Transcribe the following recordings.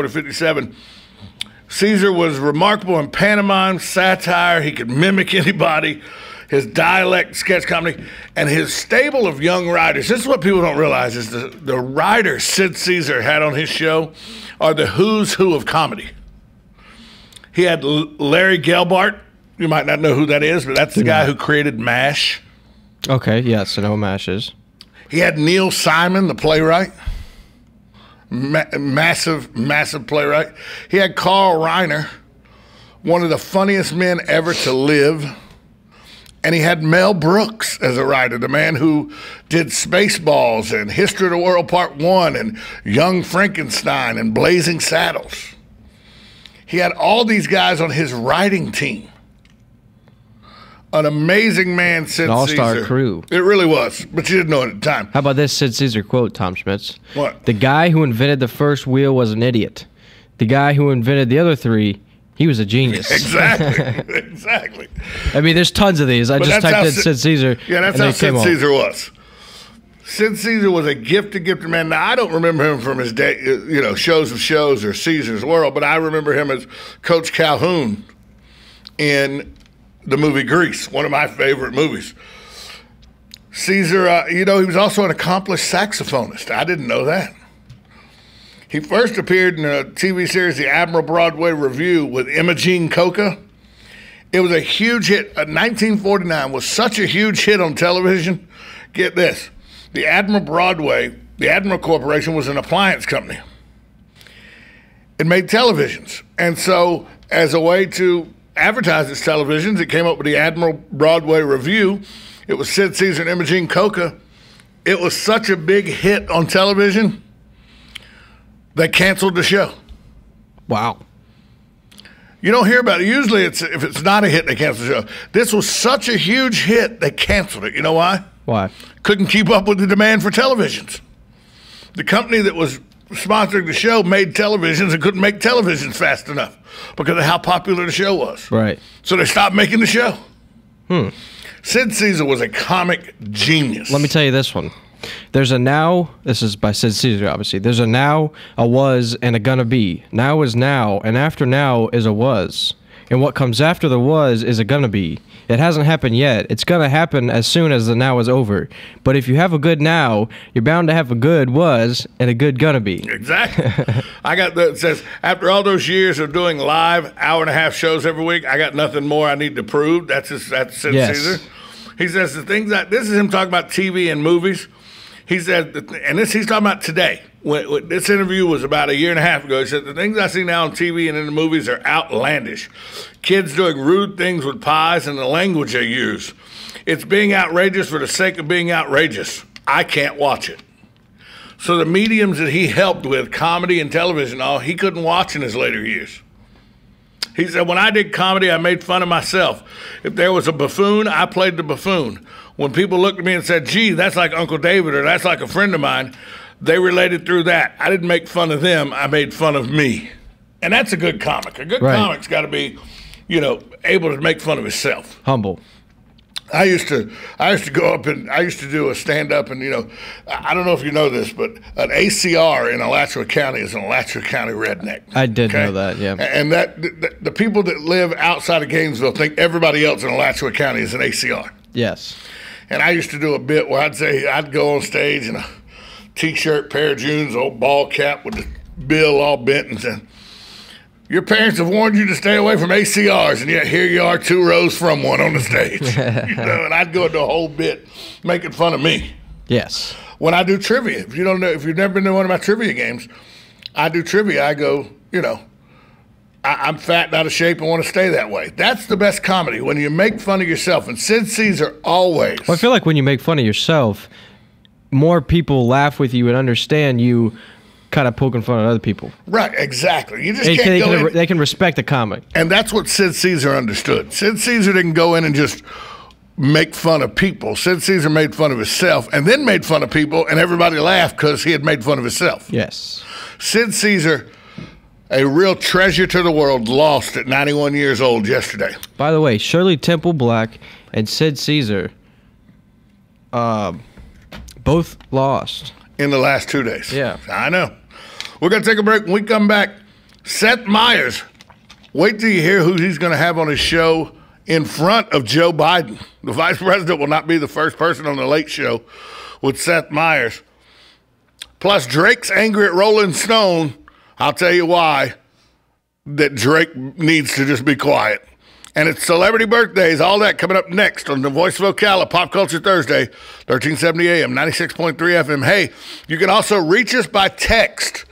57. Caesar was remarkable in pantomime, satire. He could mimic anybody. His dialect, sketch comedy, and his stable of young writers. This is what people don't realize is the writers Sid Caesar had on his show are the who's who of comedy. He had Larry Gelbart. You might not know who that is, but that's the guy who created MASH. Okay, yes, I know what MASH is. He had Neil Simon, the playwright. Massive playwright. He had Carl Reiner, one of the funniest men ever to live. And he had Mel Brooks as a writer, the man who did Spaceballs and History of the World Part 1 and Young Frankenstein and Blazing Saddles. He had all these guys on his writing team. An amazing man, Sid Caesar. An all-star crew. It really was, but you didn't know it at the time. How about this Sid Caesar quote, Tom Schmitz? What? The guy who invented the first wheel was an idiot. The guy who invented the other three, he was a genius. Exactly. Exactly. I mean, there's tons of these. I just typed in Sid Caesar. Yeah, that's how Sid Caesar was. Sid Caesar was a gifted man. Now, I don't remember him from his day, Shows of Shows or Caesar's World, but I remember him as Coach Calhoun in the movie Grease, one of my favorite movies. Caesar, he was also an accomplished saxophonist. I didn't know that. He first appeared in a TV series, The Admiral Broadway Review, with Imogene Coca. It was a huge hit. 1949 was such a huge hit on television. Get this. The Admiral Corporation was an appliance company. It made televisions. And so as a way to advertise its televisions, it came up with the Admiral Broadway Review. It was Sid Caesar and Imogene Coca. It was such a big hit on television, they canceled the show. Wow. You don't hear about it. Usually if it's not a hit, they cancel the show. This was such a huge hit, they canceled it. You know why? Why? Couldn't keep up with the demand for televisions. The company that was sponsoring the show made televisions and couldn't make televisions fast enough because of how popular the show was. Right. So they stopped making the show. Sid Caesar was a comic genius. Let me tell you this one. There's a now, this is by Sid Caesar, obviously. There's a now, a was, and a gonna be. Now is now, and after now is a was. And what comes after the was is a gonna be. It hasn't happened yet. It's gonna happen as soon as the now is over. But if you have a good now, you're bound to have a good was and a good gonna be. Exactly. It says, after all those years of doing live hour-and-a-half shows every week, I got nothing more I need to prove. That's Sid Caesar. He says the things this is him talking about TV and movies. He said, he's talking about today. When this interview was about a year and a half ago. He said, the things I see now on TV and in the movies are outlandish. Kids doing rude things with pies and the language they use. It's being outrageous for the sake of being outrageous. I can't watch it. So the mediums that he helped with, comedy and television, he couldn't watch in his later years. He said, when I did comedy, I made fun of myself. If there was a buffoon, I played the buffoon. When people looked at me and said, gee, that's like Uncle David or that's like a friend of mine, they related through that. I didn't make fun of them. I made fun of me. And that's a good comic. A good comic's got to be, able to make fun of himself. Humble. I used to go up and I used to do a stand-up and, I don't know if you know this, but an ACR in Alachua County is an Alachua County redneck. I did know that, yeah. And the people that live outside of Gainesville think everybody else in Alachua County is an ACR. Yes. And I used to do a bit where I'd go on stage in a T-shirt, pair of jeans, old ball cap with the bill all bent and said, your parents have warned you to stay away from ACRs, and yet here you are 2 rows from one on the stage. And I'd go into a whole bit making fun of me. Yes. When I do trivia, if you've never been to one of my trivia games, I do trivia. I go, I'm fat and out of shape and want to stay that way. That's the best comedy, when you make fun of yourself. And Sid Caesar always. Well, I feel like when you make fun of yourself, more people laugh with you and understand you kind of poking fun at other people. Right, exactly. You just can't go in. They can respect the comic. And that's what Sid Caesar understood. Sid Caesar didn't go in and just make fun of people. Sid Caesar made fun of himself and then made fun of people, and everybody laughed because he had made fun of himself. Yes. Sid Caesar, a real treasure to the world, lost at 91 years old yesterday. By the way, Shirley Temple Black and Sid Caesar both lost. In the last 2 days. Yeah. I know. We're going to take a break. When we come back, Seth Meyers. Wait till you hear who he's going to have on his show in front of Joe Biden. The vice president will not be the first person on the Late Show with Seth Meyers. Plus, Drake's angry at Rolling Stone. I'll tell you why. That Drake needs to just be quiet. And it's celebrity birthdays, all that coming up next on the Voice of Ocala, Pop Culture Thursday, 1370 AM, 96.3 FM. Hey, you can also reach us by text,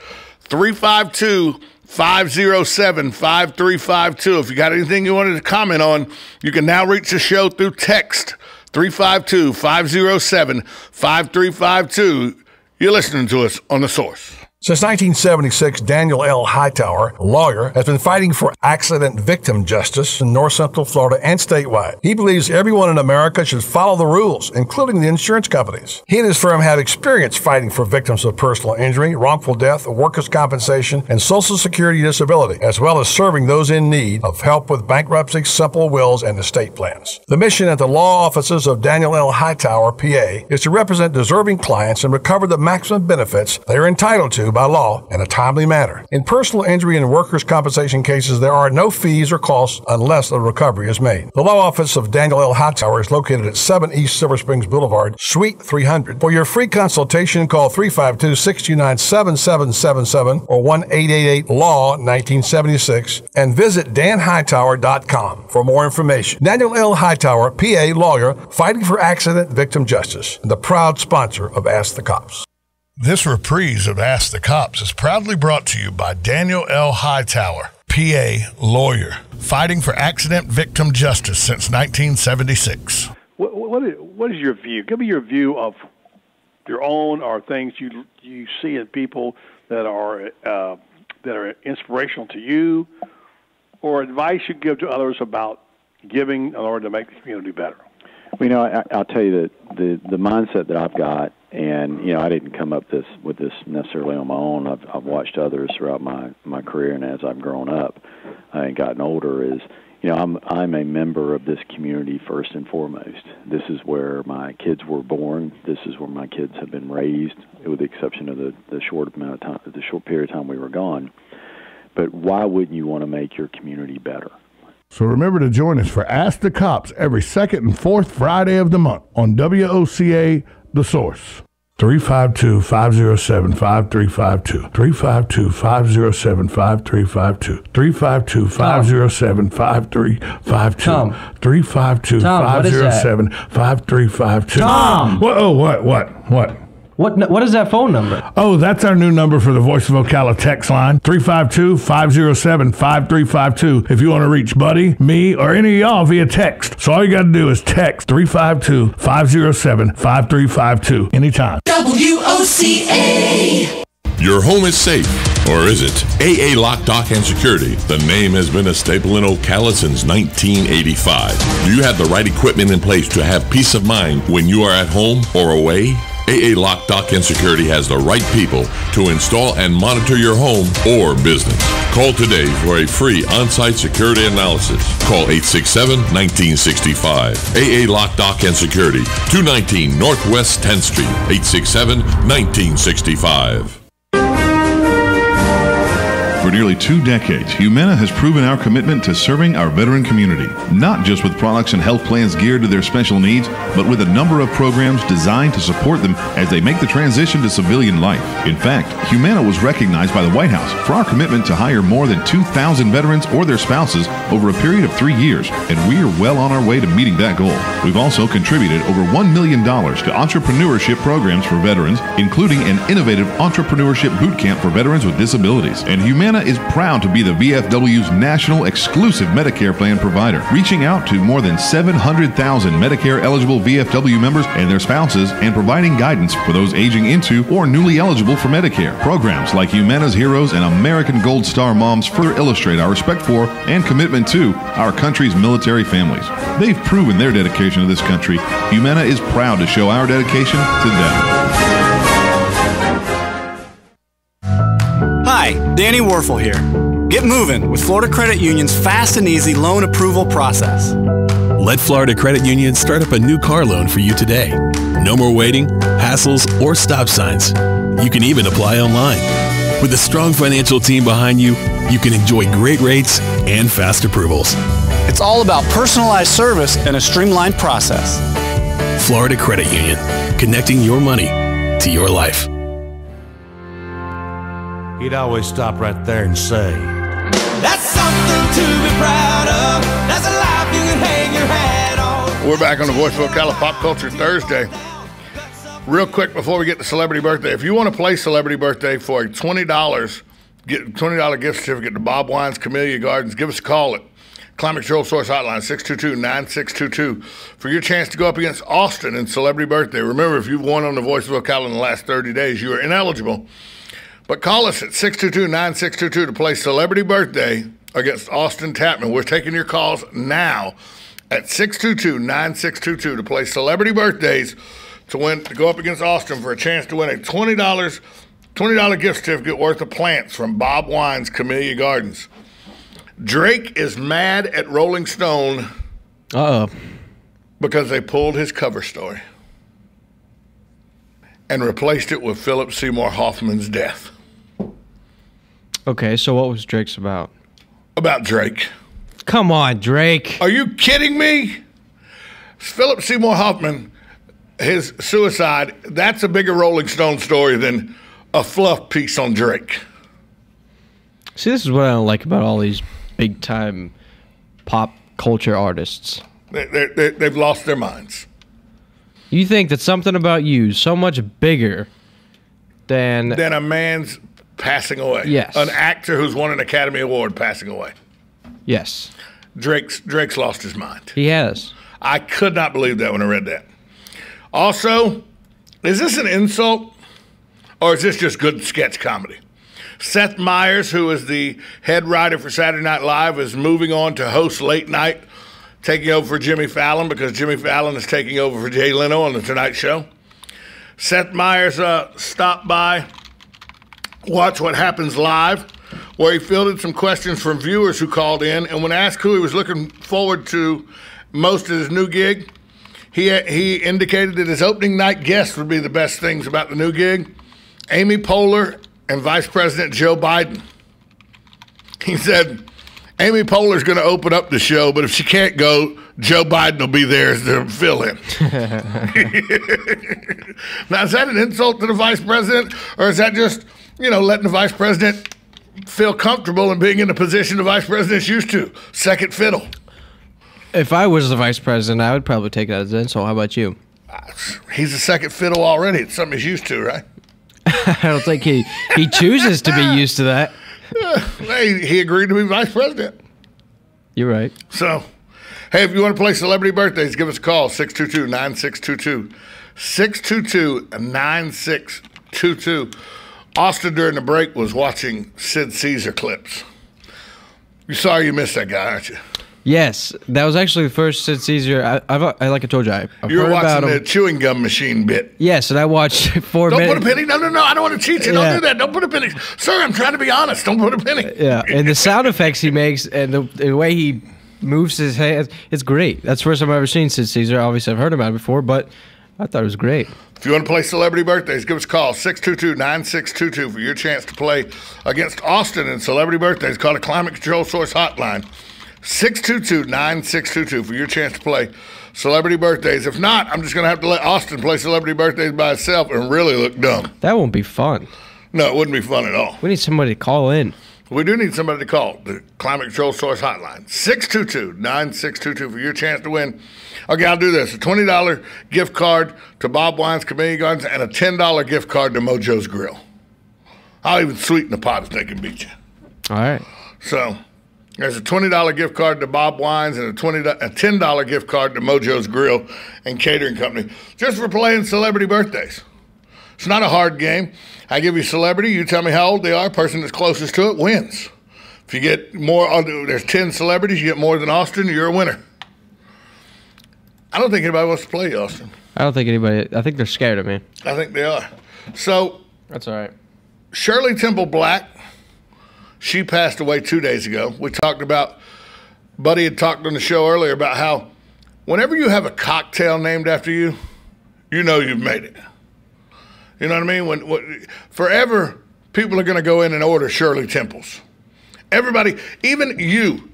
352-507-5352. If you got anything you wanted to comment on, you can now reach the show through text, 352-507-5352. You're listening to us on The Source. Since 1976, Daniel L. Hightower, a lawyer, has been fighting for accident victim justice in North Central Florida and statewide. He believes everyone in America should follow the rules, including the insurance companies. He and his firm have experience fighting for victims of personal injury, wrongful death, workers' compensation, and Social Security disability, as well as serving those in need of help with bankruptcy, simple wills, and estate plans. The mission at the law offices of Daniel L. Hightower, PA, is to represent deserving clients and recover the maximum benefits they are entitled to by law in a timely manner. In personal injury and workers' compensation cases, there are no fees or costs unless a recovery is made. The law office of Daniel L. Hightower is located at 7 East Silver Springs Boulevard, Suite 300. For your free consultation, call 352-629-7777 or 1-888-LAW-1976 and visit danhightower.com for more information. Daniel L. Hightower, PA lawyer, fighting for accident victim justice, and the proud sponsor of Ask the Cops. This reprise of Ask the Cops is proudly brought to you by Daniel L. Hightower, PA lawyer, fighting for accident victim justice since 1976. What is your view? Give me your view of your own or things you see in people that are inspirational to you, or advice you give to others about giving in order to make the community better. Well, I'll tell you that the mindset that I've got, and I didn't come up with this necessarily on my own. I've watched others throughout my career, and as I've grown up and gotten older, is I'm a member of this community first and foremost. This is where my kids were born. This is where my kids have been raised, with the exception of the short amount of time, the short period of time we were gone. But why wouldn't you want to make your community better? So remember to join us for Ask the Cops every second and fourth Friday of the month on WOCA, The Source. 352-507-5352. 352-507-5352. 352-507-5352. 352-507-5352. Tom! What? What is that phone number? Oh, that's our new number for the Voice of Ocala text line, 352-507-5352. If you want to reach Buddy, me, or any of y'all via text. So all you got to do is text 352-507-5352 anytime. WOCA. Your home is safe, or is it? AA Lock, Dock, and Security. The name has been a staple in Ocala since 1985. Do you have the right equipment in place to have peace of mind when you are at home or away? AA Lock, Dock, and Security has the right people to install and monitor your home or business. Call today for a free on-site security analysis. Call 867-1965. AA Lock, Dock, and Security, 219 Northwest 10th Street, 867-1965. For nearly 2 decades, Humana has proven our commitment to serving our veteran community, not just with products and health plans geared to their special needs, but with a number of programs designed to support them as they make the transition to civilian life. In fact, Humana was recognized by the White House for our commitment to hire more than 2,000 veterans or their spouses over a period of 3 years, and we are well on our way to meeting that goal. We've also contributed over $1 million to entrepreneurship programs for veterans, including an innovative entrepreneurship boot camp for veterans with disabilities. And Humana is proud to be the VFW's national exclusive Medicare plan provider, reaching out to more than 700,000 Medicare-eligible VFW members and their spouses and providing guidance for those aging into or newly eligible for Medicare. Programs like Humana's Heroes and American Gold Star Moms further illustrate our respect for and commitment to our country's military families. They've proven their dedication to this country. Humana is proud to show our dedication to them. Hi, Danny Werfel here. Get moving with Florida Credit Union's fast and easy loan approval process. Let Florida Credit Union start up a new car loan for you today. No more waiting, hassles, or stop signs. You can even apply online. With a strong financial team behind you, you can enjoy great rates and fast approvals. It's all about personalized service and a streamlined process. Florida Credit Union, connecting your money to your life. He'd always stop right there and say, "That's something to be proud of. That's a life you can hang your hat on." We're back on the Voice of Ocala Pop Culture Thursday. Real quick before we get to Celebrity Birthday, if you want to play Celebrity Birthday for a $20 gift certificate to Bob Wine's Camellia Gardens, give us a call at Climate Control Source Hotline 622-9622 for your chance to go up against Austin in Celebrity Birthday. Remember, if you've won on the Voice of Ocala in the last 30 days, you are ineligible. But call us at 622-9622 to play Celebrity Birthday against Austin Tapman. We're taking your calls now at 622-9622 to play Celebrity Birthdays to go up against Austin for a chance to win a $20 gift certificate worth of plants from Bob Wine's Camellia Gardens. Drake is mad at Rolling Stone because they pulled his cover story and replaced it with Philip Seymour Hoffman's death. Okay, so what was Drake's about? About Drake. Come on, Drake. Are you kidding me? Philip Seymour Hoffman, his suicide, that's a bigger Rolling Stone story than a fluff piece on Drake. See, this is what I don't like about all these big-time pop culture artists. They've lost their minds. You think that something about you is so much bigger than a man's passing away. Yes. An actor who's won an Academy Award passing away. Yes. Drake's lost his mind. He has. I could not believe that when I read that. Also, is this an insult or is this just good sketch comedy? Seth Meyers, who is the head writer for Saturday Night Live, is moving on to host Late Night, taking over for Jimmy Fallon because Jimmy Fallon is taking over for Jay Leno on The Tonight Show. Seth Meyers stopped by Watch What Happens Live, where he fielded some questions from viewers who called in, and when asked who he was looking forward to most at his new gig, he indicated that his opening night guest would be the best things about the new gig, Amy Poehler and Vice President Joe Biden. He said, Amy Poehler's going to open up the show, but if she can't go, Joe Biden will be there to fill in. Now, is that an insult to the vice president, or is that just, letting the vice president feel comfortable in being in the position the vice president's used to? Second fiddle. If I was the vice president, I would probably take that as an insult. How about you? He's a second fiddle already. It's something he's used to, right? I don't think he chooses to be used to that. He agreed to be vice president. You're right. So, hey, if you want to play Celebrity Birthdays, give us a call, 622-9622. 622-9622. Austin, during the break, was watching Sid Caesar clips. You sorry you missed that guy, aren't you? Yes, that was actually the first Sid Caesar. I like I told you, I've you were heard about watching him. the chewing gum machine bit. Yes, and I watched 4 minutes. Don't put a penny. No. I don't want to cheat you. Yeah. Don't do that. Don't put a penny. Sir, I'm trying to be honest. Don't put a penny. Yeah, and the sound effects he makes and the way he moves his hands, it's great. That's the first time I've ever seen Sid Caesar. Obviously, I've heard about it before, but I thought it was great. If you want to play Celebrity Birthdays, give us a call, 622-9622 for your chance to play against Austin in Celebrity Birthdays. Call the Climate Control Source Hotline, 622-9622 for your chance to play Celebrity Birthdays. If not, I'm just going to have to let Austin play Celebrity Birthdays by itself and really look dumb. That won't be fun. No, it wouldn't be fun at all. We need somebody to call in. We do need somebody to call the Climate Control Source Hotline, 622-9622 for your chance to win. Okay, I'll do this. A $20 gift card to Bob Wine's Camellia Gardens and a $10 gift card to Mojo's Grill. I'll even sweeten the pot if they can beat you. All right. So there's a $20 gift card to Bob Wine's and a $10 gift card to Mojo's Grill and Catering Company just for playing Celebrity Birthdays. It's not a hard game. I give you celebrity, you tell me how old they are, person that's closest to it wins. If you get more, there's 10 celebrities, you get more than Austin, you're a winner. I don't think anybody wants to play you, Austin. I think they're scared of me. I think they are. So. That's all right. Shirley Temple Black, she passed away 2 days ago. We talked about, Buddy had talked on the show earlier about how whenever you have a cocktail named after you, you know you've made it. You know what I mean? Forever, people are going to go in and order Shirley Temples. Everybody, even you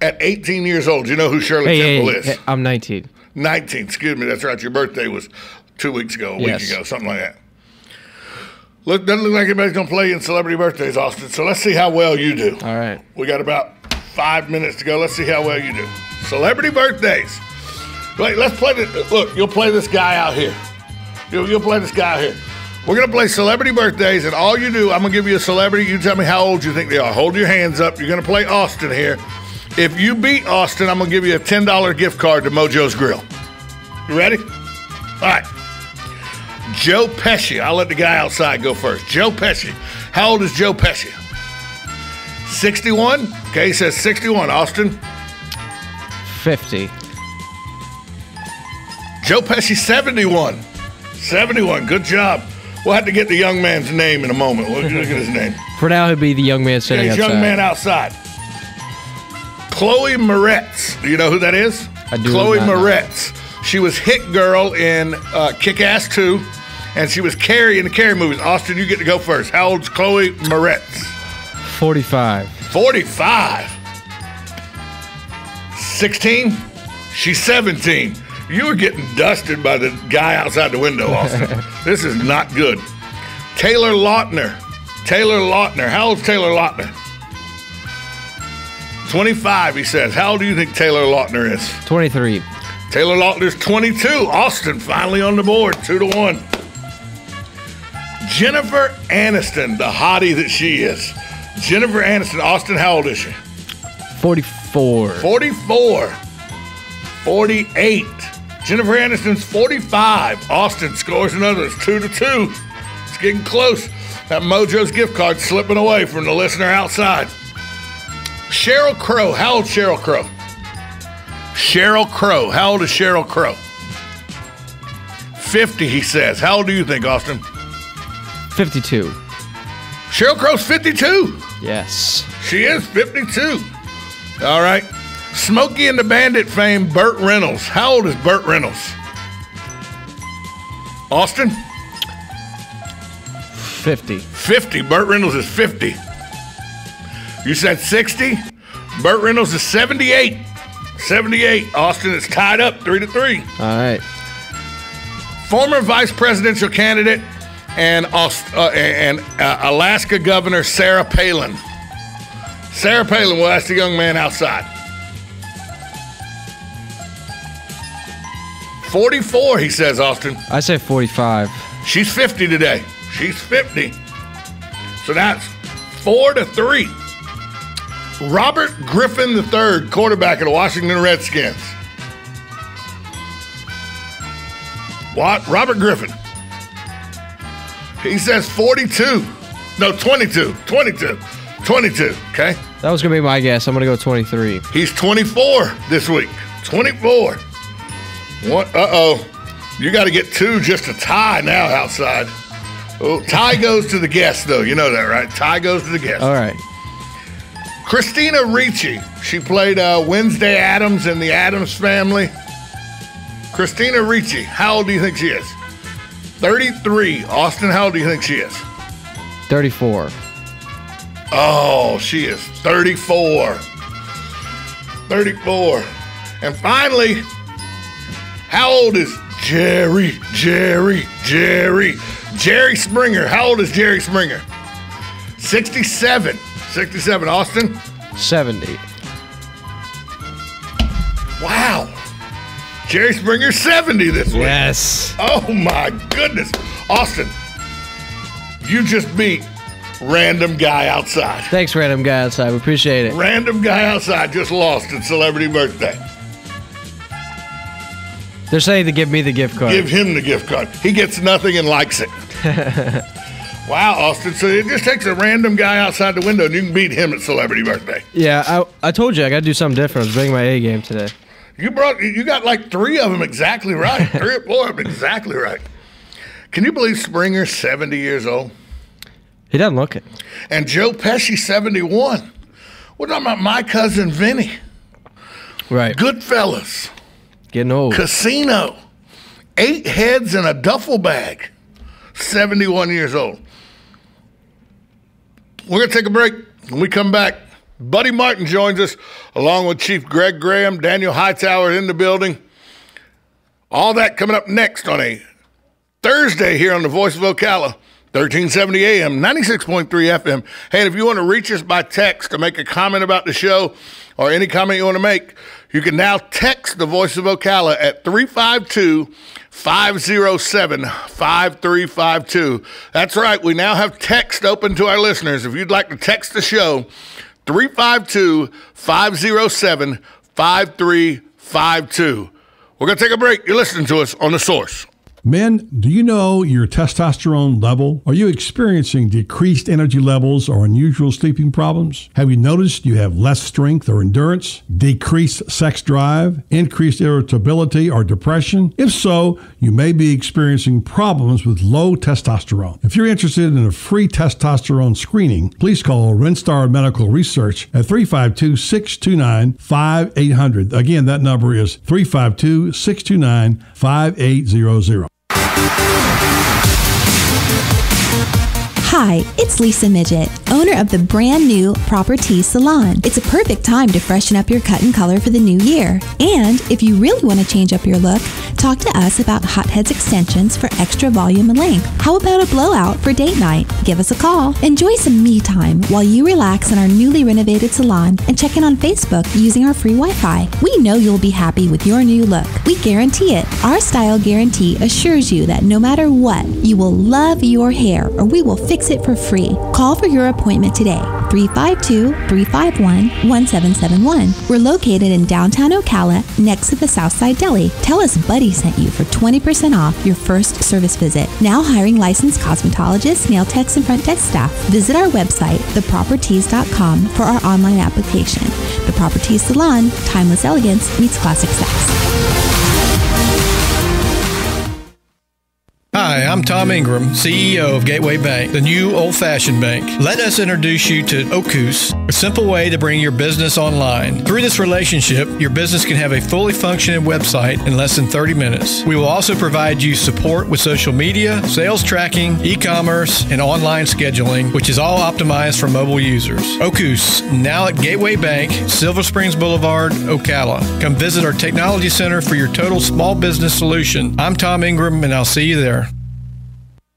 at 18 years old, you know who Shirley Temple is? Hey, I'm 19. 19, excuse me. That's right. Your birthday was 2 weeks ago, a week ago, something like that. Doesn't look like anybody's going to play in celebrity birthdays, Austin. So let's see how well you do. All right. We got about 5 minutes to go. Let's see how well you do. Celebrity birthdays. Wait, let's play this. Look, you'll play this guy out here. You'll play this guy out here. We're going to play celebrity birthdays, and all you do, I'm going to give you a celebrity. You tell me how old you think they are. Hold your hands up. You're going to play Austin here. If you beat Austin, I'm going to give you a $10 gift card to Mojo's Grill. You ready? All right. Joe Pesci. I'll let the guy outside go first. Joe Pesci. How old is Joe Pesci? 61? Okay, he says 61. Austin? 50. Joe Pesci, 71. 71. Good job. We'll have to get the young man's name in a moment. We'll look at his name. For now, he'd be the young man sitting outside. Young man outside. Chloe Moretz. Do you know who that is? I do. Chloe Moretz. She was Hit Girl in Kick-Ass 2, and she was Carrie in the Carrie movies. Austin, you get to go first. How old's Chloe Moretz? 45. 45. 16? She's 17. You were getting dusted by the guy outside the window, Austin. This is not good. Taylor Lautner. Taylor Lautner. How old's Taylor Lautner? 25, he says. How old do you think Taylor Lautner is? 23. Taylor Lautner's 22. Austin finally on the board, 2-1. Jennifer Aniston, the hottie that she is. Jennifer Aniston. Austin, how old is she? 44. 44. 48. Jennifer Aniston's 45. Austin scores another. It's 2-2. It's getting close. That Mojo's gift card slipping away from the listener outside. Sheryl Crow. How old is Sheryl Crow? Sheryl Crow. How old is Sheryl Crow? 50, he says. How old do you think, Austin? 52. Sheryl Crow's 52. Yes. She is 52. All right. Smokey and the Bandit fame, Burt Reynolds. How old is Burt Reynolds? Austin? 50. 50. Burt Reynolds is 50. You said 60? Burt Reynolds is 78. 78. Austin is tied up 3-3. All right. Former vice presidential candidate and Alaska Governor Sarah Palin. Sarah Palin will ask the young man outside. 44, he says, Austin. I say 45. She's 50 today. She's 50. So that's 4-3. Robert Griffin III, quarterback of the Washington Redskins. What? Robert Griffin. He says 42. No, 22. 22. 22, okay? That was going to be my guess. I'm going to go 23. He's 24 this week. 24. What? Uh-oh. You got to get 2 just to tie now outside. Oh, tie goes to the guest, though. You know that, right? Tie goes to the guest. All right. Christina Ricci. She played Wednesday Addams in the Addams Family. Christina Ricci. How old do you think she is? 33. Austin, how old do you think she is? 34. Oh, she is 34. 34. And finally, how old is Jerry Springer? How old is Jerry Springer? 67. 67. Austin? 70. Wow. Jerry Springer 70 this week. Yes. Oh, my goodness. Austin, you just beat Random Guy Outside. Thanks, Random Guy Outside. We appreciate it. Random Guy Outside just lost at Celebrity Birthday. They're saying to give me the gift card. Give him the gift card. He gets nothing and likes it. Wow, Austin. So it just takes a random guy outside the window and you can beat him at Celebrity Birthday. Yeah, I told you I got to do something different. I was bringing my A game today. You got like 3 of them exactly right. 3 or 4 of them exactly right. Can you believe Springer's 70 years old? He doesn't look it. And Joe Pesci, 71. We're talking about My Cousin Vinny. Right. Goodfellas. Getting old. Casino. 8 heads in a duffel bag. 71 years old. We're going to take a break. When we come back, Buddy Martin joins us, along with Chief Greg Graham, Daniel Hightower in the building. All that coming up next on a Thursday here on the Voice of Ocala, 1370 AM, 96.3 FM. Hey, and if you want to reach us by text to make a comment about the show or any comment you want to make, you can now text the Voice of Ocala at 352-507-5352. That's right. We now have text open to our listeners. If you'd like to text the show, 352-507-5352. We're going to take a break. You're listening to us on The Source. Men, do you know your testosterone level? Are you experiencing decreased energy levels or unusual sleeping problems? Have you noticed you have less strength or endurance, decreased sex drive, increased irritability or depression? If so, you may be experiencing problems with low testosterone. If you're interested in a free testosterone screening, please call Rinstar Medical Research at 352-629-5800. Again, that number is 352-629-5800. Hi, it's Lisa Midget, owner of the brand new Proper Tees Salon. It's a perfect time to freshen up your cut and color for the new year. And if you really want to change up your look, talk to us about Hotheads extensions for extra volume and length. How about a blowout for date night? Give us a call. Enjoy some me time while you relax in our newly renovated salon and check in on Facebook using our free Wi-Fi. We know you'll be happy with your new look. We guarantee it. Our style guarantee assures you that no matter what, you will love your hair or we will fix it for free. Call for your appointment today, 352-351-1771. We're located in downtown Ocala next to the Southside Deli. Tell us Buddy sent you for 20% off your first service visit. Now hiring licensed cosmetologists, nail techs, and front desk staff. Visit our website, thepropertees.com, for our online application. The Proper Tees Salon, timeless elegance meets classic sex. Hi, I'm Tom Ingram, CEO of Gateway Bank, the new old-fashioned bank. Let us introduce you to Ocus, a simple way to bring your business online. Through this relationship, your business can have a fully functioning website in less than 30 minutes. We will also provide you support with social media, sales tracking, e-commerce, and online scheduling, which is all optimized for mobile users. Ocus, now at Gateway Bank, Silver Springs Boulevard, Ocala. Come visit our technology center for your total small business solution. I'm Tom Ingram, and I'll see you there.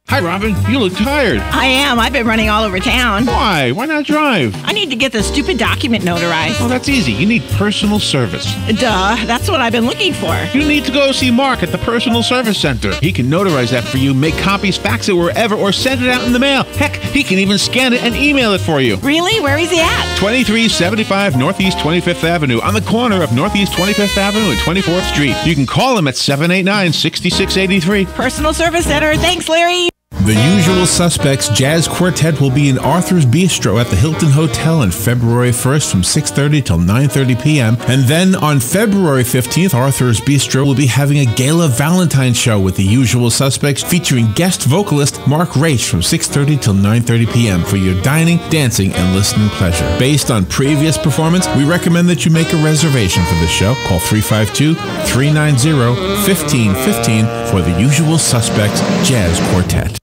Hi, Robin. You look tired. I am. I've been running all over town. Why? Why not drive? I need to get this stupid document notarized. Oh, that's easy. You need personal service. Duh. That's what I've been looking for. You need to go see Mark at the Personal Service Center. He can notarize that for you, make copies, fax it wherever, or send it out in the mail. Heck, he can even scan it and email it for you. Really? Where is he at? 2375 Northeast 25th Avenue, on the corner of Northeast 25th Avenue and 24th Street. You can call him at 789-6683. Personal Service Center. Thanks, Larry. The Usual Suspects Jazz Quartet will be in Arthur's Bistro at the Hilton Hotel on February 1st from 6:30 till 9:30 p.m. And then on February 15th, Arthur's Bistro will be having a Gala Valentine show with The Usual Suspects featuring guest vocalist Mark Raich from 6:30 till 9:30 p.m. for your dining, dancing, and listening pleasure. Based on previous performance, we recommend that you make a reservation for the show. Call 352-390-1515 for The Usual Suspects Jazz Quartet.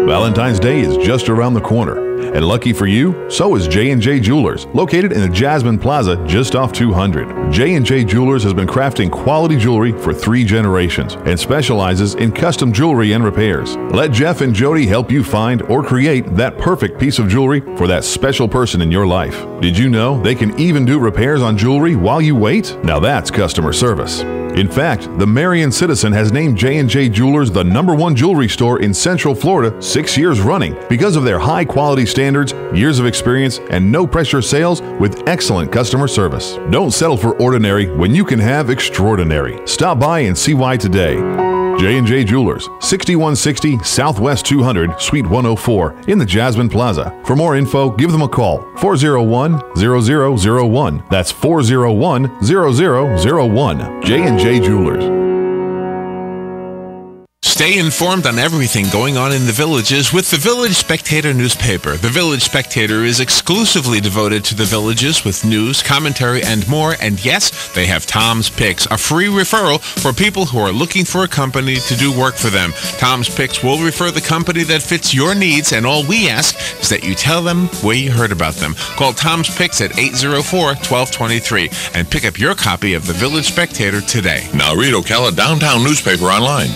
Valentine's Day is just around the corner, and lucky for you, so is J&J Jewelers, located in the Jasmine Plaza just off 200. J&J Jewelers has been crafting quality jewelry for 3 generations and specializes in custom jewelry and repairs. Let Jeff and Jody help you find or create that perfect piece of jewelry for that special person in your life. Did you know they can even do repairs on jewelry while you wait? Now that's customer service. In fact, the Marion Citizen has named J&J Jewelers the #1 jewelry store in Central Florida 6 years running because of their high-quality standards, years of experience, and no-pressure sales with excellent customer service. Don't settle for ordinary when you can have extraordinary. Stop by and see why today. J&J Jewelers, 6160 Southwest 200, Suite 104 in the Jasmine Plaza. For more info, give them a call, 401-0001. That's 401-0001. J&J Jewelers. Stay informed on everything going on in the villages with the Village Spectator newspaper. The Village Spectator is exclusively devoted to the villages with news, commentary, and more. And yes, they have Tom's Picks, a free referral for people who are looking for a company to do work for them. Tom's Picks will refer the company that fits your needs, and all we ask is that you tell them where you heard about them. Call Tom's Picks at 804-1223 and pick up your copy of the Village Spectator today. Now read Ocala Downtown newspaper online.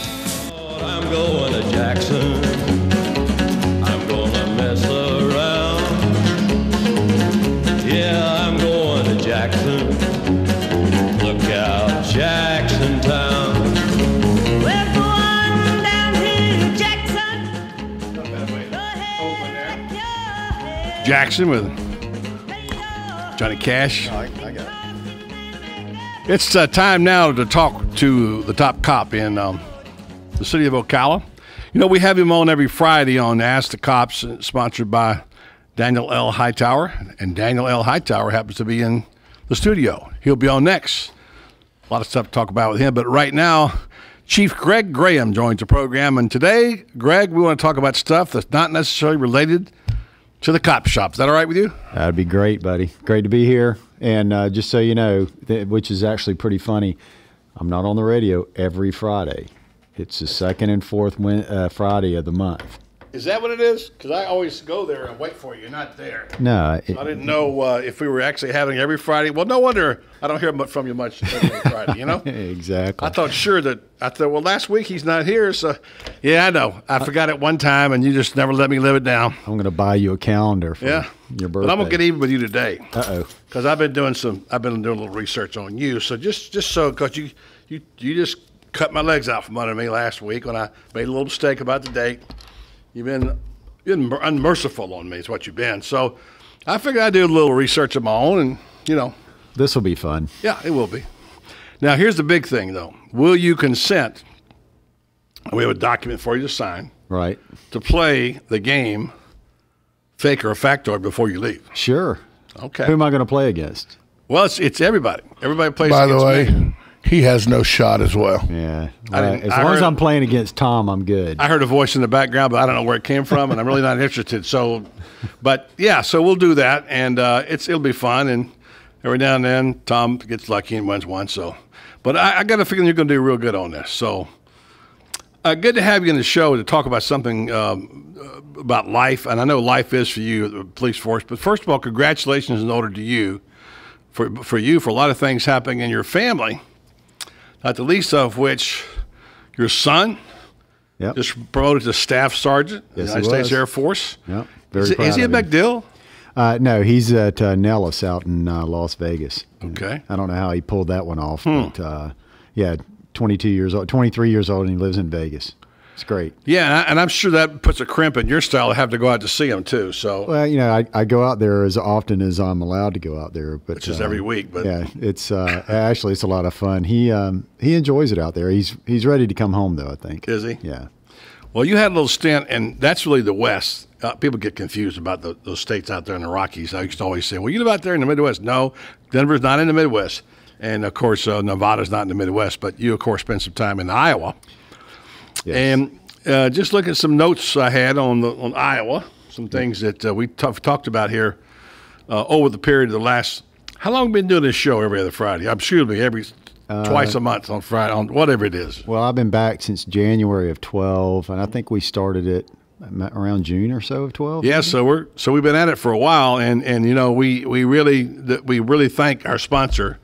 I'm going to Jackson. I'm gonna mess around. Yeah, I'm going to Jackson. Look out, Jackson Town. We're going down to Jackson. Jackson with Johnny Cash. I got it. It's time now to talk to the top cop in the city of Ocala. You know, we have him on every Friday on Ask the Cops, sponsored by Daniel L. Hightower. And Daniel L. Hightower happens to be in the studio. He'll be on next. A lot of stuff to talk about with him. But right now, Chief Greg Graham joins the program. And today, Greg, we want to talk about stuff that's not necessarily related to the cop shop. Is that all right with you? That'd be great, buddy. Great to be here. And just so you know, which is actually pretty funny, I'm not on the radio every Friday. It's the second and fourth Friday of the month. Is that what it is? Because I always go there and wait for you. You're not there. No. So I didn't know if we were actually having every Friday. Well, no wonder I don't hear from you much every Friday, you know? Exactly. I thought, well, last week he's not here. So, yeah, I know. I forgot it one time, and you just never let me live it down. I'm going to buy you a calendar for your birthday. But I'm going to get even with you today. Uh-oh. Because I've been doing a little research on you. So because you just cut my legs out from under me last week when I made a little mistake about the date. You've been unmerciful on me is what you've been. So I figured I'd do a little research of my own and, you know. This will be fun. Yeah, it will be. Now, here's the big thing, though. Will you consent, we have a document for you to sign, right, to play the game Fake or a Factoid before you leave? Sure. Okay. Who am I going to play against? Well, it's everybody. Everybody plays By against the way, me. He has no shot as well. Yeah. As long as I'm playing against Tom, I'm good. I heard a voice in the background, but I don't know where it came from, and I'm really not interested. So we'll do that, and it'll be fun. And every now and then, Tom gets lucky and wins one. So, but I got a feeling you're going to do real good on this. So, good to have you in the show to talk about something about life, and I know life is for you, the police force. But first of all, congratulations in order to you for a lot of things happening in your family. Not the least of which, your son just promoted to Staff Sergeant in the United States Air Force. Yep, is he at MacDill? No, he's at Nellis out in Las Vegas. Okay. I don't know how he pulled that one off, but 23 years old, and he lives in Vegas. It's great. Yeah, and I'm sure that puts a crimp in your style to have to go out to see him too. So, well, you know, I go out there as often as I'm allowed to go out there, but which is every week. But yeah, it's actually it's a lot of fun. He enjoys it out there. He's ready to come home though, I think. Is he? Yeah. Well, you had a little stint, and that's really the West. People get confused about those states out there in the Rockies. I used to always say, well, you live out there in the Midwest. No, Denver's not in the Midwest. And, of course, Nevada's not in the Midwest. But you, of course, spent some time in Iowa. Yes. And just look at some notes I had on Iowa, some things that we talked about here over the period of the last – how long have you been doing this show every other Friday? I'm sure it'll be every twice a month on Friday, on whatever it is. Well, I've been back since January of 12, and I think we started it around June or so of 12. Yeah, maybe? so we've been at it for a while, and you know we really thank our sponsor,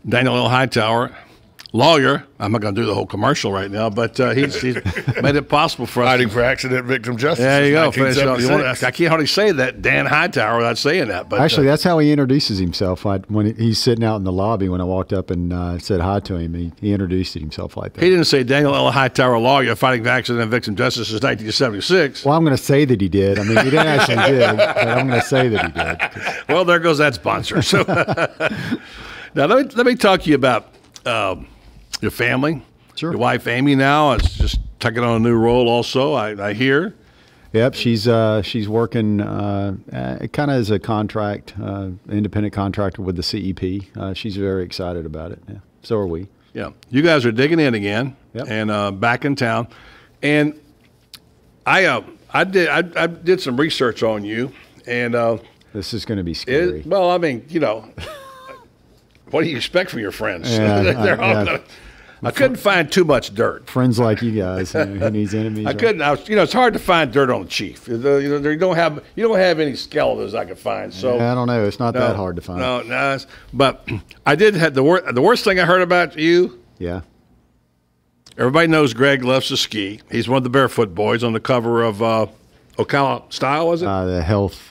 Daniel L. Hightower, lawyer. I'm not going to do the whole commercial right now, but he's made it possible for us. Fighting for accident victim justice. There you go. I can't hardly say that, Dan Hightower, without saying that. But actually, that's how he introduces himself. When he's sitting out in the lobby, when I walked up and said hi to him, he introduced himself like that. He didn't say Daniel L. Hightower, lawyer, fighting for accident victim justice since 1976. Well, I'm going to say that he did. I mean, he didn't actually did, but I'm going to say that he did. Well, there goes that sponsor. So now let me talk to you about your family. Sure. Your wife Amy now is just taking on a new role also, I hear. Yep, she's working kind of as a contract, independent contractor with the CEP. She's very excited about it. Yeah, so are we. Yeah, you guys are digging in again. Yep. And back in town. And I did some research on you, and this is going to be scary. Well, I mean, what do you expect from your friends? Yeah, I couldn't find too much dirt. Friends like you guys, who needs enemies? I couldn't. It's hard to find dirt on the chief. You don't have any skeletons I could find. So I don't know. It's not that hard to find. No. But I did have the worst thing I heard about you. Yeah. Everybody knows Greg loves to ski. He's one of the Barefoot Boys on the cover of Ocala Style, was it? The health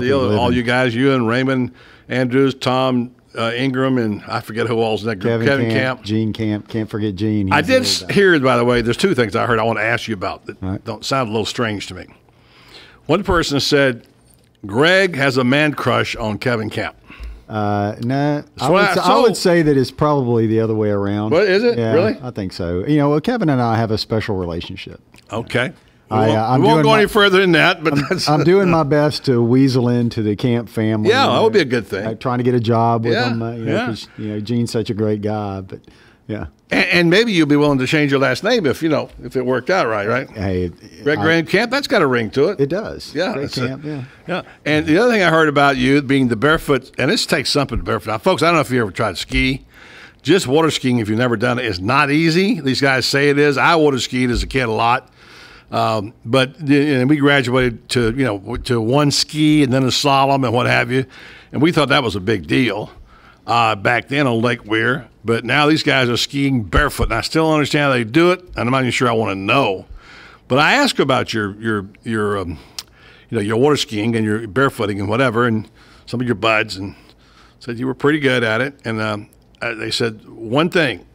deal. All you guys, you and Raymond Andrews, Tom Ingram, and I forget who all's in that group. Kevin Camp. Gene Camp. Can't forget Gene. I did hear, by the way, there's two things I heard I want to ask you about that don't sound a little strange to me. One person said Greg has a man crush on Kevin Camp. No, I would say that it's probably the other way around. What is it? Yeah, really? I think so. Kevin and I have a special relationship. Okay. We won't go any further than that, but I'm doing my best to weasel into the Camp family. Yeah, that would be a good thing. Trying to get a job with them. Because Gene's such a great guy. But yeah, and maybe you'll be willing to change your last name if it worked out right? Hey, Greg Camp, that's got a ring to it. It does. Yeah, Greg Camp. Yeah. And the other thing I heard about you being the barefoot, and this takes something to barefoot. Now, folks, I don't know if you ever tried to ski. Just water skiing, if you've never done it, is not easy. These guys say it is. I water skied as a kid a lot. But we graduated to one ski and then a slalom and what have you, and we thought that was a big deal back then on Lake Weir. But now these guys are skiing barefoot, and I still don't understand how they do it, and I'm not even sure I want to know. But I asked about your water skiing and your barefooting and whatever, and some of your buds, and said you were pretty good at it. And they said one thing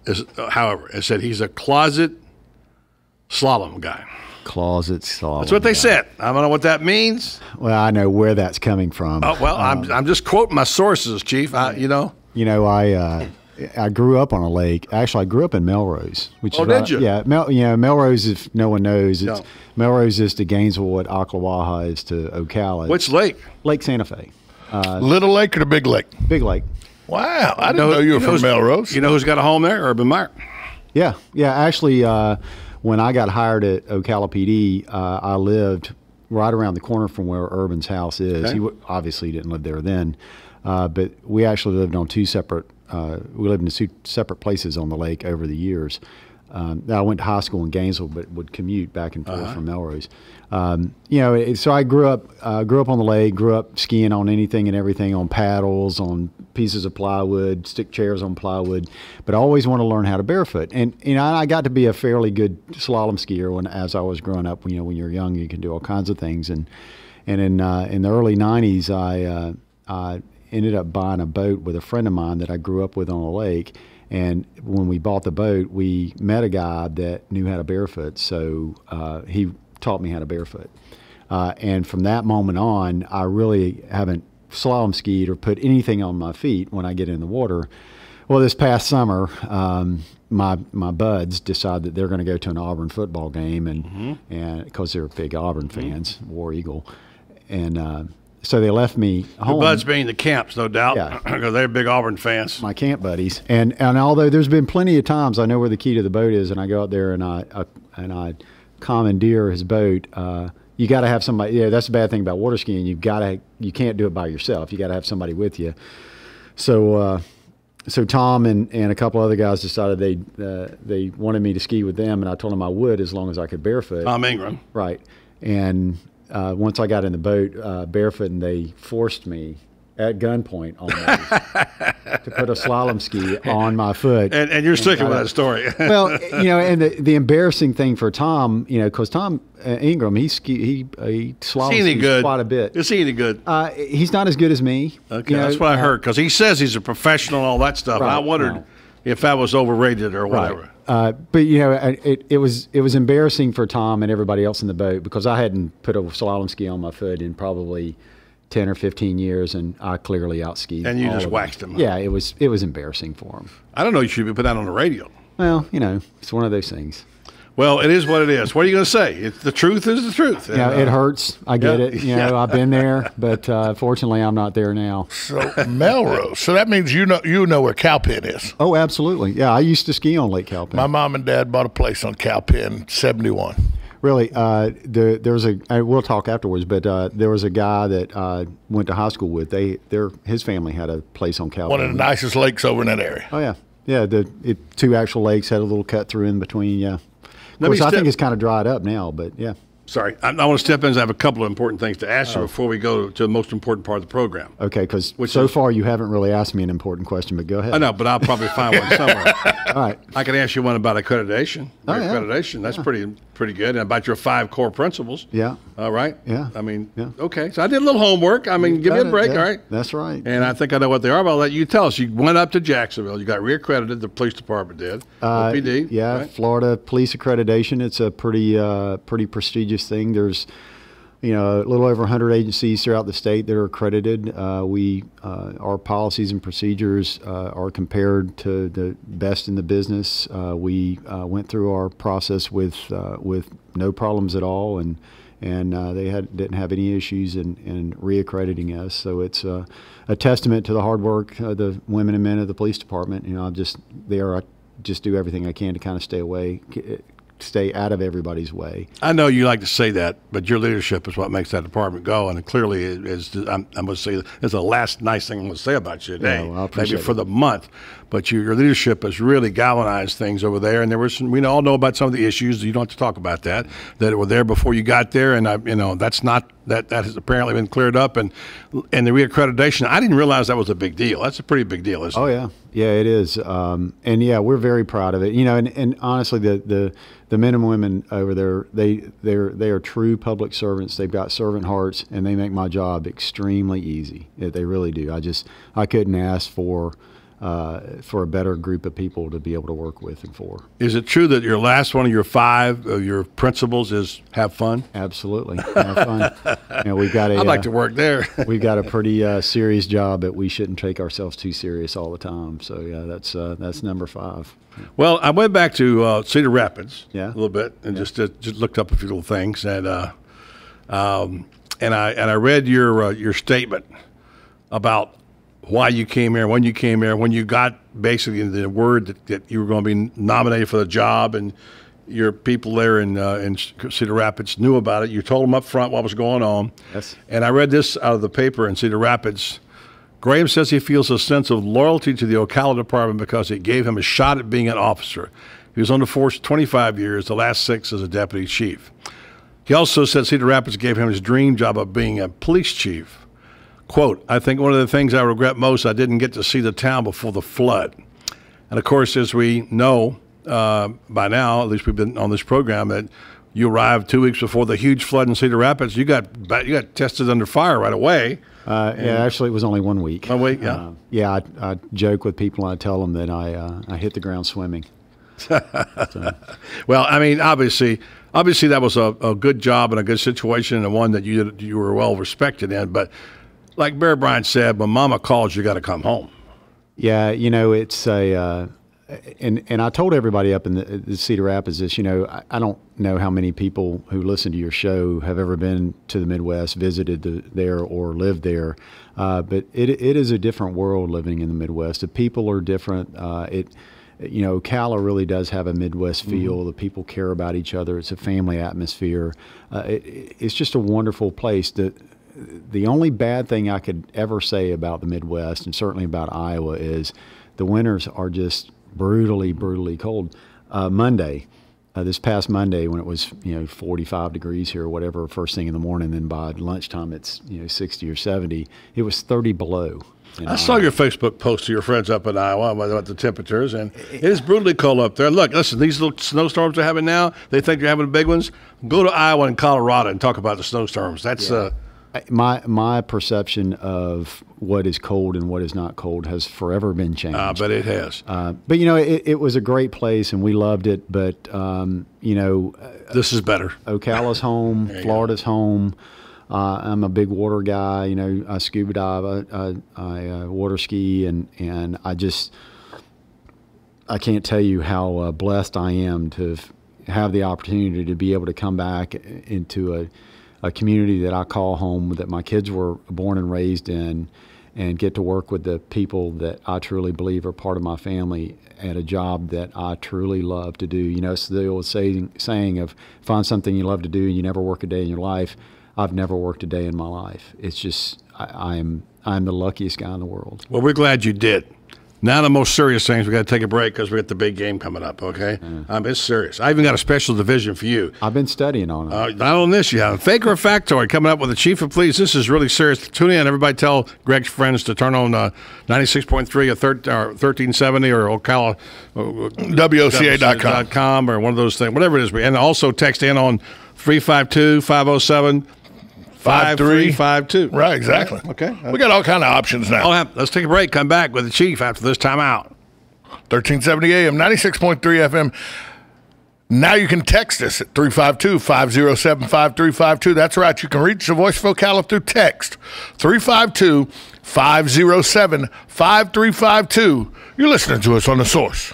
is, however, they said he's a closet slalom guy. Closet slalom. That's what they said. I don't know what that means. Well, I know where that's coming from. Oh, well, I'm just quoting my sources, Chief. I grew up on a lake. Actually, I grew up in Melrose. Did you? Yeah, Melrose. If no one knows, Melrose is to Gainesville what Ocala is to Ocala. Which lake? Lake Santa Fe. Little Lake or the Big Lake? Big Lake. Wow, I didn't know you were from Melrose. You know who's got a home there? Urban Meyer. Yeah. Actually, when I got hired at Ocala PD, I lived right around the corner from where Urban's house is. Okay. He obviously didn't live there then, but we actually lived on two separate. We lived in two separate places on the lake over the years. I went to high school in Gainesville, but would commute back and forth from Melrose. So I grew up on the lake, grew up skiing on anything and everything, on paddles, on pieces of plywood, stick chairs on plywood, but I always wanted to learn how to barefoot. And I got to be a fairly good slalom skier as I was growing up. When you're young, you can do all kinds of things. And in the early '90s, I ended up buying a boat with a friend of mine that I grew up with on a lake. And when we bought the boat, we met a guy that knew how to barefoot, so he taught me how to barefoot. And from that moment on, I really haven't slalom skied or put anything on my feet when I get in the water. Well, this past summer, my buds decided that they're going to go to an Auburn football game, and because they're big Auburn fans, War Eagle, and so they left me home. Your buds being the Camps, no doubt, because they're big Auburn fans. My camp buddies, and although there's been plenty of times I know where the key to the boat is, and I go out there and I commandeer his boat. You got to have somebody. Yeah, that's the bad thing about water skiing. You can't do it by yourself. You got to have somebody with you. So Tom and a couple other guys decided they wanted me to ski with them, and I told them I would as long as I could barefoot. Tom Ingram, right? And once I got in the boat barefoot, and they forced me at gunpoint almost to put a slalom ski on my foot. And you're sticking with that story. Well, and the embarrassing thing for Tom, because Tom Ingram, he slalom skis quite a bit. Is he any good? He's not as good as me. Okay, that's what I heard, because he says he's a professional and all that stuff. Right, and I wondered if that was overrated or whatever. Right. But it was embarrassing for Tom and everybody else in the boat, because I hadn't put a slalom ski on my foot in probably 10 or 15 years, and I clearly outskied. And you just waxed him. Yeah, it was embarrassing for him. I don't know. You should be put that on the radio. Well, it's one of those things. Well, it is what it is. What are you going to say? The truth is the truth. Yeah, it hurts. I get it. You know, I've been there, but fortunately, I'm not there now. So Melrose. So that means you know where Cowpen is. Oh, absolutely. Yeah, I used to ski on Lake Cowpen. My mom and dad bought a place on Cowpen, 71. Really, there's we'll talk afterwards, but there was a guy that went to high school with. His family had a place on Cowpen. One of the nicest lakes over in that area. Oh yeah, yeah. Two actual lakes had a little cut through in between. Yeah. Of course, I think it's kind of dried up now, but yeah. Sorry, I want to step in. I have a couple of important things to ask you before we go to the most important part of the program. Okay, because so far you haven't really asked me an important question, but go ahead. I know, but I'll probably find one somewhere. All right. I can ask you one about accreditation. Oh, yeah. Accreditation, that's pretty good. And about your 5 core principles. Yeah. All right. Yeah. I mean, okay. So I did a little homework. I mean, give me a break, all right? That's right. And I think I know what they are, but I'll let you tell us. You went up to Jacksonville. You got reaccredited. The police department did. OPD. Yeah, right? Florida Police Accreditation. It's a pretty prestigious thing. There's a little over 100 agencies throughout the state that are accredited. Our policies and procedures are compared to the best in the business. We went through our process with no problems at all, and they didn't have any issues in reaccrediting us. So it's a testament to the hard work of the women and men of the police department. I just do everything I can to kind of stay out of everybody's way. I know you like to say that, but your leadership is what makes that department go, and it clearly is. I must say, it's the last nice thing I'm going to say about you today, maybe for the month. But your leadership has really galvanized things over there, and there were we all know about some of the issues. You don't have to talk about that were there before you got there, and that's not that has apparently been cleared up, and the reaccreditation. I didn't realize that was a big deal. That's a pretty big deal, isn't it? Oh yeah, it is, and yeah, we're very proud of it. And honestly, the men and women over there, they are true public servants. They've got servant hearts, and they make my job extremely easy. They really do. I couldn't ask for a better group of people to be able to work with and for. Is it true that your last one of your 5 of your principles is have fun? Absolutely, have fun. We've got I'd like to work there. We've got a pretty serious job, but we shouldn't take ourselves too serious all the time. So yeah, that's number 5. Well, I went back to Cedar Rapids a little bit and just looked up a few little things, and I read your statement about why you came here, when you got basically the word that you were going to be nominated for the job, and your people there in Cedar Rapids knew about it. You told them up front what was going on. Yes. And I read this out of the paper in Cedar Rapids. Graham says he feels a sense of loyalty to the Ocala department because it gave him a shot at being an officer. He was on the force 25 years, the last 6 as a deputy chief. He also said Cedar Rapids gave him his dream job of being a police chief. Quote, I think one of the things I regret most, I didn't get to see the town before the flood. And, of course, as we know by now, at least we've been on this program, that you arrived 2 weeks before the huge flood in Cedar Rapids. You got tested under fire right away. Actually, it was only 1 week. 1 week, yeah. I joke with people and I tell them that I hit the ground swimming. Well, I mean, obviously that was a good job and a good situation and one that you were well respected in, but like Bear Bryant said, when Mama calls, you got to come home. Yeah, it's and I told everybody up in the Cedar Rapids this. I don't know how many people who listen to your show have ever been to the Midwest, visited there, or lived there. But it is a different world living in the Midwest. The people are different. Ocala really does have a Midwest feel. Mm-hmm. The people care about each other. It's a family atmosphere. It's just a wonderful place. The only bad thing I could ever say about the Midwest, and certainly about Iowa, is the winters are just brutally, brutally cold. This past Monday, when it was 45 degrees here or whatever first thing in the morning, then by lunchtime it's 60 or 70. It was 30 below. I saw your Facebook post to your friends up in Iowa about the temperatures, and it is brutally cold up there. Look, listen, these little snowstorms they're having now, they think they're having big ones. Go to Iowa and Colorado and talk about the snowstorms. That's my perception of what is cold and what is not cold has forever been changed. But it has. But it was a great place and we loved it. But this is better. Ocala's home, Florida's home. I'm a big water guy. I scuba dive, I water ski, and I can't tell you how blessed I am to have the opportunity to be able to come back into a community that I call home, that my kids were born and raised in, and get to work with the people that I truly believe are part of my family at a job that I truly love to do. You know, it's the old saying of find something you love to do and you never work a day in your life. I've never worked a day in my life. It's just, I'm the luckiest guy in the world. Well, we're glad you did. Now the most serious things, we got to take a break because we got the big game coming up, okay? It's serious. I even got a special division for you. I've been studying on it. Not on this, you have. Fake or Factoid coming up with the Chief of Police. This is really serious. Tune in. Everybody tell Greg's friends to turn on 96.3 or 1370 or Ocala. WOCA.com. Or one of those things, whatever it is. And also text in on 352-507 5352. Right, exactly. Okay. We got all kind of options now. Let's take a break. Come back with the Chief after this time out. 1370 AM, 96.3 FM. Now you can text us at 352-507-5352. That's right. You can reach the Voice of Ocala through text. 352-507-5352. You're listening to us on The Source.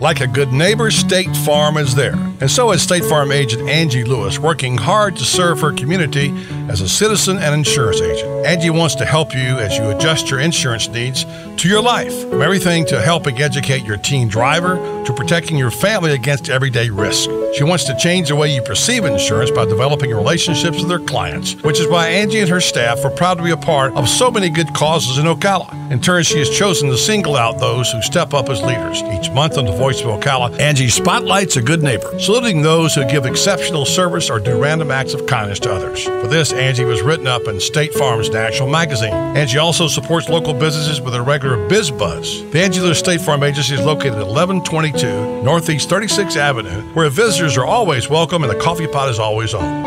Like a good neighbor, State Farm is there. And so is State Farm agent Angie Lewis, working hard to serve her community as a citizen and insurance agent. Angie wants to help you as you adjust your insurance needs to your life. From everything to helping educate your teen driver to protecting your family against everyday risk. She wants to change the way you perceive insurance by developing relationships with her clients, which is why Angie and her staff are proud to be a part of so many good causes in Ocala. In turn, she has chosen to single out those who step up as leaders. Each month on the Voice of Ocala, Angie spotlights a good neighbor, saluting those who give exceptional service or do random acts of kindness to others. For this, Angie was written up in State Farm's national magazine. Angie also supports local businesses with a regular Biz Buzz. The Angie Lewis State Farm Agency is located at 1122 Northeast 36th Avenue, where visitors are always welcome and the coffee pot is always on.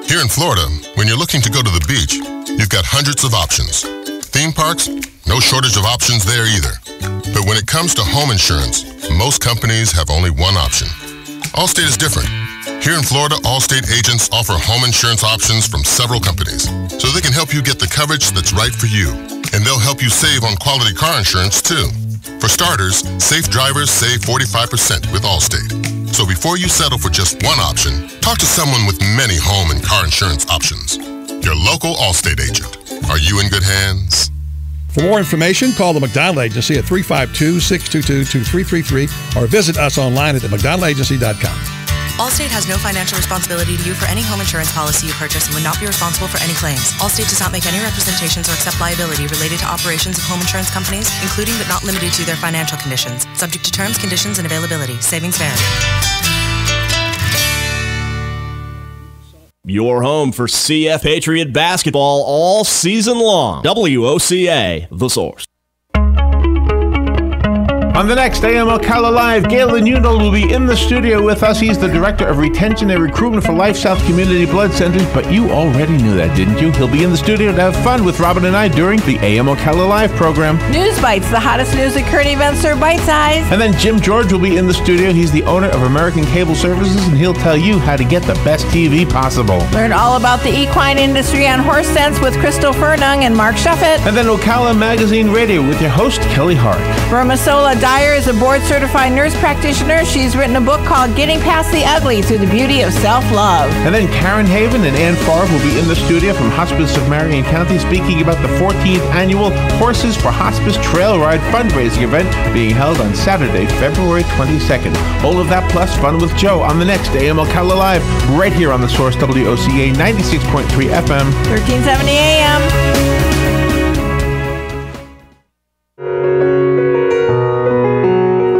Here in Florida, when you're looking to go to the beach, you've got hundreds of options. Theme parks, no shortage of options there either. But when it comes to home insurance, most companies have only one option. Allstate is different. Here in Florida, Allstate agents offer home insurance options from several companies, so they can help you get the coverage that's right for you. And they'll help you save on quality car insurance, too. For starters, safe drivers save 45% with Allstate. So before you settle for just one option, talk to someone with many home and car insurance options. Your local Allstate agent. Are you in good hands? For more information, call the McDonald Agency at 352-622-2333 or visit us online at themcdonaldagency.com. Allstate has no financial responsibility to you for any home insurance policy you purchase and would not be responsible for any claims. Allstate does not make any representations or accept liability related to operations of home insurance companies, including but not limited to their financial conditions, subject to terms, conditions, and availability. Savings vary. Your home for CF Patriot basketball all season long. WOCA, The Source. On the next AM Ocala Live, Galen Unel will be in the studio with us. He's the Director of Retention and Recruitment for Life South Community Blood Centers, but you already knew that, didn't you? He'll be in the studio to have fun with Robin and I during the AM Ocala Live program. News Bites, the hottest news and current events are bite-sized. And then Jim George will be in the studio. He's the owner of American Cable Services, and he'll tell you how to get the best TV possible. Learn all about the equine industry on Horse Sense with Crystal Furnung and Mark Shuffett. And then Ocala Magazine Radio with your host, Kelly Hart. Vermisola Dyer is a board-certified nurse practitioner. She's written a book called Getting Past the Ugly Through the Beauty of Self-Love. And then Karen Haven and Ann Favre will be in the studio from Hospice of Marion County speaking about the 14th annual Horses for Hospice Trail Ride fundraising event being held on Saturday, February 22nd. All of that plus fun with Joe on the next AM Ocala Live right here on The Source, WOCA 96.3 FM. 1370 AM.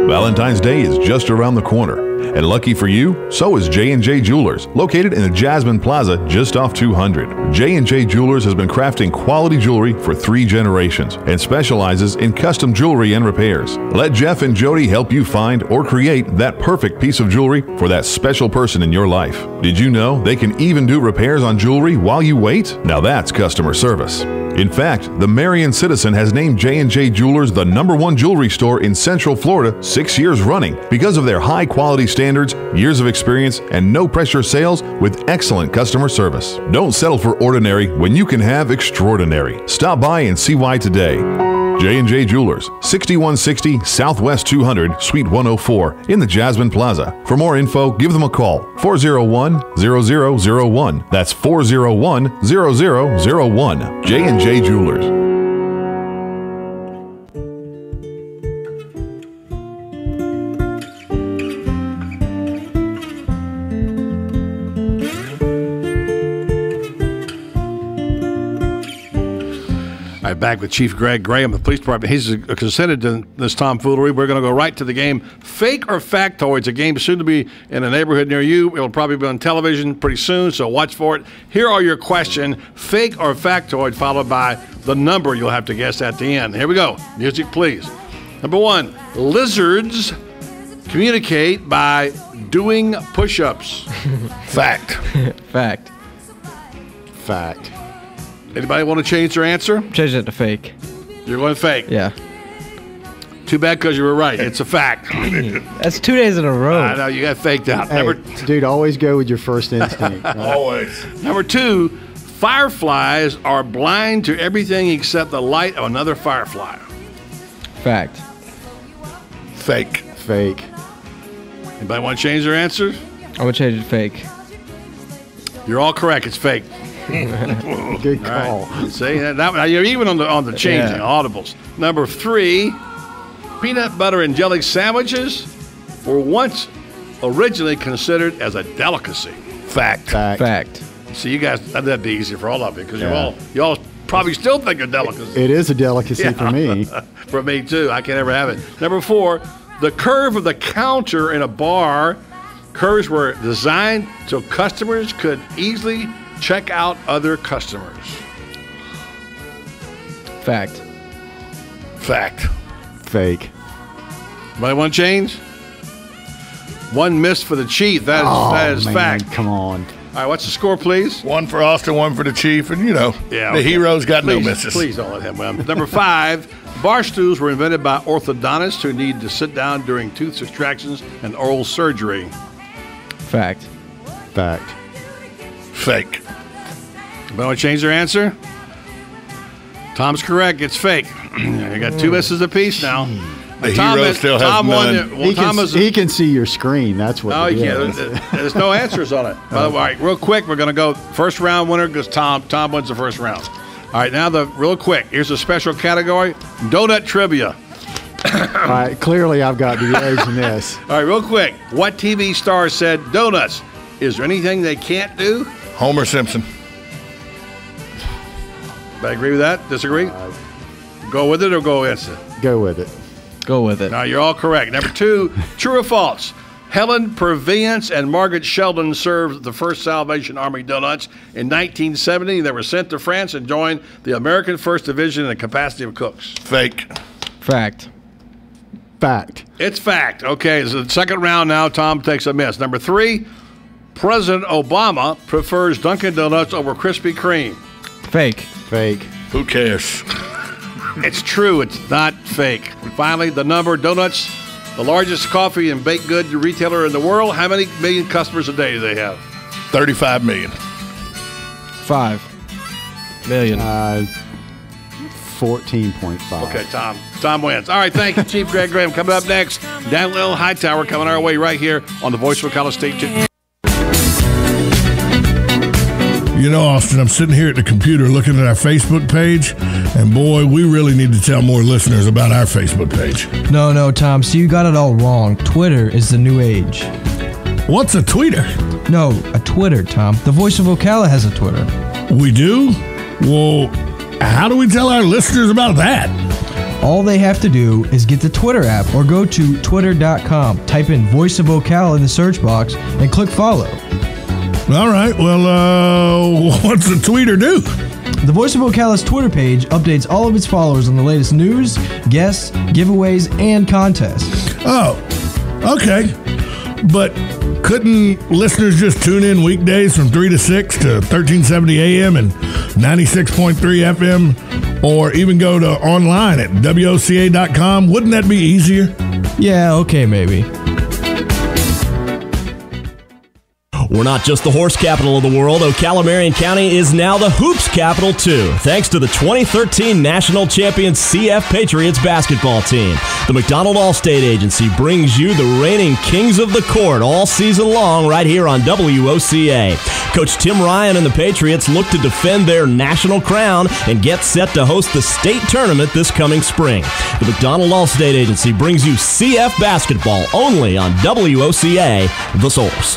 Valentine's Day is just around the corner. And lucky for you, so is J&J Jewelers, located in the Jasmine Plaza just off 200. J&J Jewelers has been crafting quality jewelry for 3 generations and specializes in custom jewelry and repairs. Let Jeff and Jody help you find or create that perfect piece of jewelry for that special person in your life. Did you know they can even do repairs on jewelry while you wait? Now that's customer service. In fact, the Marion Citizen has named J&J Jewelers the #1 jewelry store in Central Florida 6 years running because of their high-quality standards, years of experience, and no-pressure sales with excellent customer service. Don't settle for ordinary when you can have extraordinary. Stop by and see why today. J&J Jewelers, 6160 Southwest 200, Suite 104 in the Jasmine Plaza. For more info, give them a call, 401-0001. That's 401-0001. J&J Jewelers. Back with Chief Greg Graham of the police department. He's consented to this tomfoolery. We're going to go right to the game. Fake or factoid? It's a game soon to be in a neighborhood near you. It'll probably be on television pretty soon, so watch for it. Here are your questions: fake or factoid, followed by the number you'll have to guess at the end. Here we go. Music, please. Number 1, lizards communicate by doing push-ups. Fact. Fact. Fact. Anybody want to change their answer? Change it to fake. You're going fake? Yeah. Too bad because you were right. It's a fact. That's 2 days in a row. I know, you got faked out. Hey, dude, always go with your first instinct. Right? Always. Number 2, fireflies are blind to everything except the light of another firefly. Fact. Fake. Fake. Anybody want to change their answer? I'm going to change it to fake. You're all correct. It's fake. Good call. Right. See, that, you're even on the changing audibles. Number 3, peanut butter and jelly sandwiches were once originally considered as a delicacy. Fact. Fact. See, you guys, that'd be easy for all of you because you all probably still think of delicacy. It is a delicacy for me. For me too. I can't ever have it. Number 4, the curve of the counter in a bar. Curves were designed so customers could easily check out other customers. Fact. Fact. Fake. Anybody want to change? 1 miss for the Chief. That is man, fact. Come on. All right, what's the score, please? 1 for Austin, 1 for the Chief, and the okay. hero's got no misses. Please don't let him win. Number 5, bar stools were invented by orthodontists who need to sit down during tooth extractions and oral surgery. Fact. Fact. Fake. Anybody want to change their answer? Tom's correct. It's fake. You got 2 misses apiece now. The hero still has none. He can see your screen. That's what. No, he can't. There's no answers on it. All right, real quick, we're going to go first round winner because Tom wins the first round. All right, now real quick. Here's a special category: donut trivia. All right, clearly I've got the edge in this. All right, real quick. What TV star said donuts? Is there anything they can't do? Homer Simpson. I agree with that? Disagree? Go with it or go against it? Go with it. Go with it. Now, you're all correct. Number 2, true or false? Helen Purviance and Margaret Sheldon served the first Salvation Army donuts. In 1970, they were sent to France and joined the American 1st Division in the capacity of cooks. Fake. Fact. Fact. It's fact. Okay, so the second round now. Tom takes a miss. Number 3, President Obama prefers Dunkin' Donuts over Krispy Kreme. Fake. Fake. Who cares? It's true. It's not fake. And finally, the number: donuts, the largest coffee and baked good retailer in the world. How many million customers a day do they have? 35 million. 5 million. 14.5. Okay, Tom wins. All right, thank you, Chief Greg Graham. Coming up next, Daniel L. Hightower coming our way right here on the Voice of Ocala State. Austin, I'm sitting here at the computer looking at our Facebook page, and boy, we really need to tell more listeners about our Facebook page. No, Tom, so you got it all wrong. Twitter is the new age. What's a tweeter? No, a Twitter, Tom. The Voice of Ocala has a Twitter. We do? Well, how do we tell our listeners about that? All they have to do is get the Twitter app or go to twitter.com, type in Voice of Ocala in the search box, and click follow. All right, well, what's the tweeter do? The Voice of Ocala's Twitter page updates all of its followers on the latest news, guests, giveaways, and contests. Oh, okay. But couldn't listeners just tune in weekdays from 3 to 6 to 1370 AM and 96.3 FM, or even go to online at WOCA.com? Wouldn't that be easier? Yeah, okay, maybe. We're not just the horse capital of the world. Ocala Marion County is now the hoops capital, too, thanks to the 2013 national champion CF Patriots basketball team. The McDonald Allstate Agency brings you the reigning kings of the court all season long right here on WOCA. Coach Tim Ryan and the Patriots look to defend their national crown and get set to host the state tournament this coming spring. The McDonald Allstate Agency brings you CF basketball only on WOCA, The Source.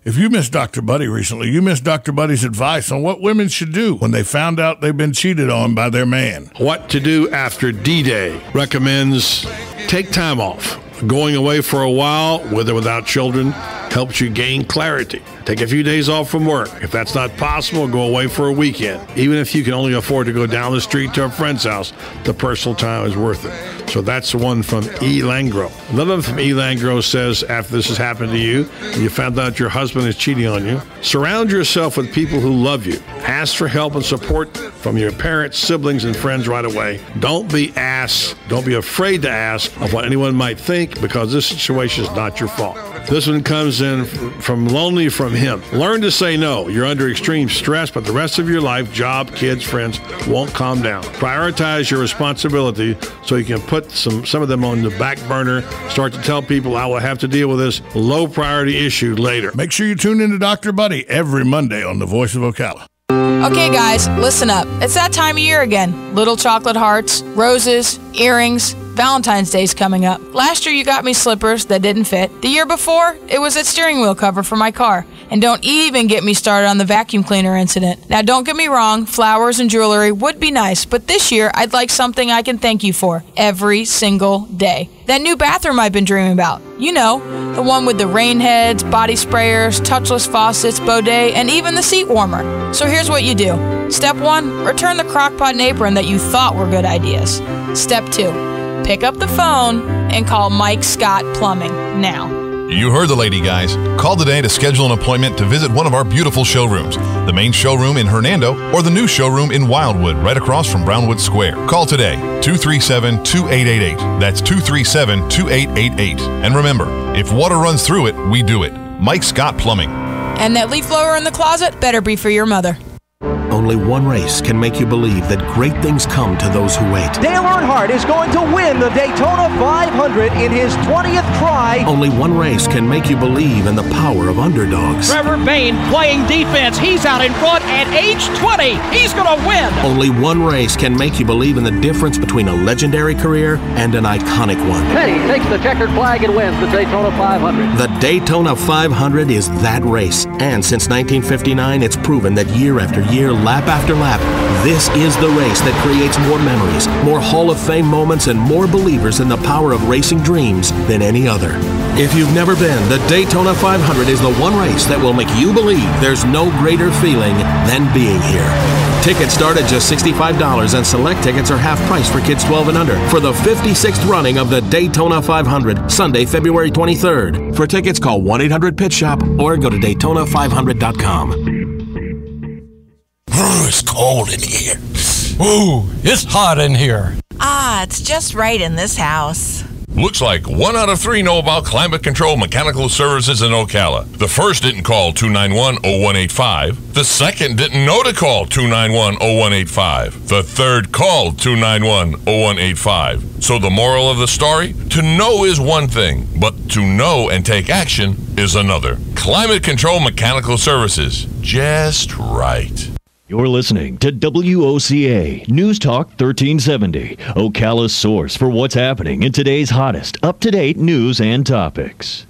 If you missed Dr. Buddy recently, you missed Dr. Buddy's advice on what women should do when they found out they've been cheated on by their man. What to do after D-Day. Recommends take time off. Going away for a while, with or without children, helps you gain clarity. Take a few days off from work. If that's not possible, go away for a weekend. Even if you can only afford to go down the street to a friend's house, the personal time is worth it. So that's the one from E. Langro. Another one from E. Langro says, after this has happened to you, and you found out your husband is cheating on you, surround yourself with people who love you. Ask for help and support from your parents, siblings, and friends right away. Don't be afraid to ask of what anyone might think, because this situation is not your fault. This one comes in from Lonely from him. Learn to say no. You're under extreme stress, but the rest of your life, job, kids, friends, won't calm down. Prioritize your responsibility so you can put some of them on the back burner. Start to tell people, I will have to deal with this low priority issue later. Make sure you tune in to Dr. Buddy every Monday on The Voice of Ocala. Okay, guys, listen up. It's that time of year again. Little chocolate hearts, roses, earrings. Valentine's Day's coming up. Last year you got me slippers that didn't fit. The year before, it was that steering wheel cover for my car. And don't even get me started on the vacuum cleaner incident. Now don't get me wrong, flowers and jewelry would be nice, but this year I'd like something I can thank you for every single day. That new bathroom I've been dreaming about. You know, the one with the rain heads, body sprayers, touchless faucets, bidet, and even the seat warmer. So here's what you do. Step 1, return the crockpot and apron that you thought were good ideas. Step 2, pick up the phone and call Mike Scott Plumbing now. You heard the lady, guys. Call today to schedule an appointment to visit one of our beautiful showrooms. The main showroom in Hernando or the new showroom in Wildwood right across from Brownwood Square. Call today, 237-2888. That's 237-2888. And remember, if water runs through it, we do it. Mike Scott Plumbing. And that leaf blower in the closet better be for your mother. Only one race can make you believe that great things come to those who wait. Dale Earnhardt is going to win the Daytona 500 in his 20th try. Only one race can make you believe in the power of underdogs. Trevor Bayne playing defense. He's out in front at age 20. He's going to win. Only one race can make you believe in the difference between a legendary career and an iconic one. Petty takes the checkered flag and wins the Daytona 500. The Daytona 500 is that race. And since 1959, it's proven that year after year, lap after lap, this is the race that creates more memories, more Hall of Fame moments, and more believers in the power of racing dreams than any other. If you've never been, the Daytona 500 is the one race that will make you believe there's no greater feeling than being here. Tickets start at just $65, and select tickets are half price for kids 12 and under for the 56th running of the Daytona 500, Sunday, February 23rd. For tickets, call 1-800-PIT-SHOP or go to DaytonaFive00.com. It's cold in here. Ooh, it's hot in here. It's just right in this house. Looks like 1 out of 3 know about climate control mechanical services in Ocala. The first didn't call 291-0185. The second didn't know to call 291-0185. The third called 291-0185. So the moral of the story? To know is one thing, but to know and take action is another. Climate control mechanical services. Just right. You're listening to WOCA News Talk 1370, Ocala's source for what's happening in today's hottest, up-to-date news and topics.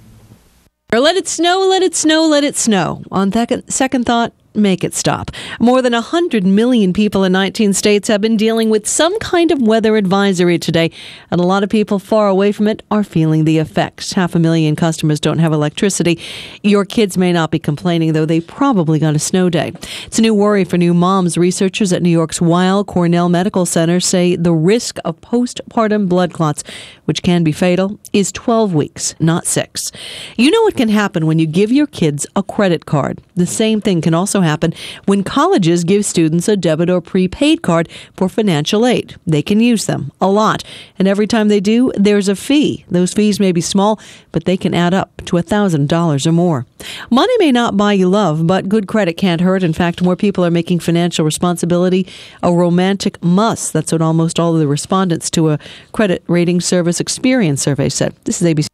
Let it snow, let it snow, let it snow. On second thought, make it stop. More than 100 million people in 19 states have been dealing with some kind of weather advisory today, and a lot of people far away from it are feeling the effects. 500,000 customers don't have electricity. Your kids may not be complaining, though they probably got a snow day. It's a new worry for new moms. Researchers at New York's Weill Cornell Medical Center say the risk of postpartum blood clots, which can be fatal, is 12 weeks, not 6. You know what can happen when you give your kids a credit card. The same thing can also happen happen when colleges give students a debit or prepaid card for financial aid. They can use them a lot, and every time they do, there's a fee. Those fees may be small, but they can add up to $1,000 or more. Money may not buy you love, but good credit can't hurt. In fact, more people are making financial responsibility a romantic must. That's what almost all of the respondents to a credit rating service Experience survey said. This is ABC.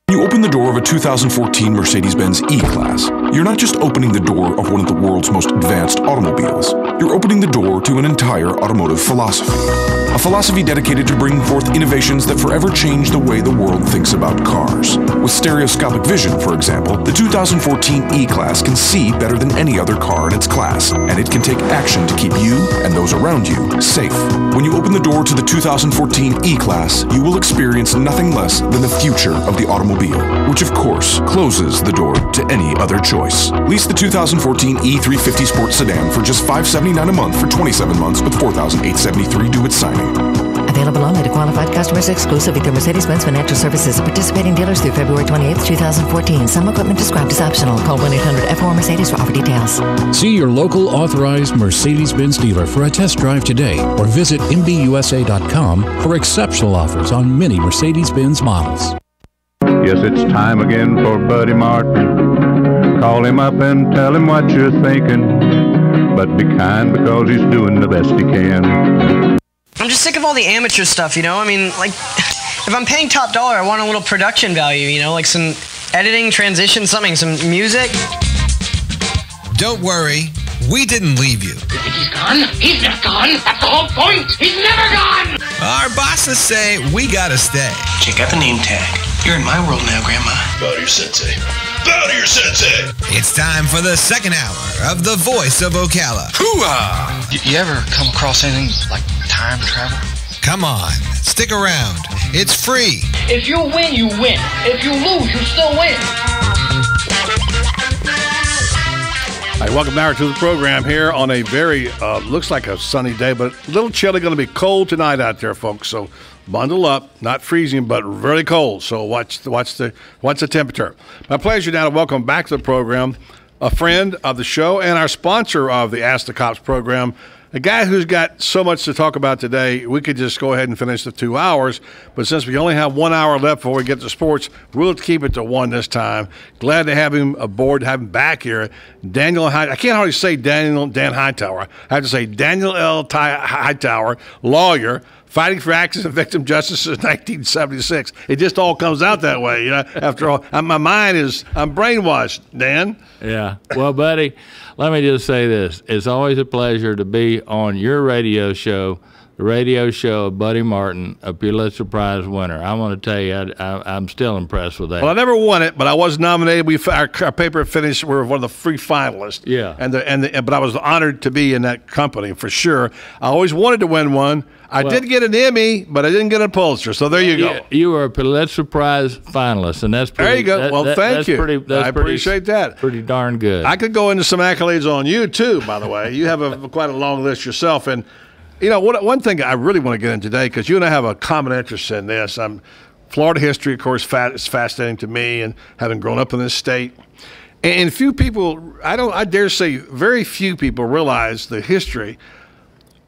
When you open the door of a 2014 Mercedes-Benz E-Class, you're not just opening the door of one of the world's most advanced automobiles. You're opening the door to an entire automotive philosophy. A philosophy dedicated to bringing forth innovations that forever change the way the world thinks about cars. With stereoscopic vision, for example, the 2014 E-Class can see better than any other car in its class, and it can take action to keep you and those around you safe. When you open the door to the 2014 E-Class, you will experience nothing less than the future of the automobile, which of course closes the door to any other choice. Lease the 2014 E350 Sport Sedan for just $579 a month for 27 months with $4,873 due at signing. Available only to qualified customers exclusively through Mercedes-Benz Financial Services and participating dealers through February 28, 2014. Some equipment described as optional. Call 1-800-F4 Mercedes for offer details. See your local authorized Mercedes-Benz dealer for a test drive today or visit MBUSA.com for exceptional offers on many Mercedes-Benz models. Yes, it's time again for Buddy Martin. Call him up and tell him what you're thinking. But be kind because he's doing the best he can. I'm just sick of all the amateur stuff, you know? I mean, like, if I'm paying top dollar, I want a little production value, you know? Like some editing, transition, something, some music. Don't worry, we didn't leave you. He's gone? He's not gone. That's the whole point. He's never gone. Our bosses say we gotta stay. Check out the name tag. You're in my world now, Grandma. Bow to your sensei. Bow to your sensei. It's time for the second hour of The Voice of Ocala. Hoo-ah! You ever come across anything like time travel? Come on, stick around. It's free. If you win, you win. If you lose, you still win. All right, welcome back to the program here on a very, looks like a sunny day, but a little chilly, going to be cold tonight out there, folks. So bundle up, not freezing, but really cold. So watch the temperature. My pleasure now to welcome back to the program a friend of the show and our sponsor of the Ask the Cops program, a guy who's got so much to talk about today. We could just go ahead and finish the 2 hours, but since we only have 1 hour left before we get to sports, we'll keep it to one this time. Glad to have him aboard, have him back here. Daniel, I can't hardly say Dan Hightower. I have to say Daniel L. Hightower, lawyer, fighting for accident and victim justice since 1976. It just all comes out that way, you know. After all, my mind I'm brainwashed, Dan. Yeah. Well, buddy, let me just say this. It's always a pleasure to be on your radio show, the radio show of Buddy Martin, a Pulitzer Prize winner. I want to tell you, I'm still impressed with that. Well, I never won it, but I was nominated. Our paper finished. We were one of the 3 finalists. Yeah. But I was honored to be in that company for sure. I always wanted to win one. I did get an Emmy, but I didn't get a Pulitzer. So there you go. You were a Pulitzer Prize finalist, and that's pretty. There you go. Thank you. I appreciate that. Pretty darn good. I could go into some accolades on you too. By the way, you have quite a long list yourself, and you know one thing I really want to get into today, because you and I have a common interest in this. Florida history, of course, is fascinating to me, and having grown up in this state. And few people, I dare say, very few people realize the history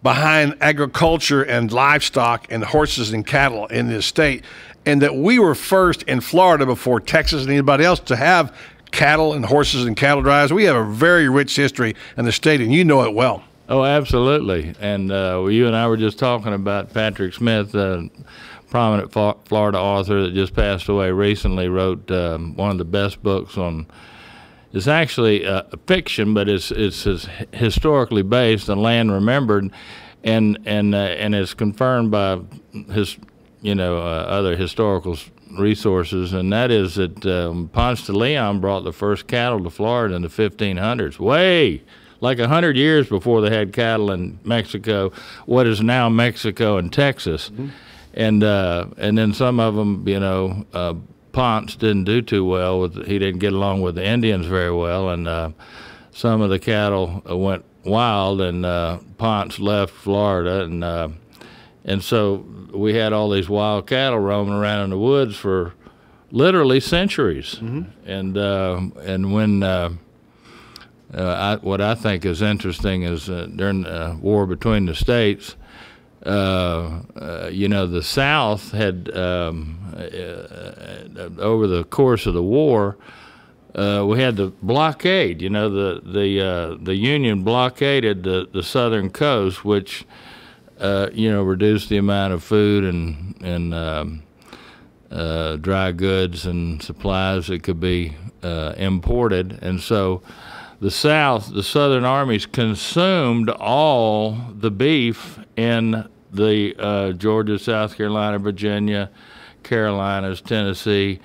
behind agriculture and livestock and horses and cattle in this state, and that we were first in Florida before Texas and anybody else to have cattle and horses and cattle drives. We have a very rich history in the state, and you know it well. Oh, absolutely. And you and I were just talking about Patrick Smith, a prominent Florida author that just passed away recently, wrote one of the best books on. It's actually a fiction, but it's historically based on Land Remembered, and it's confirmed by other historical resources, and that is that Ponce de Leon brought the first cattle to Florida in the 1500s, way like 100 years before they had cattle in Mexico, what is now Mexico and Texas, and then some of them, Ponce didn't do too well. He didn't get along with the Indians very well, and some of the cattle went wild, and Ponce left Florida, and so we had all these wild cattle roaming around in the woods for literally centuries. And when what I think is interesting is during the war between the states, the South had over the course of the war, we had the blockade. The Union blockaded the southern coast, which reduced the amount of food and dry goods and supplies that could be imported, and so the southern armies consumed all the beef in the Georgia, South Carolina, Virginia, Carolinas, Tennessee,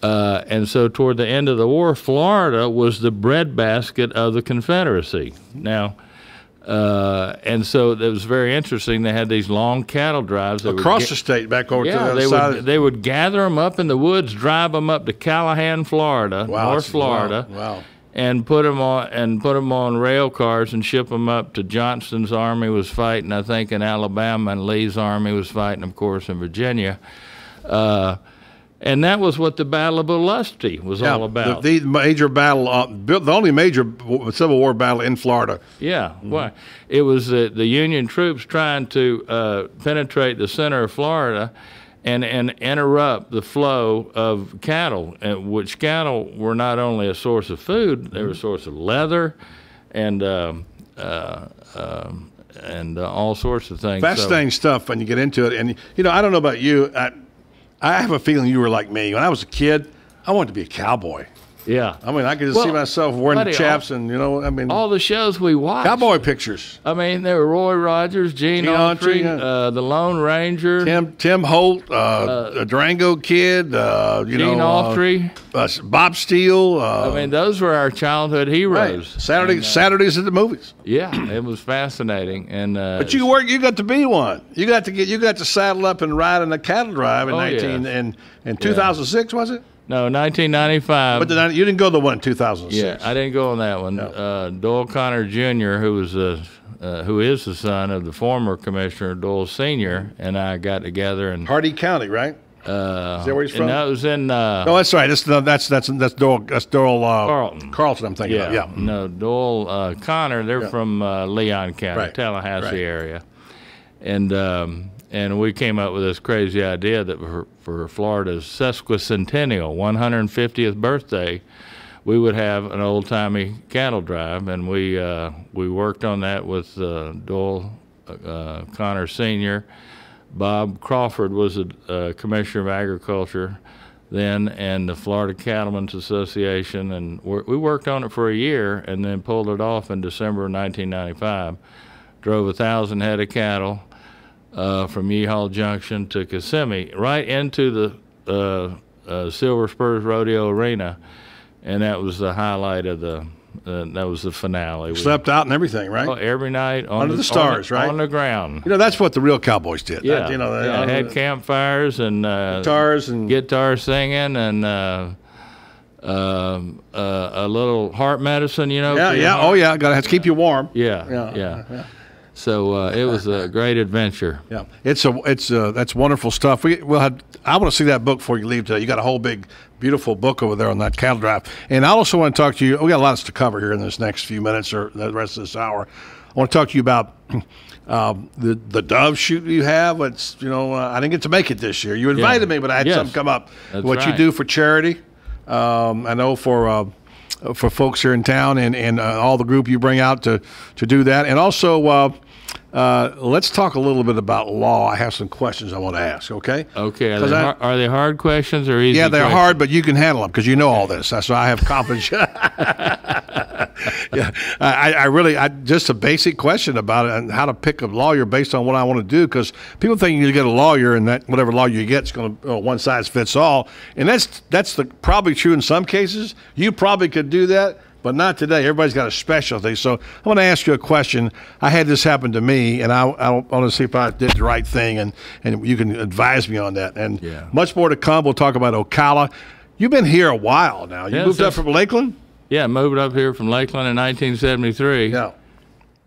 and so toward the end of the war, Florida was the breadbasket of the Confederacy. Now, and so it was very interesting. They had these long cattle drives across the state, back over to the other side. They would gather them up in the woods, drive them up to Callahan, Florida, North Florida. Wow. And put them on rail cars and ship them up to Johnston's army was fighting, I think, in Alabama, and Lee's army was fighting, of course, in Virginia. And that was what the Battle of Biloxi was all about. The major battle, the only major Civil War battle in Florida. Yeah, why? It was the Union troops trying to penetrate the center of Florida and interrupt the flow of cattle, which cattle were not only a source of food, they were a source of leather and all sorts of things. Fascinating stuff when you get into it. And, I don't know about you. I have a feeling you were like me. When I was a kid, I wanted to be a cowboy. Yeah. I mean, I could just see myself wearing the chaps and, all the shows we watched. Cowboy pictures. I mean, there were Roy Rogers, Gene Autry, the Lone Ranger. Tim Holt, the Durango Kid, Gene Autry. Bob Steele. I mean, those were our childhood heroes. Right. Saturdays at the movies. Yeah, it was fascinating. And but you got to be one. You got to saddle up and ride in a cattle drive in 2006, was it? No, 1995. But you didn't go to the one in 2006. Yeah, I didn't go on that one. No. Doyle Connor Jr., who is the son of the former commissioner, Doyle Sr., and I got together and Hardy County, right? Is that where he's from? No, it was in. No, that's right. That's Doyle. Carlton. Carlton, I'm thinking. Yeah. No, Doyle Connor. They're from Leon County, Tallahassee area, and we came up with this crazy idea that for Florida's sesquicentennial, 150th birthday, we would have an old-timey cattle drive, and we worked on that with Doyle Connor Sr. Bob Crawford was a commissioner of agriculture then, and the Florida Cattlemen's Association, and we worked on it for a year and then pulled it off in December of 1995. Drove 1,000 head of cattle from Yeehall Junction to Kissimmee, right into the Silver Spurs Rodeo Arena, and that was the highlight of that was the finale. Slept out and everything, right? Oh, every night under the stars, right? On the ground. That's what the real cowboys did. Yeah, they had campfires and guitar singing and a little heart medicine, Yeah. Oh, yeah. Got to keep you warm. Yeah. So it was a great adventure. Yeah, that's wonderful stuff. I want to see that book before you leave today. You got a whole big, beautiful book over there on that cattle drive. And I also want to talk to you. We got lots to cover here in this next few minutes or the rest of this hour. I want to talk to you about the dove shoot you have. It's I didn't get to make it this year. You invited me, but I had something come up. That's what you do for charity. I know for folks here in town and all the group you bring out to do that. And also, let's talk a little bit about law. I have some questions I want to ask, okay? Okay. Are they hard questions or easy? Yeah, they're hard, but you can handle them because you know all this. That's why I have confidence. Yeah, I really just a basic question about it and how to pick a lawyer based on what I want to do, because people think you get a lawyer and that whatever lawyer you get is going to one size fits all, and that's probably true in some cases. You probably could do that, but not today. Everybody's got a specialty. So I want to ask you a question. I had this happen to me, and I want to see if I did the right thing, and you can advise me on that. And much more to come. We'll talk about Ocala. You've been here a while now. You moved up from Lakeland? Yeah, moved up here from Lakeland in 1973. Yeah.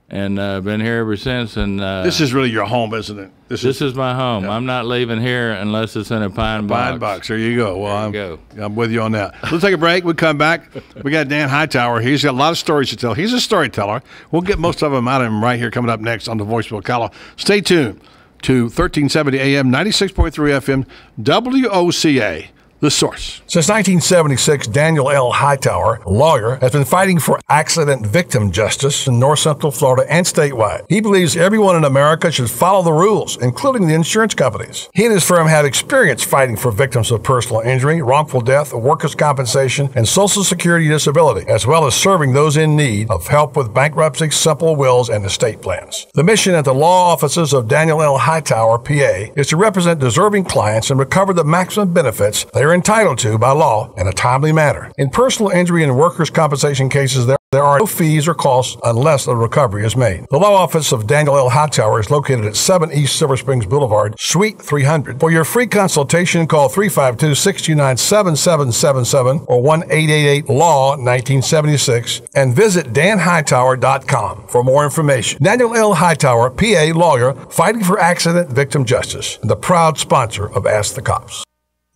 And been here ever since. And this is really your home, isn't it? This is my home. Yeah. I'm not leaving here unless it's in a pine box. Pine box. There you go. Well, I'm with you on that. Let's take a break. We'll come back. We got Dan Hightower. He's got a lot of stories to tell. He's a storyteller. We'll get most of them out of him right here coming up next on the Voice of Ocala. Stay tuned to 1370 AM, 96.3 FM, WOCA. The Source. Since 1976, Daniel L. Hightower, a lawyer, has been fighting for accident victim justice in North Central Florida and statewide. He believes everyone in America should follow the rules, including the insurance companies. He and his firm have experience fighting for victims of personal injury, wrongful death, workers' compensation, and Social Security disability, as well as serving those in need of help with bankruptcy, simple wills, and estate plans. The mission at the law offices of Daniel L. Hightower, PA, is to represent deserving clients and recover the maximum benefits they are entitled to by law in a timely manner. In personal injury and workers' compensation cases, there are no fees or costs unless a recovery is made. The law office of Daniel L. Hightower is located at 7 East Silver Springs Boulevard, Suite 300. For your free consultation, call 352-629-7777 or 1-888-LAW-1976 and visit danhightower.com for more information. Daniel L. Hightower, PA lawyer, fighting for accident victim justice, and the proud sponsor of Ask the Cops.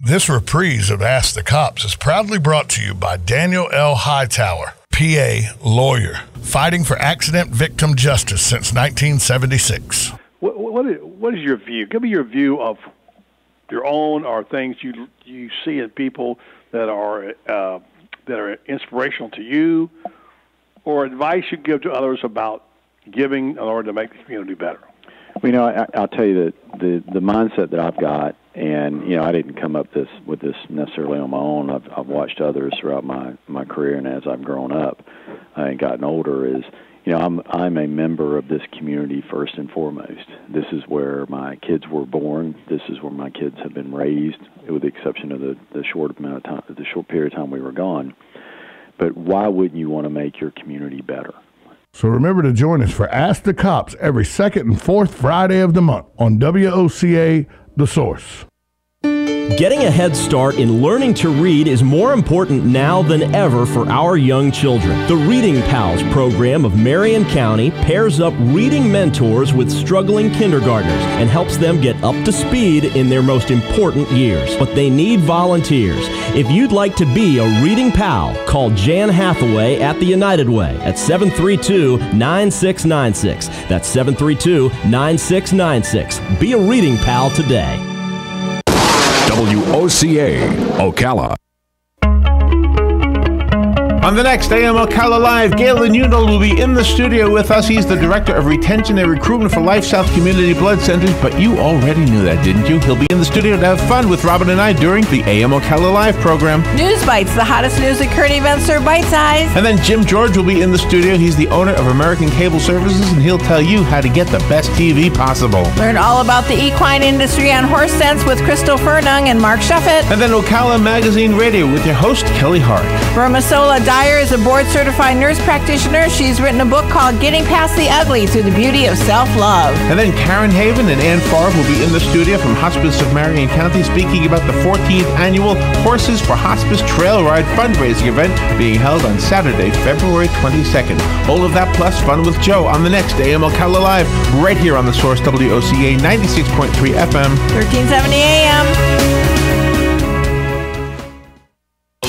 This reprise of Ask the Cops is proudly brought to you by Daniel L. Hightower, PA lawyer, fighting for accident victim justice since 1976. What is your view? Give me your view of your own or things you see in people that are inspirational to you, or advice you give to others about giving in order to make the community better. Well, you know, I'll tell you that the mindset that I've got, and you know, I didn't come up with this necessarily on my own. I've watched others throughout my career, and as I've grown up and gotten older, is, you know, I'm a member of this community first and foremost. This is where my kids were born. This is where my kids have been raised, with the exception of the short amount of time, the short period of time we were gone. But why wouldn't you want to make your community better? So remember to join us for Ask the Cops every second and fourth Friday of the month on WOCA, The Source. Getting a head start in learning to read is more important now than ever for our young children. The Reading Pals program of Marion County pairs up reading mentors with struggling kindergartners and helps them get up to speed in their most important years. But they need volunteers. If you'd like to be a Reading Pal, call Jan Hathaway at the United Way at 732-9696. That's 732-9696. Be a Reading Pal today. WOCA, Ocala. On the next AM Ocala Live, Galen Unol will be in the studio with us. He's the Director of Retention and Recruitment for Life South Community Blood Centers, but you already knew that, didn't you? He'll be in the studio to have fun with Robin and I during the AM Ocala Live program. News Bites, the hottest news and current events are bite-sized. And then Jim George will be in the studio. He's the owner of American Cable Services, and he'll tell you how to get the best TV possible. Learn all about the equine industry on Horse Sense with Crystal Furnung and Mark Shuffett. And then Ocala Magazine Radio with your host, Kelly Hart. Vermisola Dyer is a board-certified nurse practitioner. She's written a book called Getting Past the Ugly Through the Beauty of Self-Love. And then Karen Haven and Ann Favre will be in the studio from Hospice of Marion County speaking about the 14th annual Horses for Hospice Trail Ride fundraising event being held on Saturday, February 22nd. All of that plus fun with Joe on the next AM Ocala Live, right here on the Source WOCA 96.3 FM. 1370 AM.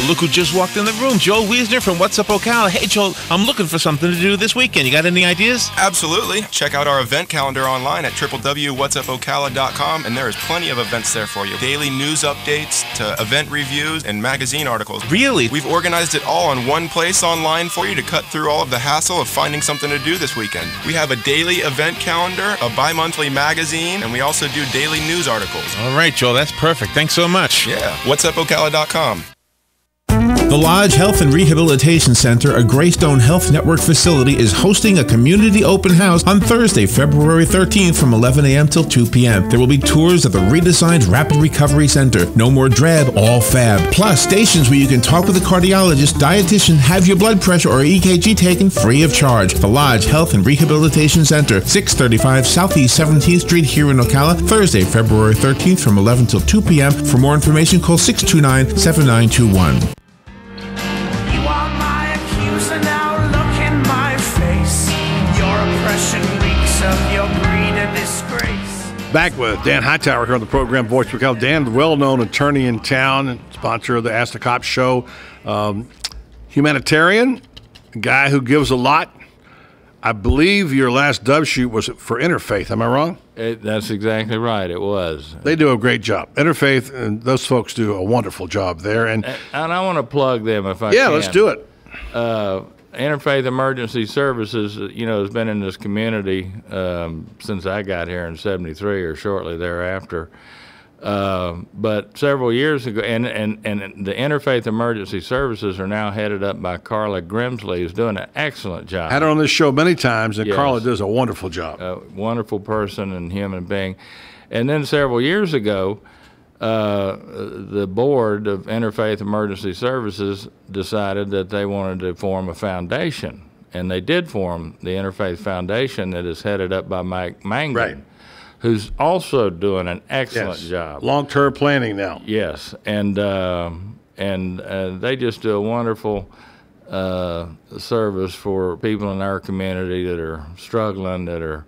Look who just walked in the room. Joel Wiesner from What's Up Ocala. Hey, Joel, I'm looking for something to do this weekend. You got any ideas? Absolutely. Check out our event calendar online at www.whatsupocala.com, and there is plenty of events there for you. Daily news updates to event reviews and magazine articles. Really? We've organized it all in one place online for you to cut through all of the hassle of finding something to do this weekend. We have a daily event calendar, a bi-monthly magazine, and we also do daily news articles. All right, Joel, that's perfect. Thanks so much. Yeah. Whatsupocala.com. The Lodge Health and Rehabilitation Center, a Greystone Health Network facility, is hosting a community open house on Thursday, February 13th from 11 a.m. till 2 p.m. There will be tours of the redesigned Rapid Recovery Center. No more drab, all fab. Plus, stations where you can talk with a cardiologist, dietitian, have your blood pressure or EKG taken free of charge. The Lodge Health and Rehabilitation Center, 635 Southeast 17th Street here in Ocala, Thursday, February 13th from 11 till 2 p.m. For more information, call 629-7921. Back with Dan Hightower here on the program, Voice of Ocala. Dan, the well-known attorney in town and sponsor of the Ask the Cop show. Humanitarian, a guy who gives a lot. I believe your last dove shoot was for Interfaith. Am I wrong? That's exactly right. It was. They do a great job. Interfaith, and those folks do a wonderful job there. And I want to plug them if I can. Yeah, let's do it. Interfaith Emergency Services, has been in this community since I got here in '73 or shortly thereafter. But several years ago, and the Interfaith Emergency Services are now headed up by Carla Grimsley, who's doing an excellent job. Had her on this show many times, and Yes. Carla does a wonderful job. A wonderful person and human being. And then several years ago, the board of Interfaith Emergency Services decided that they wanted to form a foundation. And they did form the Interfaith Foundation that is headed up by Mike Mangan, who's also doing an excellent job. Long-term planning now. Yes, and they just do a wonderful service for people in our community that are struggling, that are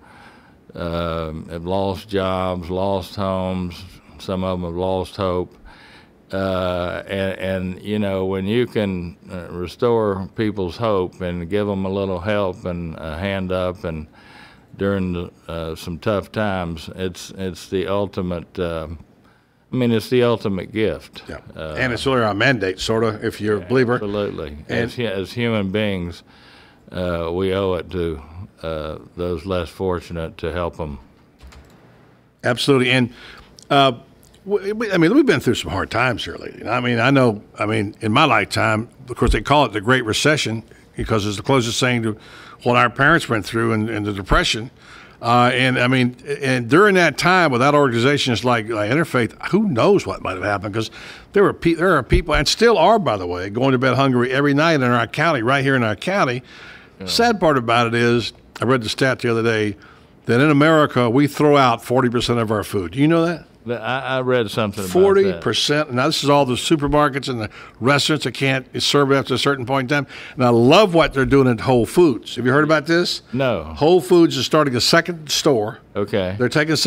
have lost jobs, lost homes. Some of them have lost hope. And when you can restore people's hope and give them a little help and a hand up and during some tough times, it's the ultimate. It's the ultimate gift. Yeah. And it's really our mandate, sort of, if you're a believer. Absolutely. As human beings, we owe it to those less fortunate to help them. Absolutely. And, we've been through some hard times here lately. I know, in my lifetime, of course, they call it the Great Recession because it's the closest thing to what our parents went through in the Depression. And during that time, without organizations like Interfaith, who knows what might have happened? Because there are people, and still are, by the way, going to bed hungry every night in our county, right here in our county. Yeah. Sad part about it is, I read the stat the other day that in America we throw out 40% of our food. Do you know that? I read something about 40%. Now, this is all the supermarkets and the restaurants that can't serve after a certain point in time. And I love what they're doing at Whole Foods. Have you heard about this? No. Whole Foods is starting a second store. Okay. They're taking a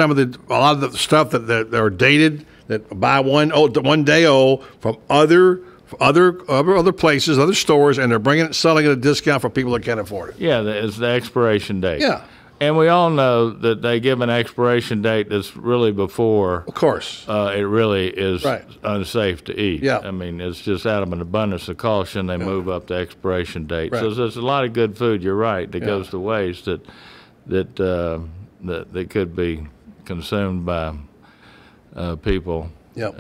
lot of the stuff that are dated, that buy one day old from other places, other stores, and they're selling it at a discount for people that can't afford it. Yeah, it's the expiration date. Yeah. And we all know that they give an expiration date that's really before. Of course. It really is unsafe to eat. Yeah. It's just out of an abundance of caution they move up the expiration date. Right. So there's a lot of good food, you're right, that goes to waste that could be consumed by people. Yeah.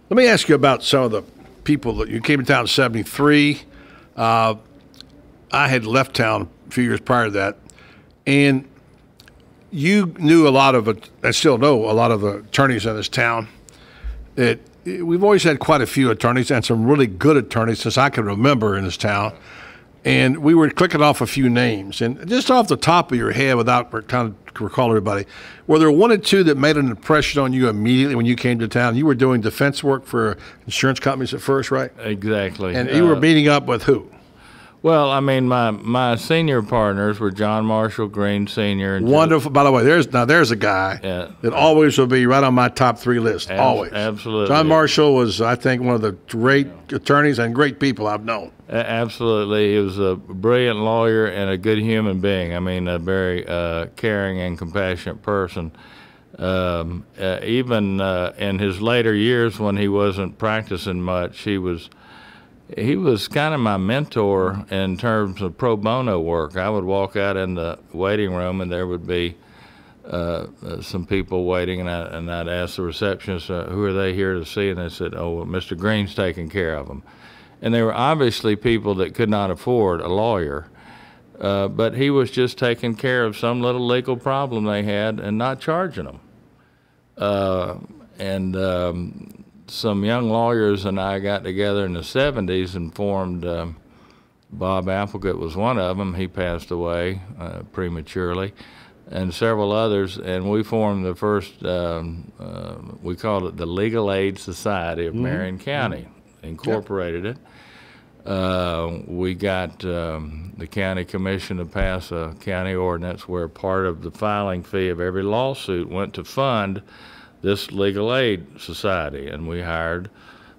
Let me ask you about some of the people that you came to town in '73. I had left town a few years prior to that, and you knew a lot of it. I still know a lot of the attorneys in this town. We've always had quite a few attorneys and some really good attorneys since I can remember in this town. And we were clicking off a few names. And just off the top of your head, without trying to recall everybody, were there one or two that made an impression on you immediately when you came to town? You were doing defense work for insurance companies at first, right? Exactly. And you were meeting up with who? Well, my senior partners were John Marshall Green Sr. and wonderful. By the way, there's a guy that always will be right on my top 3 list. Always. Absolutely. John Marshall was, I think, one of the great attorneys and great people I've known. Absolutely. He was a brilliant lawyer and a good human being. A very caring and compassionate person. Even in his later years when he wasn't practicing much, he was kind of my mentor in terms of pro bono work. I would walk out in the waiting room, and there would be some people waiting, and I'd ask the receptionist, who are they here to see? And they said, oh, well, Mr. Green's taking care of them. And they were obviously people that could not afford a lawyer, but he was just taking care of some little legal problem they had and not charging them. Some young lawyers and I got together in the 70s and formed, Bob Applegate was one of them. He passed away prematurely, and several others, and we formed the first, we called it the Legal Aid Society of Marion County, incorporated it. We got the county commission to pass a county ordinance where part of the filing fee of every lawsuit went to fund this legal aid society, and we hired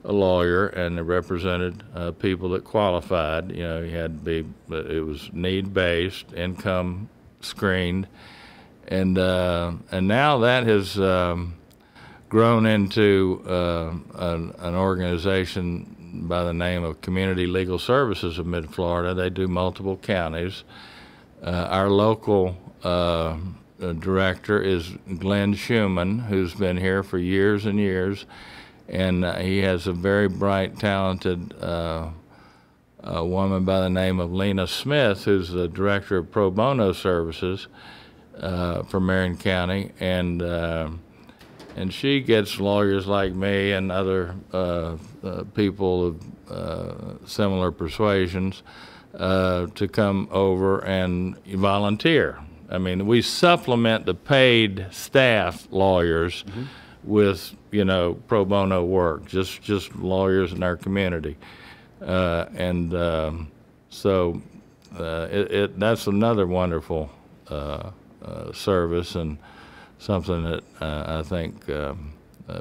a lawyer, and they represented people that qualified. You know, you had to be, it was need-based, income screened, and now that has grown into an organization by the name of Community Legal Services of Mid-Florida. They do multiple counties. Our local director is Glenn Schumann, who's been here for years and years, and he has a very bright, talented woman by the name of Lena Smith, who's the director of pro bono services for Marion County, and she gets lawyers like me and other people of similar persuasions to come over and volunteer. I mean, we supplement the paid staff lawyers with, you know, pro bono work, just lawyers in our community. So that's another wonderful service, and something that I think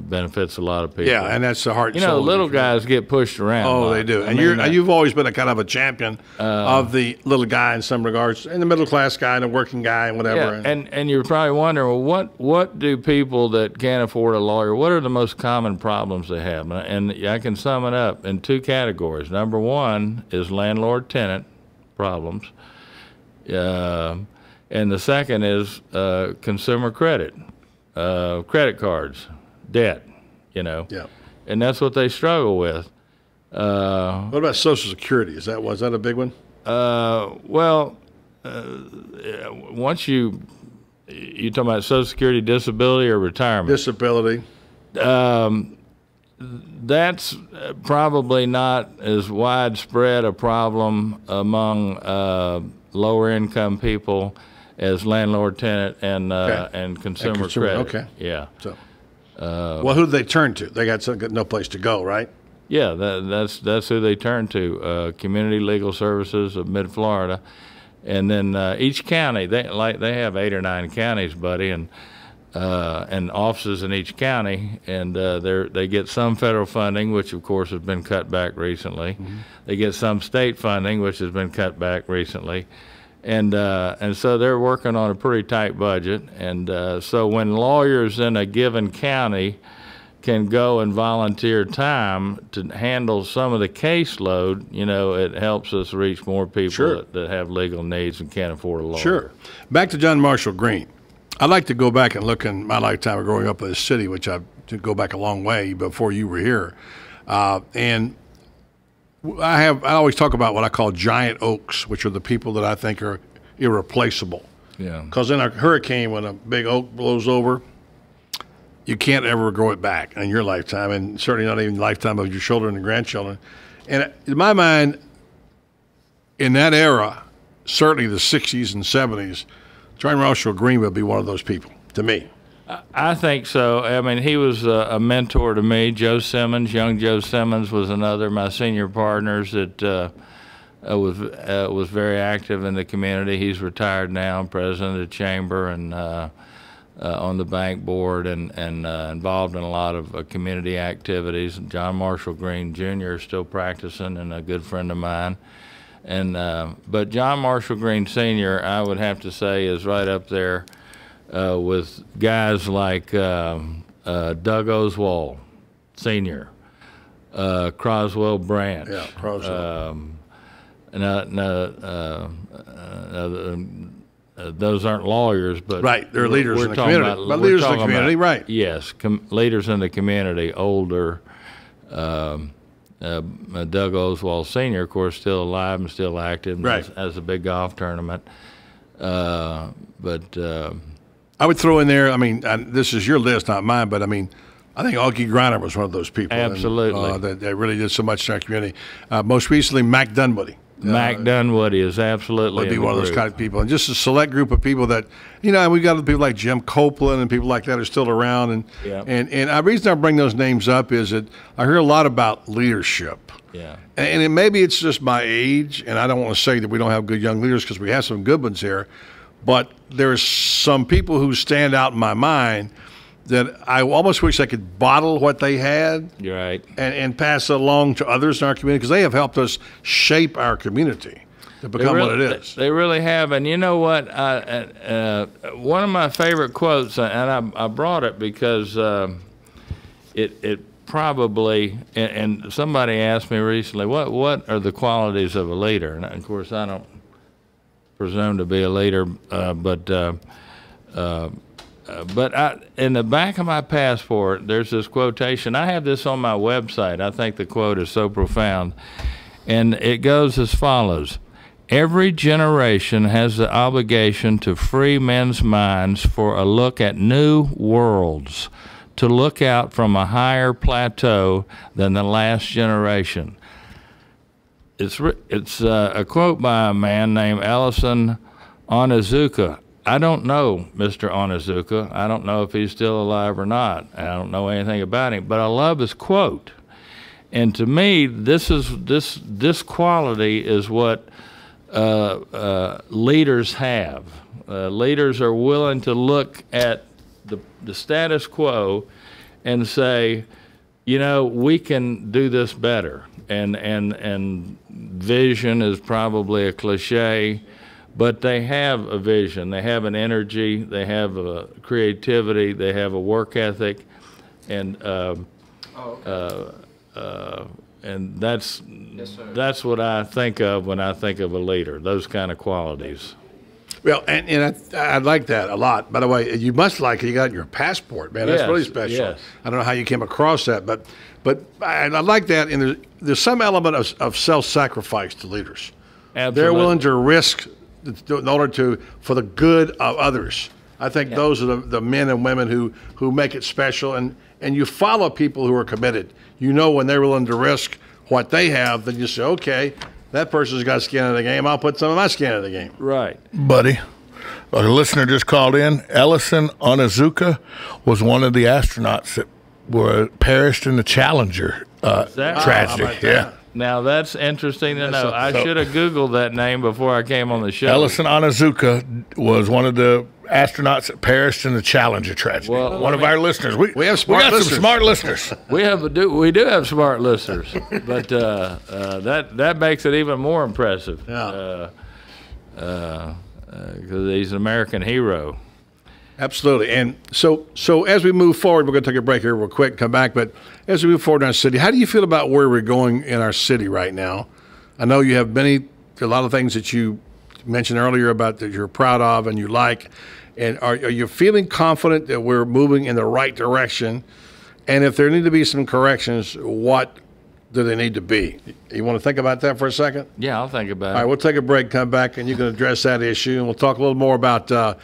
benefits a lot of people. Yeah, and that's the heart and soul. soul. You know, little guys get pushed around. Oh, they do. And you've always been a kind of a champion of the little guy in some regards, and the middle class guy and the working guy and whatever. Yeah, and you're probably wondering, well, what do people that can't afford a lawyer, what are the most common problems they have? And I can sum it up in two categories. Number one is landlord-tenant problems. And the second is consumer credit, credit cards, debt, you know. Yeah. And that's what they struggle with. What about Social Security? Was that a big one? Once you talking about Social Security, disability, or retirement? Disability. That's probably not as widespread a problem among lower income people as landlord-tenant and consumer credit. Okay. Yeah. So, well, who do they turn to? They got no place to go, right? Yeah, that's who they turn to. Community Legal Services of Mid-Florida, and then each county they have 8 or 9 counties, buddy, and offices in each county, and they get some federal funding, which of course has been cut back recently. Mm-hmm. They get some state funding, which has been cut back recently. And so they're working on a pretty tight budget. And so when lawyers in a given county can go and volunteer time to handle some of the caseload, you know, it helps us reach more people that have legal needs and can't afford a lawyer. Sure. Back to John Marshall Green. I'd like to go back and look in my lifetime of growing up in this city, which I did go back a long way before you were here. And I always talk about what I call giant oaks, which are the people that I think are irreplaceable. Yeah. Because in a hurricane, when a big oak blows over, you can't ever grow it back in your lifetime, and certainly not even the lifetime of your children and grandchildren. And in my mind, in that era, certainly the 60s and 70s, John Marshall Green would be one of those people, to me. I think so. I mean, he was a mentor to me. Joe Simmons, young Joe Simmons, was another of my senior partners that was very active in the community. He's retired now, president of the chamber, and on the bank board, and involved in a lot of community activities. John Marshall Green Jr. is still practicing, and a good friend of mine. But John Marshall Green Sr., I would have to say, is right up there with guys like Doug Oswald Sr., Croswell Branch. Yeah, Croswell. Those aren't lawyers, but right, they're leaders in the community. But leaders in the community, right? Yes, leaders in the community. Older. Doug Oswald Sr., of course, still alive and still active, right, has a big golf tournament. But I would throw in there, I mean, this is your list, not mine, but I mean, I think Augie Griner was one of those people. Absolutely. That really did so much in our community. Most recently, Mac Dunwoody. Mac Dunwoody is absolutely would be one of those kind of people, and just a select group of people that, and we've got people like Jim Copeland and people like that are still around. And the reason I bring those names up is that I hear a lot about leadership. Yeah. And maybe it's just my age, and I don't want to say that we don't have good young leaders because we have some good ones here, but there's some people who stand out in my mind that I almost wish I could bottle what they had. You're right. And pass it along to others in our community, because they have helped us shape our community to become what it is. They really have. And you know what? One of my favorite quotes, and I brought it because it probably, and somebody asked me recently, what are the qualities of a leader? And of course, I don't presume to be a leader, but in the back of my passport, there's this quotation. I have this on my website. I think the quote is so profound. And it goes as follows. Every generation has the obligation to free men's minds for a look at new worlds, to look out from a higher plateau than the last generation. It's a quote by a man named Ellison Onizuka. I don't know Mr. Onizuka. I don't know if he's still alive or not. I don't know anything about him, but I love his quote. And to me, this quality is what leaders have. Leaders are willing to look at the status quo and say, we can do this better. And vision is probably a cliche. But they have a vision, they have an energy, they have a creativity, they have a work ethic, and that's what I think of when I think of a leader. Those kind of qualities. Well, and I like that a lot. By the way, you must like it. You got your passport, man. That's really special. Yes. I don't know how you came across that, but I like that. And there's some element of self-sacrifice to leaders. Absolutely. They're willing to risk in order for the good of others. I think those are the men and women who make it special, and you follow people who are committed. When they're willing to risk what they have, then you say, okay, that person's got skin in the game. I'll put some of my skin in the game. Right. Buddy, a listener just called in. Ellison Onizuka was one of the astronauts that perished in the Challenger tragedy. Now, that's interesting to know. I should have Googled that name before I came on the show. Ellison Onizuka was one of the astronauts that perished in the Challenger tragedy. Well, one of our listeners. We got some smart listeners. We do have smart listeners, but that makes it even more impressive. Yeah. Because he's an American hero. Absolutely. And so as we move forward, we're going to take a break here real quick, come back. But as we move forward in our city, how do you feel about where we're going in our city right now? I know you have a lot of things that you mentioned earlier about that you're proud of and you like. And are you feeling confident that we're moving in the right direction? And if there need to be some corrections, what do they need to be? You want to think about that for a second? Yeah, I'll think about it. All right, we'll take a break, come back, and you can address that issue. And we'll talk a little more about the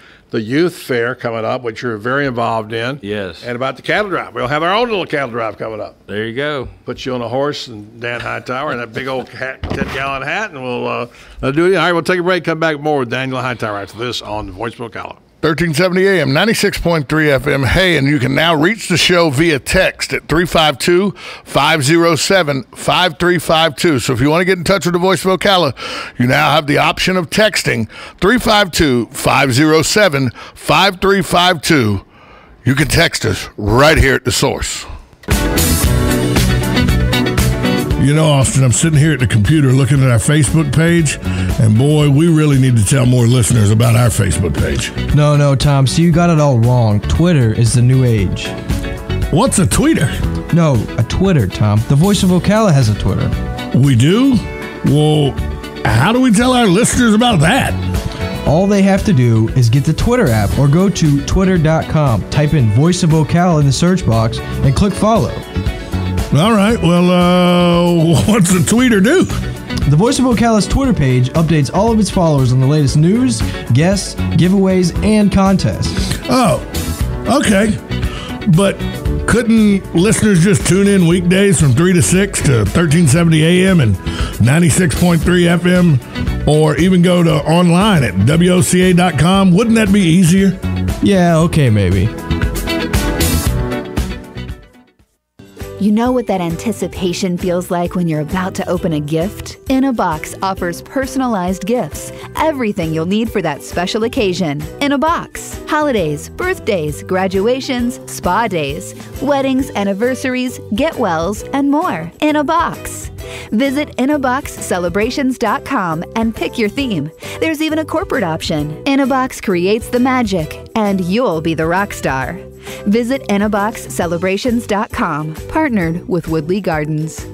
youth fair coming up, which you're very involved in. Yes. And about the cattle drive. We'll have our own little cattle drive coming up. There you go. Put you on a horse and Dan Hightower and that big old 10-gallon hat, and we'll do it. All right, we'll take a break, come back more with Daniel Hightower after this on the Voice of Ocala. 1370 AM, 96.3 FM. Hey, and you can now reach the show via text at 352-507-5352. So if you want to get in touch with the Voice of Ocala, you now have the option of texting 352-507-5352. You can text us right here at the source. Austin, I'm sitting here at the computer looking at our Facebook page, and boy, we really need to tell more listeners about our Facebook page. No, Tom, so you got it all wrong. Twitter is the new age. What's a tweeter? No, a Twitter, Tom. The Voice of Ocala has a Twitter. We do? Well, how do we tell our listeners about that? All they have to do is get the Twitter app or go to twitter.com, type in Voice of Ocala in the search box, and click follow. All right, well, what's the tweeter do? The Voice of Ocala's Twitter page updates all of its followers on the latest news, guests, giveaways, and contests. Oh, okay. But couldn't listeners just tune in weekdays from 3 to 6 to 1370 AM and 96.3 FM, or even go to online at WOCA.com? Wouldn't that be easier? Yeah, okay, maybe. You know what that anticipation feels like when you're about to open a gift? In a Box offers personalized gifts. Everything you'll need for that special occasion. In a Box. Holidays, birthdays, graduations, spa days, weddings, anniversaries, get-wells, and more. In a Box. Visit inaboxcelebrations.com and pick your theme. There's even a corporate option. In a Box creates the magic, and you'll be the rock star. Visit inaboxcelebrations.com. Partnered with Woodley Gardens.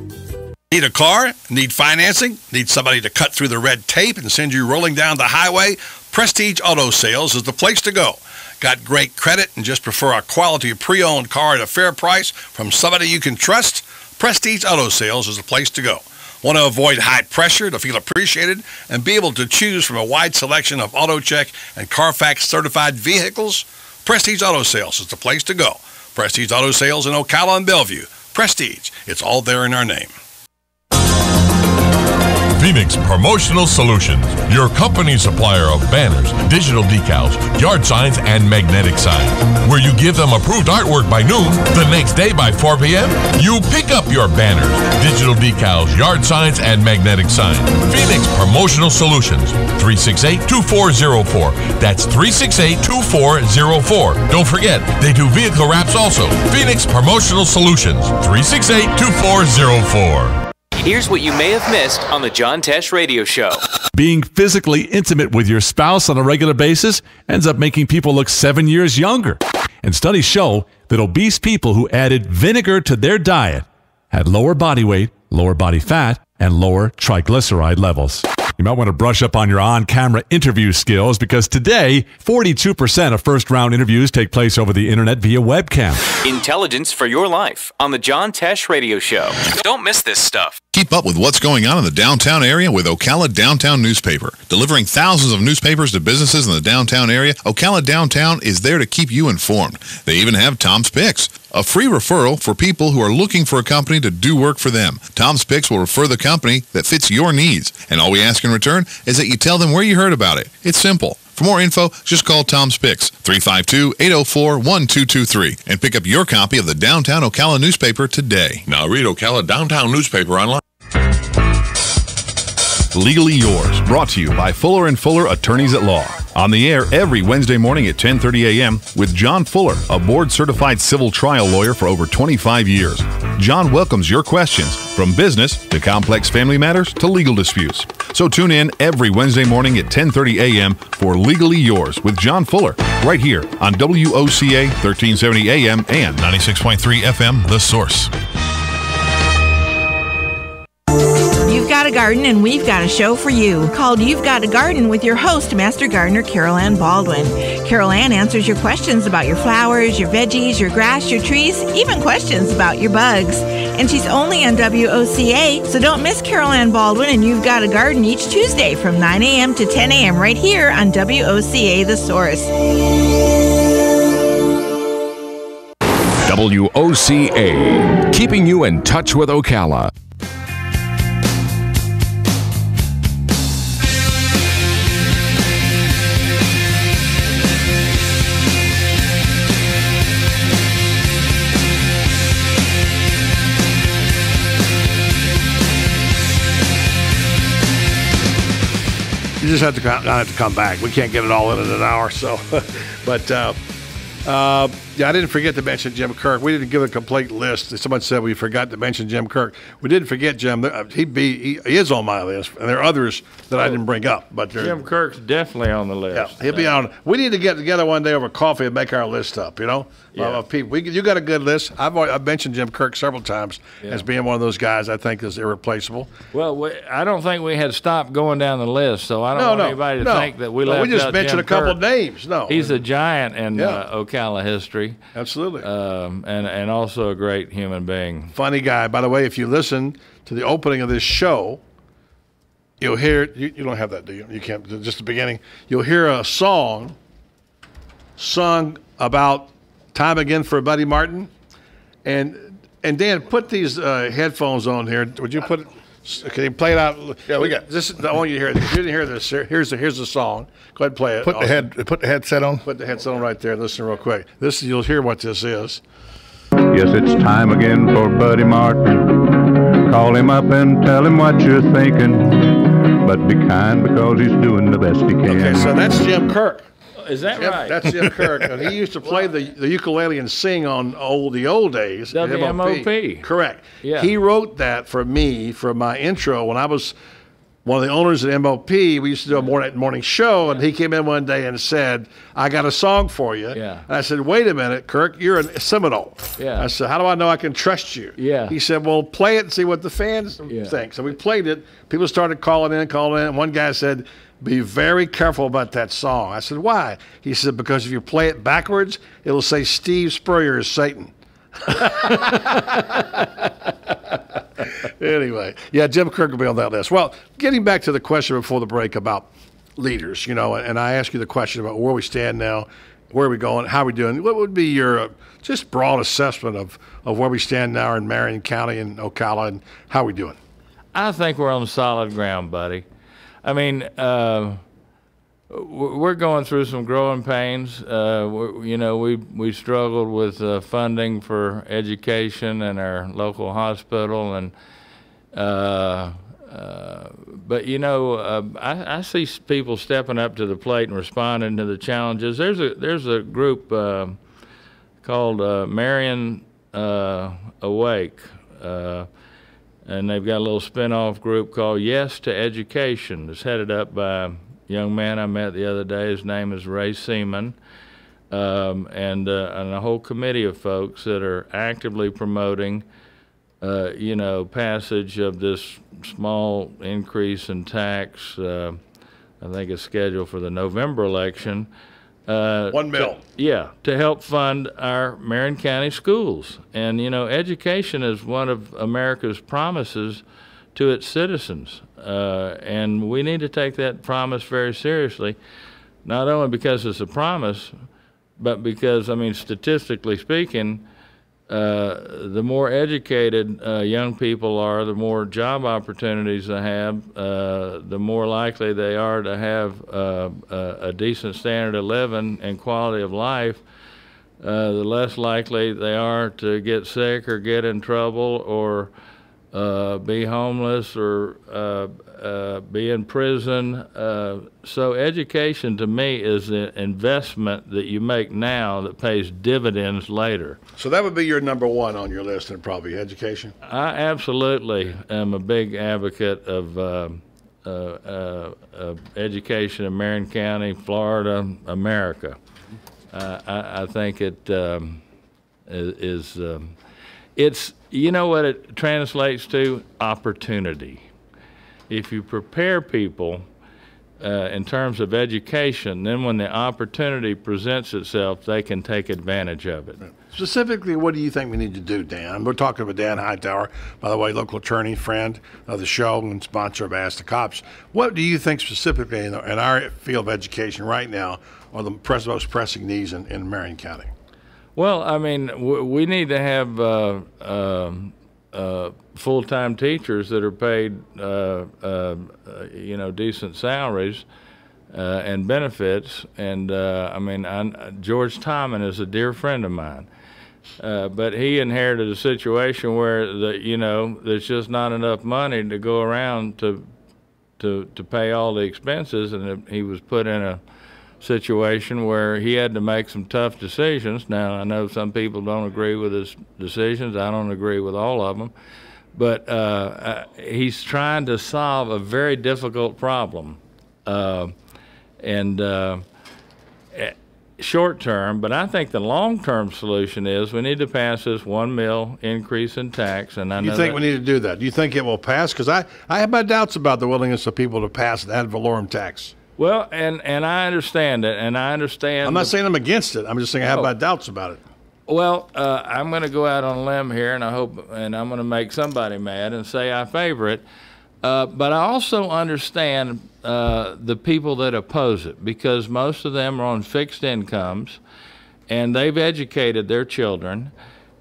Need a car? Need financing? Need somebody to cut through the red tape and send you rolling down the highway? Prestige Auto Sales is the place to go. Got great credit and just prefer a quality pre-owned car at a fair price from somebody you can trust? Prestige Auto Sales is the place to go. Want to avoid high pressure to feel appreciated and be able to choose from a wide selection of AutoCheck and Carfax certified vehicles? Prestige Auto Sales is the place to go. Prestige Auto Sales in Ocala and Bellevue. Prestige, it's all there in our name. Phoenix Promotional Solutions, your company supplier of banners, digital decals, yard signs, and magnetic signs. Where you give them approved artwork by noon, the next day by 4 p.m., you pick up your banners, digital decals, yard signs, and magnetic signs. Phoenix Promotional Solutions, 368-2404. That's 368-2404. Don't forget, they do vehicle wraps also. Phoenix Promotional Solutions, 368-2404. Here's what you may have missed on the John Tesh Radio Show. Being physically intimate with your spouse on a regular basis ends up making people look 7 years younger. And studies show that obese people who added vinegar to their diet had lower body weight, lower body fat, and lower triglyceride levels. You might want to brush up on your on-camera interview skills because today, 42% of first-round interviews take place over the internet via webcam. Intelligence for your life on the John Tesh Radio Show. Don't miss this stuff. Keep up with what's going on in the downtown area with Ocala Downtown Newspaper. Delivering thousands of newspapers to businesses in the downtown area, Ocala Downtown is there to keep you informed. They even have Tom's Picks, a free referral for people who are looking for a company to do work for them. Tom's Picks will refer the company that fits your needs, and all we ask in return is that you tell them where you heard about it. It's simple. For more info, just call Tom's Picks, 352-804-1223, and pick up your copy of the Downtown Ocala newspaper today. Now read Ocala Downtown Newspaper online. Legally Yours, brought to you by Fuller & Fuller Attorneys at Law. On the air every Wednesday morning at 10:30 a.m. with John Fuller, a board-certified civil trial lawyer for over 25 years. John welcomes your questions, from business to complex family matters to legal disputes. So tune in every Wednesday morning at 10:30 a.m. for Legally Yours with John Fuller, right here on WOCA 1370 a.m. and 96.3 FM, The Source. You've got a garden and we've got a show for you called You've Got a Garden with your host, Master Gardener Carol Ann Baldwin. Carol Ann answers your questions about your flowers, your veggies, your grass, your trees, even questions about your bugs. And she's only on WOCA, so don't miss Carol Ann Baldwin and You've Got a Garden each Tuesday from 9 a.m. to 10 a.m. right here on WOCA The Source. WOCA, keeping you in touch with Ocala. You just have to come back. We can't get it all in an hour. So, but yeah, I didn't forget to mention Jim Kirk. We didn't give a complete list. Someone said we forgot to mention Jim Kirk. We didn't forget Jim. He is on my list, and there are others that I didn't bring up. But Jim Kirk's definitely on the list. Yeah, he'll be on. We need to get together one day over coffee and make our list up. You know, of people. You got a good list. I've mentioned Jim Kirk several times as being one of those guys I think is irreplaceable. Well, I don't think we had stopped going down the list, so I don't want anybody to think that we left out We just mentioned Jim a couple Kirk. of names. No, he's a giant in Ocala history. Absolutely. And also a great human being. Funny guy. By the way, if you listen to the opening of this show, you'll hear, you don't have that, do you? You can't, just the beginning. You'll hear a song sung about Time Again for Buddy Martin. And Dan, put these headphones on here. Would you put it? Can you play it out? Yeah, we got this. I want you to hear this. If you didn't hear this, here's the song. Go ahead and play it. Put the headset on. Put the headset on right there. Listen real quick. You'll hear what this is. Yes, it's time again for Buddy Martin. Call him up and tell him what you're thinking. But be kind because he's doing the best he can. Okay, so that's Jim Kirk. Is that right? That's Jim Kirk. And he used to play the ukulele and sing on the old days. WMOP. Correct. Yeah. He wrote that for me for my intro when I was one of the owners at MOP. We used to do a morning show, and he came in one day and said, "I got a song for you." Yeah. And I said, "Wait a minute, Kirk, you're a Seminole." Yeah. I said, "How do I know I can trust you?" Yeah. He said, "Well, play it and see what the fans think." So we played it. People started calling in. And one guy said, "Be very careful about that song." I said, "Why?" He said, "Because if you play it backwards, it'll say Steve Spurrier is Satan." Anyway, yeah, Jim Kirk will be on that list. Well, getting back to the question before the break about leaders, and I asked you the question about where we stand now, where are we going, how are we doing? What would be your just broad assessment of where we stand now in Marion County and Ocala, and how are we doing? I think we're on solid ground, buddy. I mean, we're going through some growing pains. We struggled with funding for education in our local hospital, and but I see people stepping up to the plate and responding to the challenges. There's a group called Marion Awake. And they've got a little spin-off group called Yes to Education. It's headed up by a young man I met the other day. His name is Ray Seaman, and a whole committee of folks that are actively promoting, passage of this small increase in tax. I think it's scheduled for the November election. $1 million. To help fund our Marion County schools. And, education is one of America's promises to its citizens. And we need to take that promise very seriously, not only because it's a promise, but because, statistically speaking, the more educated young people are, the more job opportunities they have, the more likely they are to have a decent standard of living and quality of life, the less likely they are to get sick or get in trouble or be homeless or be in prison. So education to me is an investment that you make now that pays dividends later. So that would be your number one on your list, and probably education? I absolutely am a big advocate of education in Marion County, Florida, America. I think it is it's, what it translates to? Opportunity. If you prepare people in terms of education, then when the opportunity presents itself, they can take advantage of it. Specifically, what do you think we need to do, Dan? We're talking with Dan Hightower, by the way, local attorney, friend of the show, and sponsor of Ask the Cops. What do you think specifically in our field of education right now are the most pressing needs in Marion County? Well, we need to have full-time teachers that are paid, decent salaries and benefits. And George Tomlin is a dear friend of mine, but he inherited a situation where there's just not enough money to go around to pay all the expenses, and he was put in a situation where he had to make some tough decisions. Now, I know some people don't agree with his decisions. I don't agree with all of them. But he's trying to solve a very difficult problem. Short term, but I think the long-term solution is we need to pass this $1 million increase in tax. And I know you think we need to do that? Do you think it will pass? Because I have my doubts about the willingness of people to pass an ad valorem tax. Well, and I understand it, and I understand. I'm not saying I'm against it. I'm just saying I have my doubts about it. Well, I'm going to go out on a limb here, and I'm going to make somebody mad and say I favor it. But I also understand the people that oppose it, because most of them are on fixed incomes, and they've educated their children,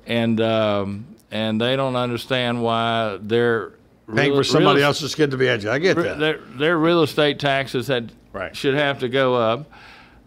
and they don't understand why they're paying for somebody else's kid to be educated. I get that. Their real estate taxes should have to go up.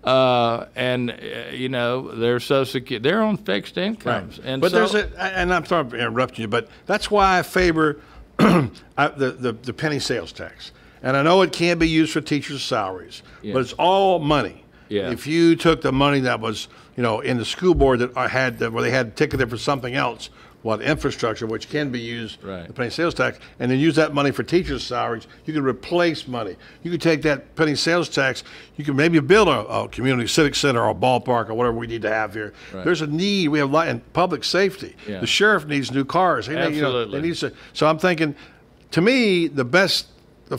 You know, they're so secure. They're on fixed incomes, right. and but so, and I'm sorry for interrupting you, but that's why I favor the penny sales tax. And I know it can be used for teachers' salaries, but it's all money. Yeah. If you took the money that was, you know, in the school board that where they had ticketed for something else, infrastructure, which can be used, the penny sales tax, and then use that money for teachers' salaries, you can replace money. You could take that penny sales tax, you can maybe build a community civic center or a ballpark or whatever we need to have here. Right. There's a need. We have a lot in public safety. Yeah. The sheriff needs new cars. Absolutely. So I'm thinking, to me, the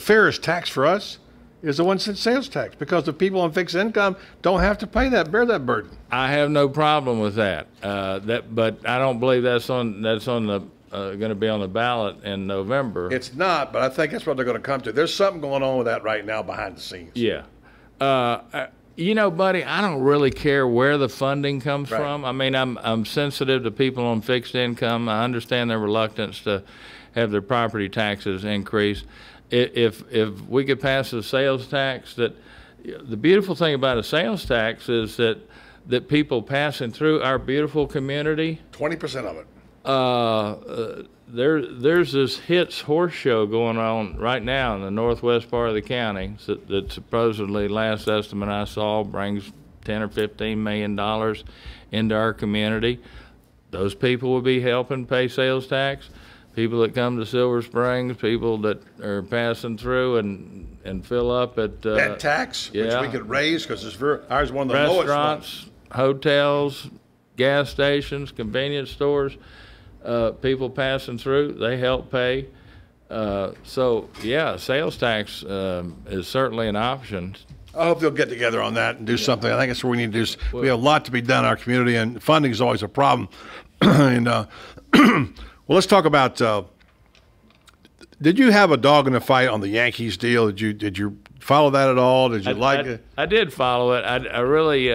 fairest tax for us is the 1 cent sales tax, because the people on fixed income don't have to bear that burden. I have no problem with that. But I don't believe that's on the going to be on the ballot in November. It's not, but I think that's what they're going to come to. There's something going on with that right now behind the scenes. Yeah. You know, buddy, I don't really care where the funding comes from. I mean, I'm sensitive to people on fixed income. I understand their reluctance to have their property taxes increase. If we could pass a sales tax, the beautiful thing about a sales tax is that people passing through our beautiful community, 20% of it. There's this Hits horse show going on right now in the northwest part of the county that supposedly, last estimate I saw, brings $10 or $15 million into our community. Those people will be helping pay sales tax. People that come to Silver Springs, people that are passing through and fill up at that tax, which we could raise because ours is one of the lowest ones. Restaurants, hotels, gas stations, convenience stores, people passing through, they help pay. So yeah, sales tax is certainly an option. I hope they'll get together on that and do something. I think that's what we need to do. We have a lot to be done in our community, and funding is always a problem. And well, let's talk about. Did you have a dog in the fight on the Yankees deal? Did you follow that at all? Did you like it? I did follow it. I really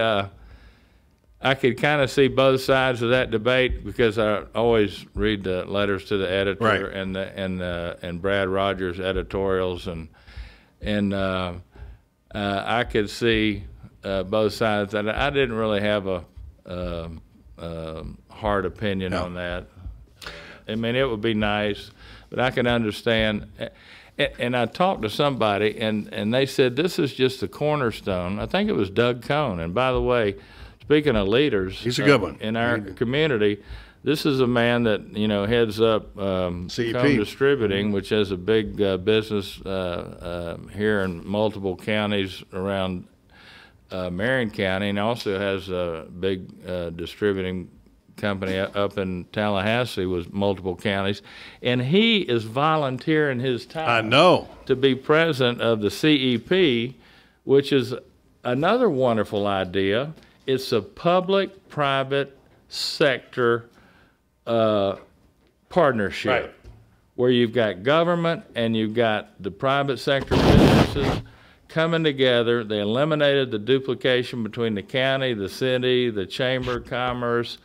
I could kind of see both sides of that debate because I always read the letters to the editor and Brad Rogers editorials and I could see both sides. And I didn't really have a hard opinion on that. I mean, it would be nice, but I can understand. And I talked to somebody, and they said this is just the cornerstone. I think it was Doug Cohn. And by the way, speaking of leaders, he's a good one in our community. This is a man that heads up CEP Cone Distributing, which has a big business here in multiple counties around Marion County, and also has a big distributing company up in Tallahassee with multiple counties, and he is volunteering his time to be president of the CEP, which is another wonderful idea. It's a public-private sector partnership where you've got government and you've got the private sector businesses coming together. They eliminated the duplication between the county, the city, the Chamber of Commerce,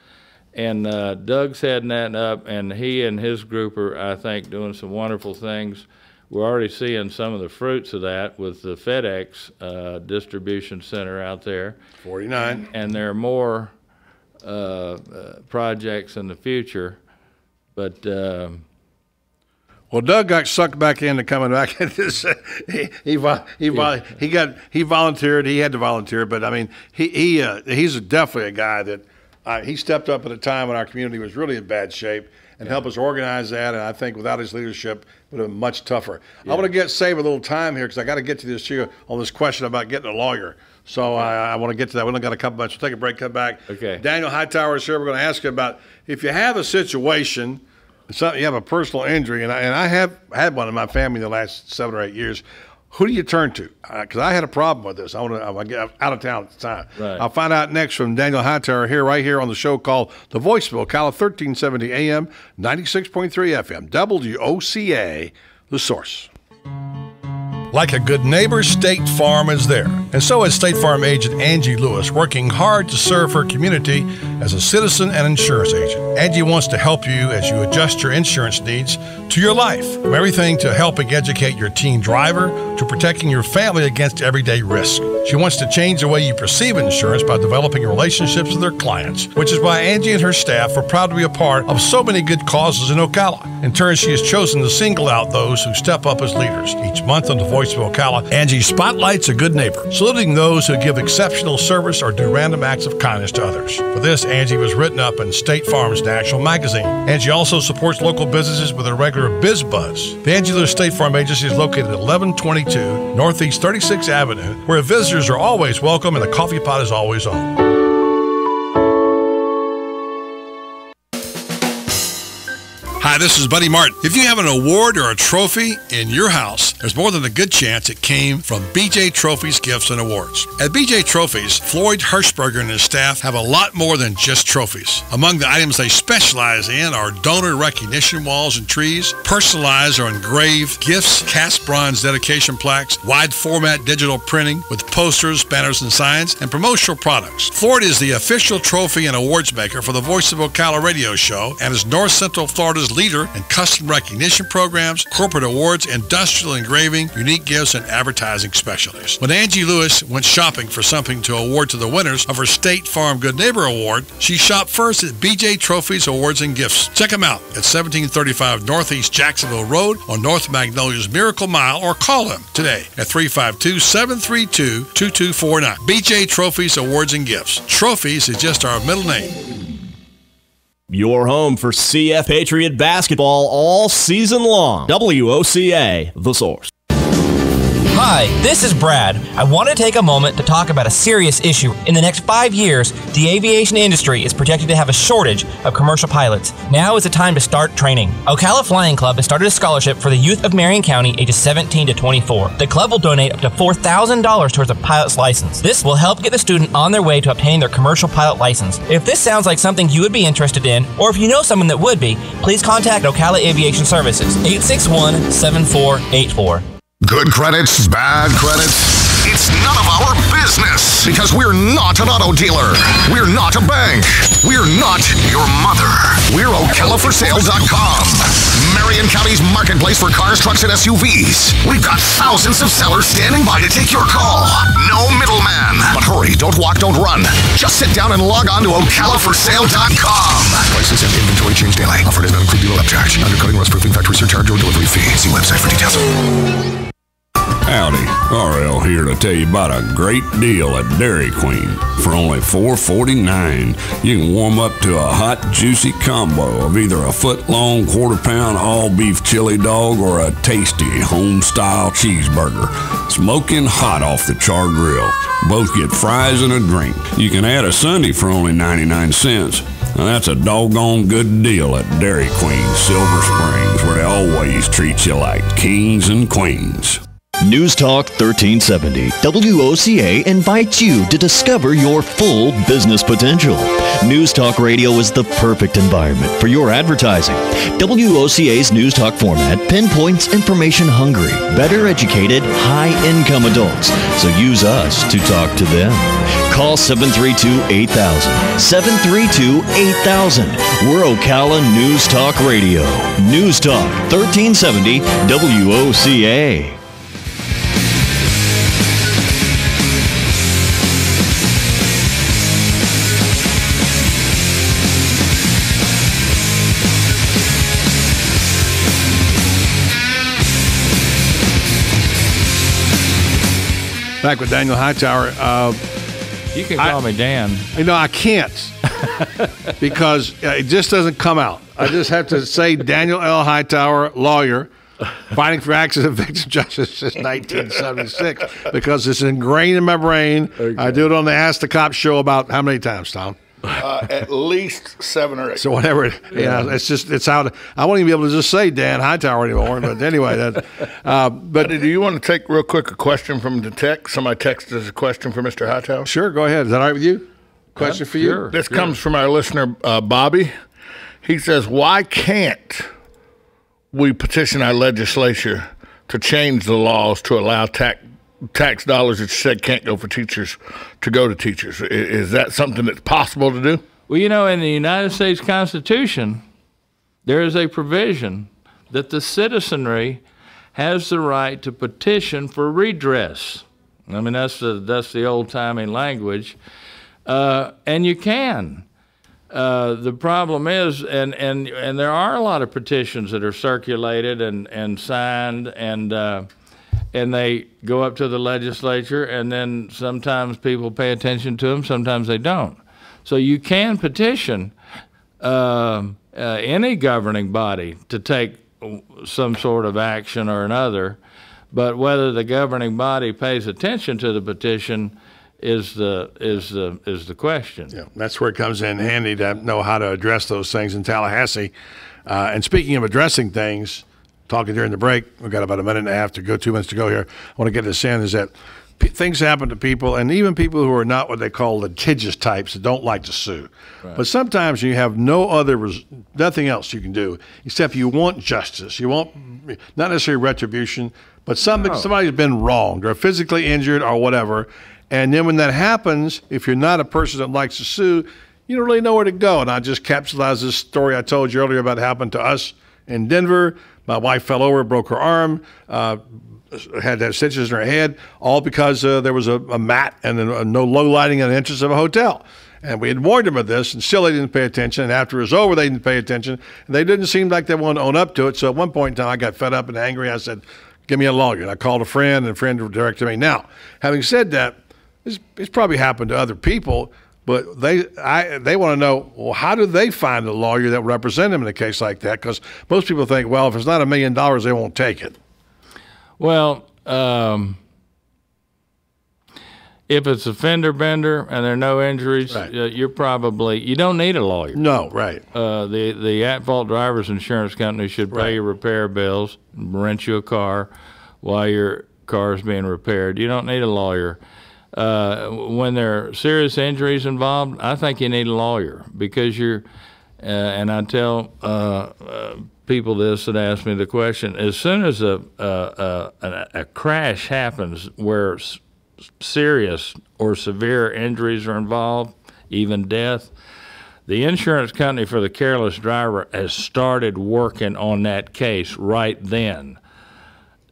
and Doug's heading that up, and he and his group are, I think, doing some wonderful things. We're already seeing some of the fruits of that with the FedEx distribution center out there. 49. And there are more projects in the future, but well, Doug got sucked back into coming back into this. He volunteered. He had to volunteer, but I mean, he's definitely a guy that he stepped up at a time when our community was really in bad shape and helped us organize that. And I think without his leadership, it would have been much tougher. I want to save a little time here because I got to get to this on this question about getting a lawyer. So I want to get to that. We only got a couple minutes. We'll take a break, come back. Okay. Daniel Hightower is here. We're going to ask you about if you have a situation, you have a personal injury, and I have had one in my family in the last 7 or 8 years. Who do you turn to? Because I had a problem with this. I get out of town at the time. Right. I'll find out next from Daniel Hightower right here on the show called The Voice of Ocala, 1370 AM, 96.3 FM, WOCA, The Source. Like a good neighbor, State Farm is there. And so is State Farm agent Angie Lewis, working hard to serve her community as a citizen and insurance agent. Angie wants to help you as you adjust your insurance needs to your life, from everything to helping educate your teen driver to protecting your family against everyday risk. She wants to change the way you perceive insurance by developing relationships with her clients, which is why Angie and her staff are proud to be a part of so many good causes in Ocala. In turn, she has chosen to single out those who step up as leaders. Each month on the Voice of Ocala, Angie spotlights a good neighbor, saluting those who give exceptional service or do random acts of kindness to others. For this, Angie was written up in State Farm's national magazine. Angie also supports local businesses with a regular Biz Buzz. The Angie Lewis State Farm Agency is located at 1122 Northeast 36th Avenue, where visitors are always welcome and the coffee pot is always on. Hi, this is Buddy Martin. If you have an award or a trophy in your house, there's more than a good chance it came from BJ Trophies Gifts and Awards. At BJ Trophies, Floyd Hirschberger and his staff have a lot more than just trophies. Among the items they specialize in are donor recognition walls and trees, personalized or engraved gifts, cast bronze dedication plaques, wide format digital printing with posters, banners, and signs, and promotional products. Floyd is the official trophy and awards maker for the Voice of Ocala radio show and is North Central Florida's leader in custom recognition programs, corporate awards, industrial engraving, unique gifts, and advertising specialties. When Angie Lewis went shopping for something to award to the winners of her State Farm Good Neighbor Award, she shopped first at BJ Trophies Awards and Gifts. Check them out at 1735 Northeast Jacksonville Road on North Magnolia's Miracle Mile, or call them today at 352-732-2249. BJ Trophies Awards and Gifts. Trophies is just our middle name. Your home for CF Patriot basketball all season long. WOCA, The Source. Hi, this is Brad. I want to take a moment to talk about a serious issue. In the next 5 years, the aviation industry is projected to have a shortage of commercial pilots. Now is the time to start training. Ocala Flying Club has started a scholarship for the youth of Marion County ages 17 to 24. The club will donate up to $4,000 towards a pilot's license. This will help get the student on their way to obtaining their commercial pilot license. If this sounds like something you would be interested in, or if you know someone that would be, please contact Ocala Aviation Services, 861-7484. Good credits, bad credits. It's none of our business because we're not an auto dealer. We're not a bank. We're not your mother. We're OcalaForSale.com. Marion County's marketplace for cars, trucks, and SUVs. We've got thousands of sellers standing by to take your call. No middleman. But hurry, don't walk, don't run. Just sit down and log on to OcalaForSale.com. Prices and inventory change daily. Offer does not include dealer upcharge, undercutting, rust-proofing, factory surcharge, or delivery fee. See website for details. Howdy, RL here to tell you about a great deal at Dairy Queen. For only $4.49, you can warm up to a hot, juicy combo of either a foot-long, quarter-pound all-beef chili dog or a tasty home-style cheeseburger, smoking hot off the char grill. Both get fries and a drink. You can add a sundae for only 99 cents. Now that's a doggone good deal at Dairy Queen, Silver Springs, where they always treat you like kings and queens. News Talk 1370, WOCA invites you to discover your full business potential. News Talk Radio is the perfect environment for your advertising. WOCA's News Talk format pinpoints information-hungry, better educated, high-income adults, so use us to talk to them. Call 732-8000, 732-8000. We're Ocala News Talk Radio. News Talk 1370, WOCA. Back with Daniel Hightower. You can call me Dan. I can't because it just doesn't come out. I just have to say Daniel L. Hightower, lawyer, fighting for accident victim justice since 1976 because it's ingrained in my brain. Okay. I do it on the Ask the Cop show about how many times, Tom? At least 7 or 8. So whatever, it's out. I won't even be able to just say Dan Hightower anymore. But anyway, but do you want to take real quick a question from the text? Somebody texted us a question for Mr. Hightower. Sure, go ahead. Is that all right with you? Question for you. Sure. This comes from our listener Bobby. He says, "Why can't we petition our legislature to change the laws to allow tax dollars that you said can't go for teachers to go to teachers. Is that something that's possible to do? Well, in the United States Constitution, there is a provision that the citizenry has the right to petition for redress. I mean, that's the old-timey language, and you can. The problem is, and there are a lot of petitions that are circulated and signed, and they go up to the legislature, and then sometimes people pay attention to them, sometimes they don't. So you can petition any governing body to take some sort of action or another, but whether the governing body pays attention to the petition is the question. Yeah, that's where it comes in handy to know how to address those things in Tallahassee. And speaking of addressing things, talking during the break, we've got about a minute and a half to go, 2 minutes to go here. I want to get this in, is that things happen to people, and even people who are not what they call litigious types that don't like to sue. Right. But sometimes you have nothing else you can do except you want justice. You want not necessarily retribution, but somebody's been wronged or physically injured or whatever. And then when that happens, if you're not a person that likes to sue, you don't really know where to go. And I just capsulized this story I told you earlier about what happened to us in Denver. My wife fell over, broke her arm, had to have stitches in her head, all because there was a mat and no low lighting in the entrance of a hotel. And we had warned them of this, and still they didn't pay attention. And after it was over, they didn't pay attention. And they didn't seem like they wanted to own up to it. So at one point in time, I got fed up and angry. I said, give me a lawyer. And I called a friend, and a friend directed me. Now, having said that, it's probably happened to other people, but they want to know, well, how do they find a lawyer that will represent them in a case like that? Because most people think, well, if it's not $1 million, they won't take it. Well, if it's a fender bender and there are no injuries, right, you don't need a lawyer. No, right. The at-fault driver's insurance company should pay your repair bills, rent you a car while your car is being repaired. You don't need a lawyer. When there are serious injuries involved, I think you need a lawyer because and I tell people this that ask me the question, as soon as a crash happens where serious or severe injuries are involved, even death, the insurance company for the careless driver has started working on that case right then.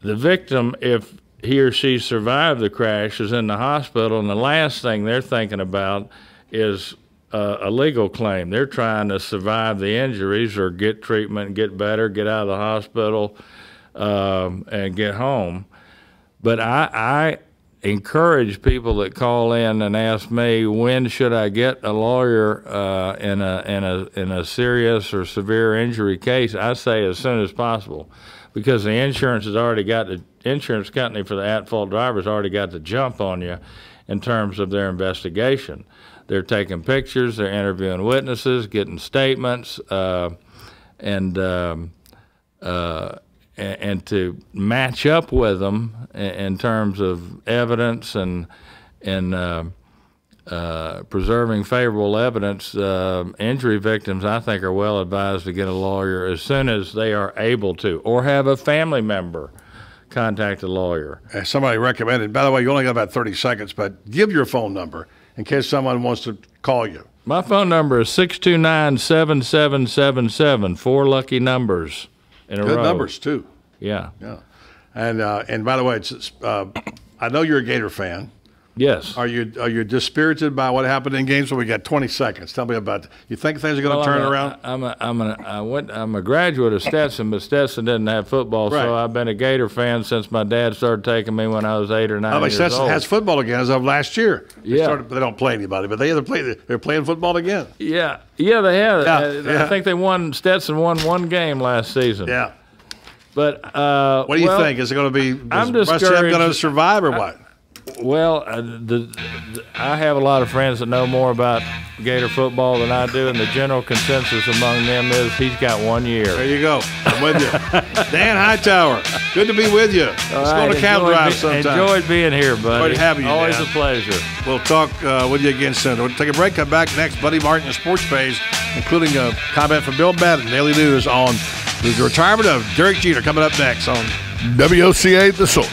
The victim, if he or she survived the crash, is in the hospital, and the last thing they're thinking about is a legal claim. They're trying to survive the injuries or get treatment, get better, get out of the hospital, and get home. But I encourage people that call in and ask me, when should I get a lawyer in a serious or severe injury case? I say as soon as possible, because the insurance company for the at-fault driver has already got the jump on you in terms of their investigation. They're taking pictures, they're interviewing witnesses, getting statements, and to match up with them in terms of evidence and preserving favorable evidence. Injury victims, I think, are well advised to get a lawyer as soon as they are able to, or have a family member contact a lawyer. Somebody recommended, by the way, you only got about 30 seconds, but give your phone number in case someone wants to call you. My phone number is 629-7777, 4 lucky numbers in a row. Good numbers, too. Yeah. Yeah. And by the way, I know you're a Gator fan. Yes. Are you dispirited by what happened in Gainesville? We got 20 seconds. Tell me about it. You think things are going to turn around? I'm a graduate of Stetson, but Stetson didn't have football, right. So I've been a Gator fan since my dad started taking me when I was 8 or 9 years old. Stetson has football again as of last year. They Yeah. They don't play anybody, but they're playing football again. Yeah, they have. Yeah. I think Stetson won one game last season. Yeah. But what do you think? Is it going to be? I'm discouraged. Going to survive or what? Well, I have a lot of friends that know more about Gator football than I do, and the general consensus among them is he's got 1 year. There you go. I'm with you. Dan Hightower, good to be with you. Let's go on a cattle drive sometime. Enjoyed being here, buddy. Good to have you, Always Dan. a pleasure. We'll talk with you again soon. We'll take a break, come back next. Buddy Martin, the sports page, including a comment from Bill Madden, Daily News on the retirement of Derek Jeter, coming up next on WOCA The Source.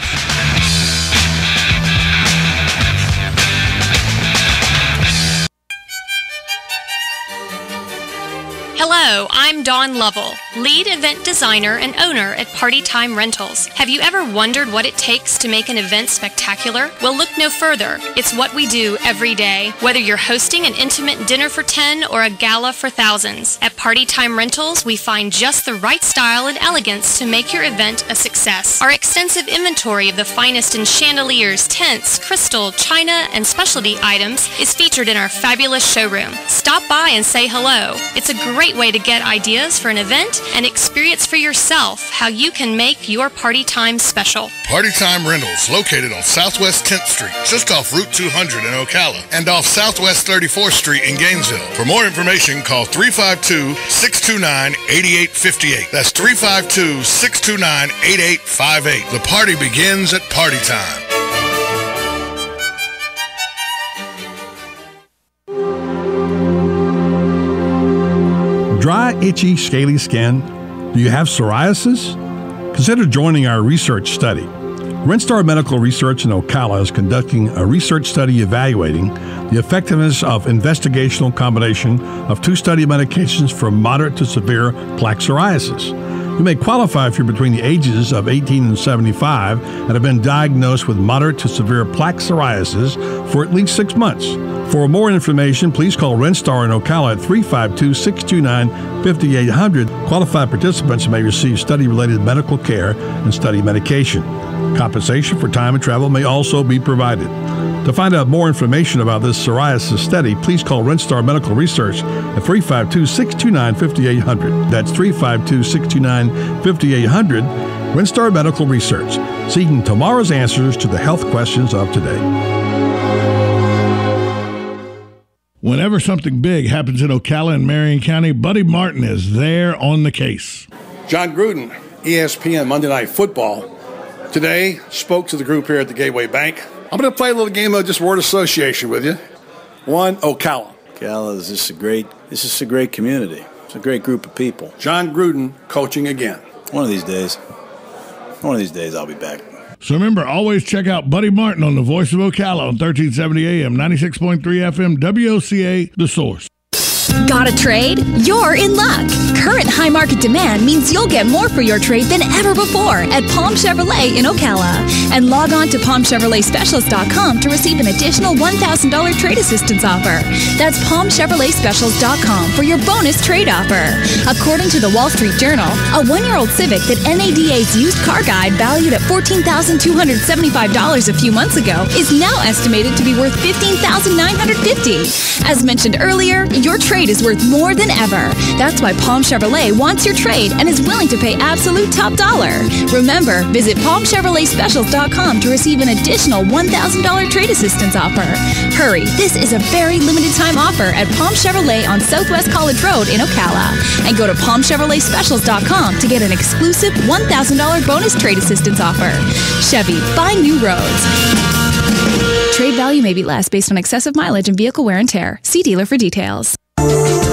Hello, I'm Dawn Lovell, lead event designer and owner at Party Time Rentals. Have you ever wondered what it takes to make an event spectacular? Well, look no further. It's what we do every day. Whether you're hosting an intimate dinner for 10 or a gala for thousands, at Party Time Rentals, we find just the right style and elegance to make your event a success. Our extensive inventory of the finest in chandeliers, tents, crystal, china, and specialty items is featured in our fabulous showroom. Stop by and say hello. It's a great way to get ideas for an event and experience for yourself how you can make your party time special. Party Time Rentals, located on Southwest 10th Street, just off Route 200 in Ocala, and off Southwest 34th Street in Gainesville. For more information, call 352-629-8858. That's 352-629-8858. The party begins at Party Time. Dry, itchy, scaly skin? Do you have psoriasis? Consider joining our research study. Rinstar Medical Research in Ocala is conducting a research study evaluating the effectiveness of investigational combination of two study medications for moderate to severe plaque psoriasis. You may qualify if you're between the ages of 18 and 75 and have been diagnosed with moderate to severe plaque psoriasis for at least 6 months. For more information, please call Rinstar in Ocala at 352-629-5800. Qualified participants may receive study-related medical care and study medication. Compensation for time and travel may also be provided. To find out more information about this psoriasis study, please call Rinstar Medical Research at 352-629-5800. That's 352-629-5800. Rinstar Medical Research, seeking tomorrow's answers to the health questions of today. Whenever something big happens in Ocala and Marion County, Buddy Martin is there on the case. John Gruden, ESPN Monday Night Football, today spoke to the group here at the Gateway Bank. I'm going to play a little game of just word association with you. One, Ocala. Ocala is just a great community. It's a great group of people. John Gruden coaching again. One of these days I'll be back. So remember, always check out Buddy Martin on the Voice of Ocala on 1370 AM, 96.3 FM, WOCA, The Source. Got a trade? You're in luck. Current high market demand means you'll get more for your trade than ever before at Palm Chevrolet in Ocala. And log on to PalmChevroletSpecials.com to receive an additional $1,000 trade assistance offer. That's PalmChevroletSpecials.com for your bonus trade offer. According to the Wall Street Journal, a 1-year-old Civic that NADA's used car guide valued at $14,275 a few months ago is now estimated to be worth $15,950. As mentioned earlier, your trade is worth more than ever. That's why Palm Chevrolet wants your trade and is willing to pay absolute top dollar. Remember, visit PalmChevroletSpecials.com to receive an additional $1,000 trade assistance offer. Hurry, this is a very limited time offer at Palm Chevrolet on Southwest College Road in Ocala. And go to PalmChevroletSpecials.com to get an exclusive $1,000 bonus trade assistance offer. Chevy, find new roads. Trade value may be less based on excessive mileage and vehicle wear and tear. See dealer for details.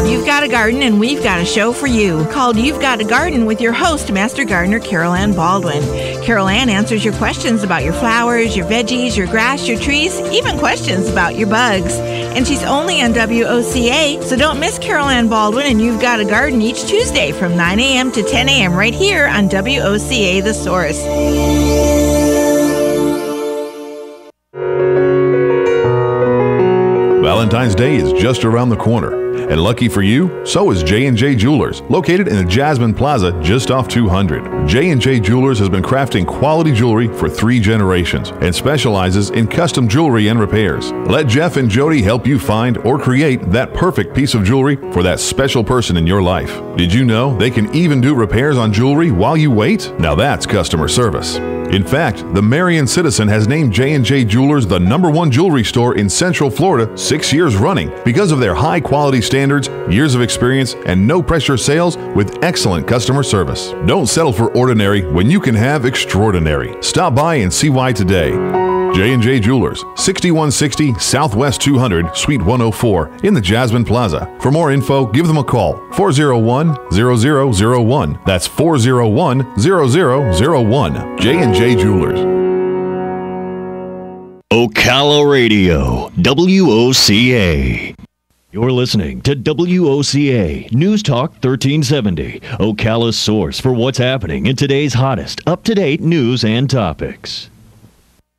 You've got a garden and we've got a show for you called You've Got a Garden with your host, Master Gardener Carol Ann Baldwin. Carol Ann answers your questions about your flowers, your veggies, your grass, your trees, even questions about your bugs. And she's only on WOCA, so don't miss Carol Ann Baldwin and You've Got a Garden each Tuesday from 9 a.m. to 10 a.m. right here on WOCA The Source. Valentine's Day is just around the corner. And lucky for you, so is J&J Jewelers, located in the Jasmine Plaza just off 200. J&J Jewelers has been crafting quality jewelry for 3 generations and specializes in custom jewelry and repairs. Let Jeff and Jody help you find or create that perfect piece of jewelry for that special person in your life. Did you know they can even do repairs on jewelry while you wait? Now that's customer service. In fact, the Marion Citizen has named J&J Jewelers the #1 jewelry store in Central Florida 6 years running because of their high-quality standards, years of experience, and no-pressure sales with excellent customer service. Don't settle for ordinary when you can have extraordinary. Stop by and see why today. J&J Jewelers, 6160 Southwest 200, Suite 104 in the Jasmine Plaza. For more info, give them a call, 401-0001. That's 401-0001. J&J Jewelers. Ocala Radio, WOCA. You're listening to WOCA News Talk 1370, Ocala's source for what's happening in today's hottest, up-to-date news and topics.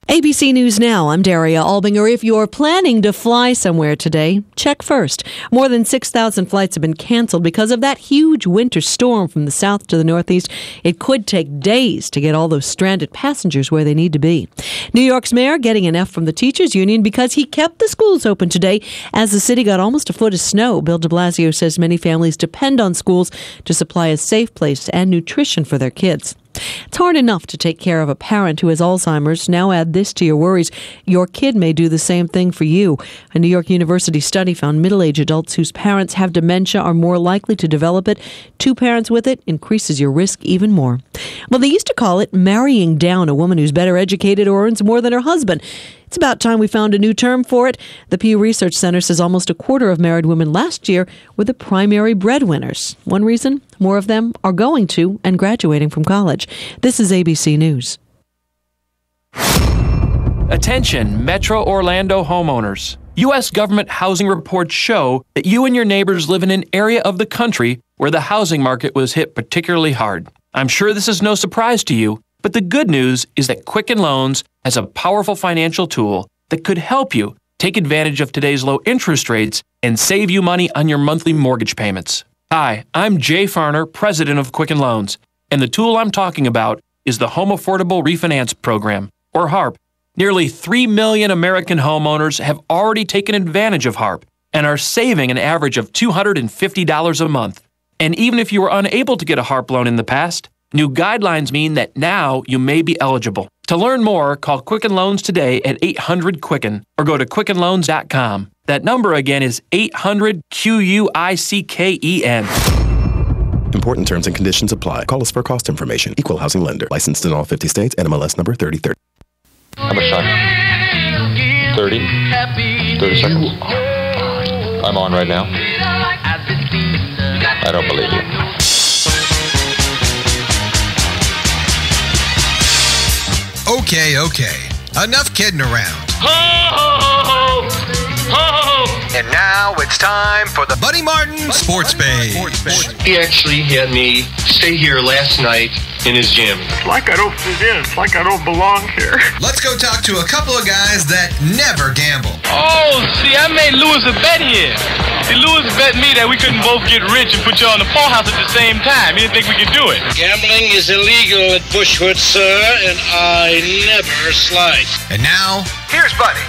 ABC News Now, I'm Daria Albinger. If you're planning to fly somewhere today, check first. More than 6,000 flights have been canceled because of that huge winter storm from the south to the northeast. It could take days to get all those stranded passengers where they need to be. New York's mayor getting an F from the teachers union because he kept the schools open today as the city got almost a foot of snow. Bill de Blasio says many families depend on schools to supply a safe place and nutrition for their kids. It's hard enough to take care of a parent who has Alzheimer's. Now add this to your worries. Your kid may do the same thing for you. A New York University study found middle-aged adults whose parents have dementia are more likely to develop it. Two parents with it increases your risk even more. Well, they used to call it marrying down, a woman who's better educated or earns more than her husband. It's about time we found a new term for it. The Pew Research Center says almost a quarter of married women last year were the primary breadwinners. One reason? More of them are going to and graduating from college. This is ABC News. Attention, Metro Orlando homeowners. U.S. government housing reports show that you and your neighbors live in an area of the country where the housing market was hit particularly hard. I'm sure this is no surprise to you, but the good news is that Quicken Loans has a powerful financial tool that could help you take advantage of today's low interest rates and save you money on your monthly mortgage payments. Hi, I'm Jay Farner, president of Quicken Loans, and the tool I'm talking about is the Home Affordable Refinance Program, or HARP. Nearly 3 million American homeowners have already taken advantage of HARP and are saving an average of $250 a month. And even if you were unable to get a HARP loan in the past, new guidelines mean that now you may be eligible. To learn more, call Quicken Loans today at 800-QUICKEN or go to QuickenLoans.com. That number again is 800-QUICKEN. Important terms and conditions apply. Call us for cost information. Equal housing lender. Licensed in all 50 states. NMLS number 3030. How much time? 30? 30 seconds? I'm on right now. I don't believe you. Okay. Enough kidding around. Ho, ho, ho, ho, ho. And now it's time for the Buddy Martin Sports Page. He actually had me stay here last night in his gym. It's like I don't fit in. It's like I don't belong here. Let's go talk to a couple of guys that never gamble. Oh, see, I made Lewis a bet here. See, Lewis bet me that we couldn't both get rich and put you on the poorhouse at the same time. He didn't think we could do it. Gambling is illegal at Bushwood, sir, and I never slide. And now, here's Buddy.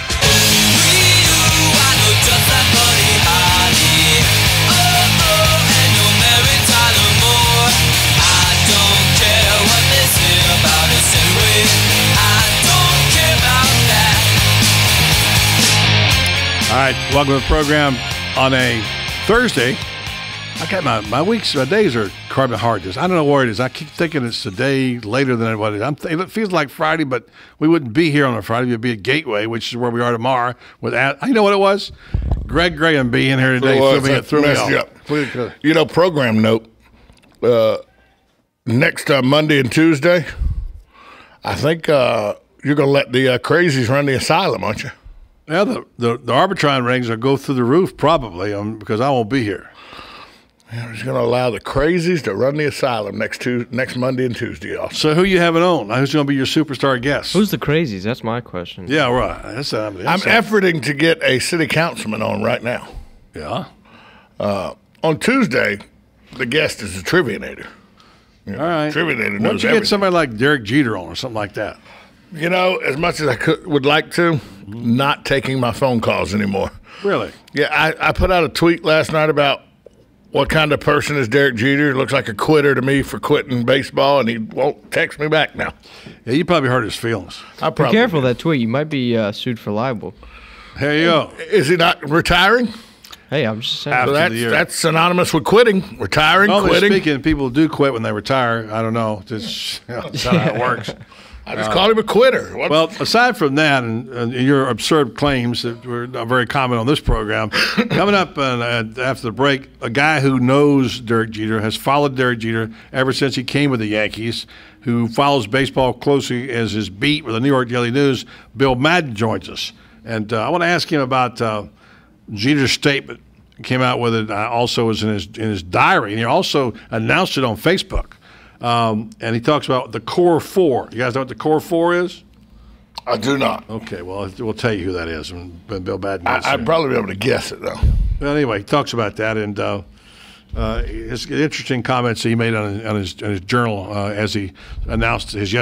All right, welcome to the program on a Thursday. I got my weeks, my days are carbon hard. I don't know where it is. I keep thinking it's a day later than what it is. It feels like Friday, but we wouldn't be here on a Friday. We'd be at Gateway, which is where we are tomorrow. You know what it was? Greg Graham being here today threw me off. You know, program note. Next Monday and Tuesday, I think you're going to let the crazies run the asylum, aren't you? Yeah, the Arbitron rings will go through the roof probably because I won't be here. Yeah, we're just going to allow the crazies to run the asylum next Monday and Tuesday off. So who you having on? Who's going to be your superstar guest? Who's the crazies? That's my question. Yeah, right. I'm efforting to get a city councilman on right now. Yeah. On Tuesday, the guest is a Trivianator. All right. Trivianator knows Why don't you everything. get somebody like Derek Jeter on or something like that? You know, as much as I would like to, not taking my phone calls anymore. Really? Yeah, I put out a tweet last night about what kind of person is Derek Jeter. Looks like a quitter to me for quitting baseball, and he won't text me back now. Yeah, you probably hurt his feelings. Be careful of that tweet. You might be sued for libel. There you go. Is he not retiring? Hey, I'm just saying. So that's synonymous with quitting, retiring, quitting. Speaking, people do quit when they retire. I don't know. That's how it works. I just called him a quitter. Well, aside from that and your absurd claims that were not very common on this program, coming up after the break, a guy who knows Derek Jeter, has followed Derek Jeter ever since he came with the Yankees, who follows baseball closely as his beat with the New York Daily News, Bill Madden joins us. And I want to ask him about Jeter's statement came out with it. Also, was in his diary, and he also announced it on Facebook. And he talks about the Core Four. You guys know what the Core Four is? I do not. Okay, well, we'll tell you who that is. And Bill Madden. I'd probably be able to guess it, though. Well, anyway, he talks about that, and his interesting comments he made on his journal as he announced his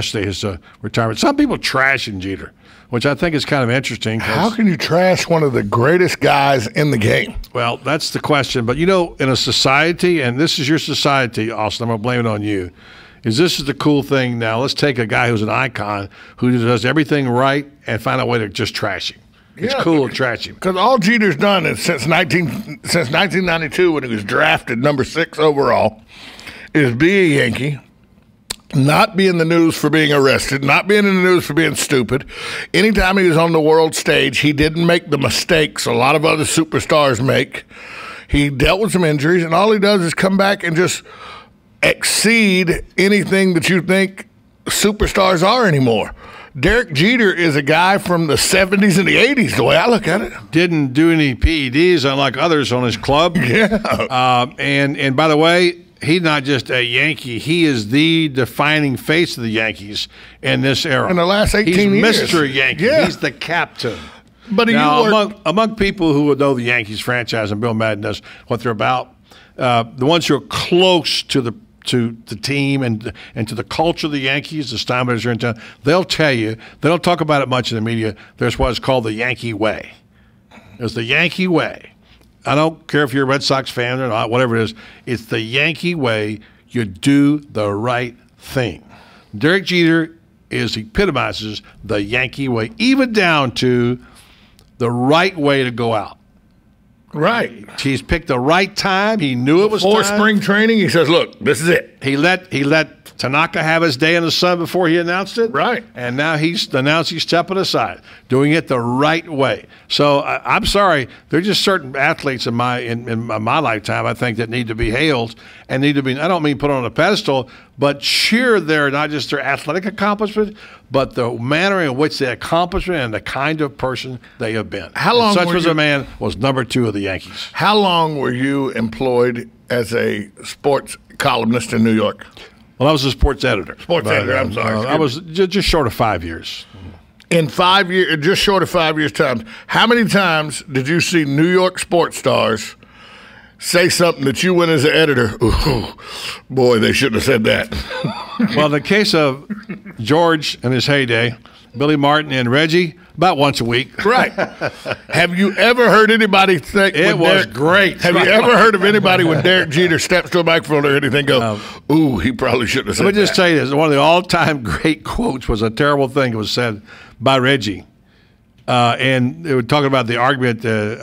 retirement. Some people trashing Jeter, which I think is kind of interesting. How can you trash one of the greatest guys in the game? Well, that's the question. But, in a society, and this is your society, Austin, I'm going to blame it on you, this is the cool thing now. Let's take a guy who's an icon who does everything right and find a way to just trash him. It's cool to trash him. Because all Jeter's done is since 1992 when he was drafted number 6 overall is be a Yankee, not be in the news for being arrested, not being in the news for being stupid. Anytime he was on the world stage, he didn't make the mistakes a lot of other superstars make. He dealt with some injuries, and all he does is come back and just exceed anything that you think superstars are anymore. Derek Jeter is a guy from the 70s and the 80s, the way I look at it. Didn't do any PEDs unlike others on his club. Yeah. And by the way, he's not just a Yankee. He is the defining face of the Yankees in this era. In the last 18 years. He's Mr. Yankee. Yeah. He's the captain. But among people who would know the Yankees franchise, and Bill Madden knows what they're about, the ones who are close to the team and to the culture of the Yankees, the Steinbrenner's are in town, they'll tell you, they don't talk about it much in the media, there's what is called the Yankee way. There's the Yankee way. I don't care if you're a Red Sox fan or not, whatever it is, it's the Yankee way. You do the right thing. Derek Jeter epitomizes the Yankee way, even down to the right way to go out. Right. He's picked the right time. He knew it was Before time. spring training, he says, look, this is it. He let Tanaka have his day in the sun before he announced it. Right. And now he's announced he's stepping aside, doing it the right way. So I'm sorry, there are just certain athletes in my lifetime, I think, that need to be hailed and need to be, I don't mean put on a pedestal, but cheer their, not just their athletic accomplishment, but the manner in which they accomplished it and the kind of person they have been. How long Such was a man was number 2 of the Yankees. How long were you employed as a sports columnist in New York? Well, I was a sports editor. Sports editor, I'm sorry. I was just short of 5 years. In 5 years, just short of 5 years' time, how many times did you see New York sports stars say something that you went as an editor, ooh, boy, they shouldn't have said that? Well, in the case of George in his heyday, Billy Martin and Reggie, about once a week. Right. Have you ever heard anybody think it was great? Have you ever heard of anybody when Derek Jeter steps to a microphone or anything go, ooh, he probably shouldn't have said that? Let me just tell you this. One of the all-time great quotes was a terrible thing. It was said by Reggie. And they were talking about the argument Billy,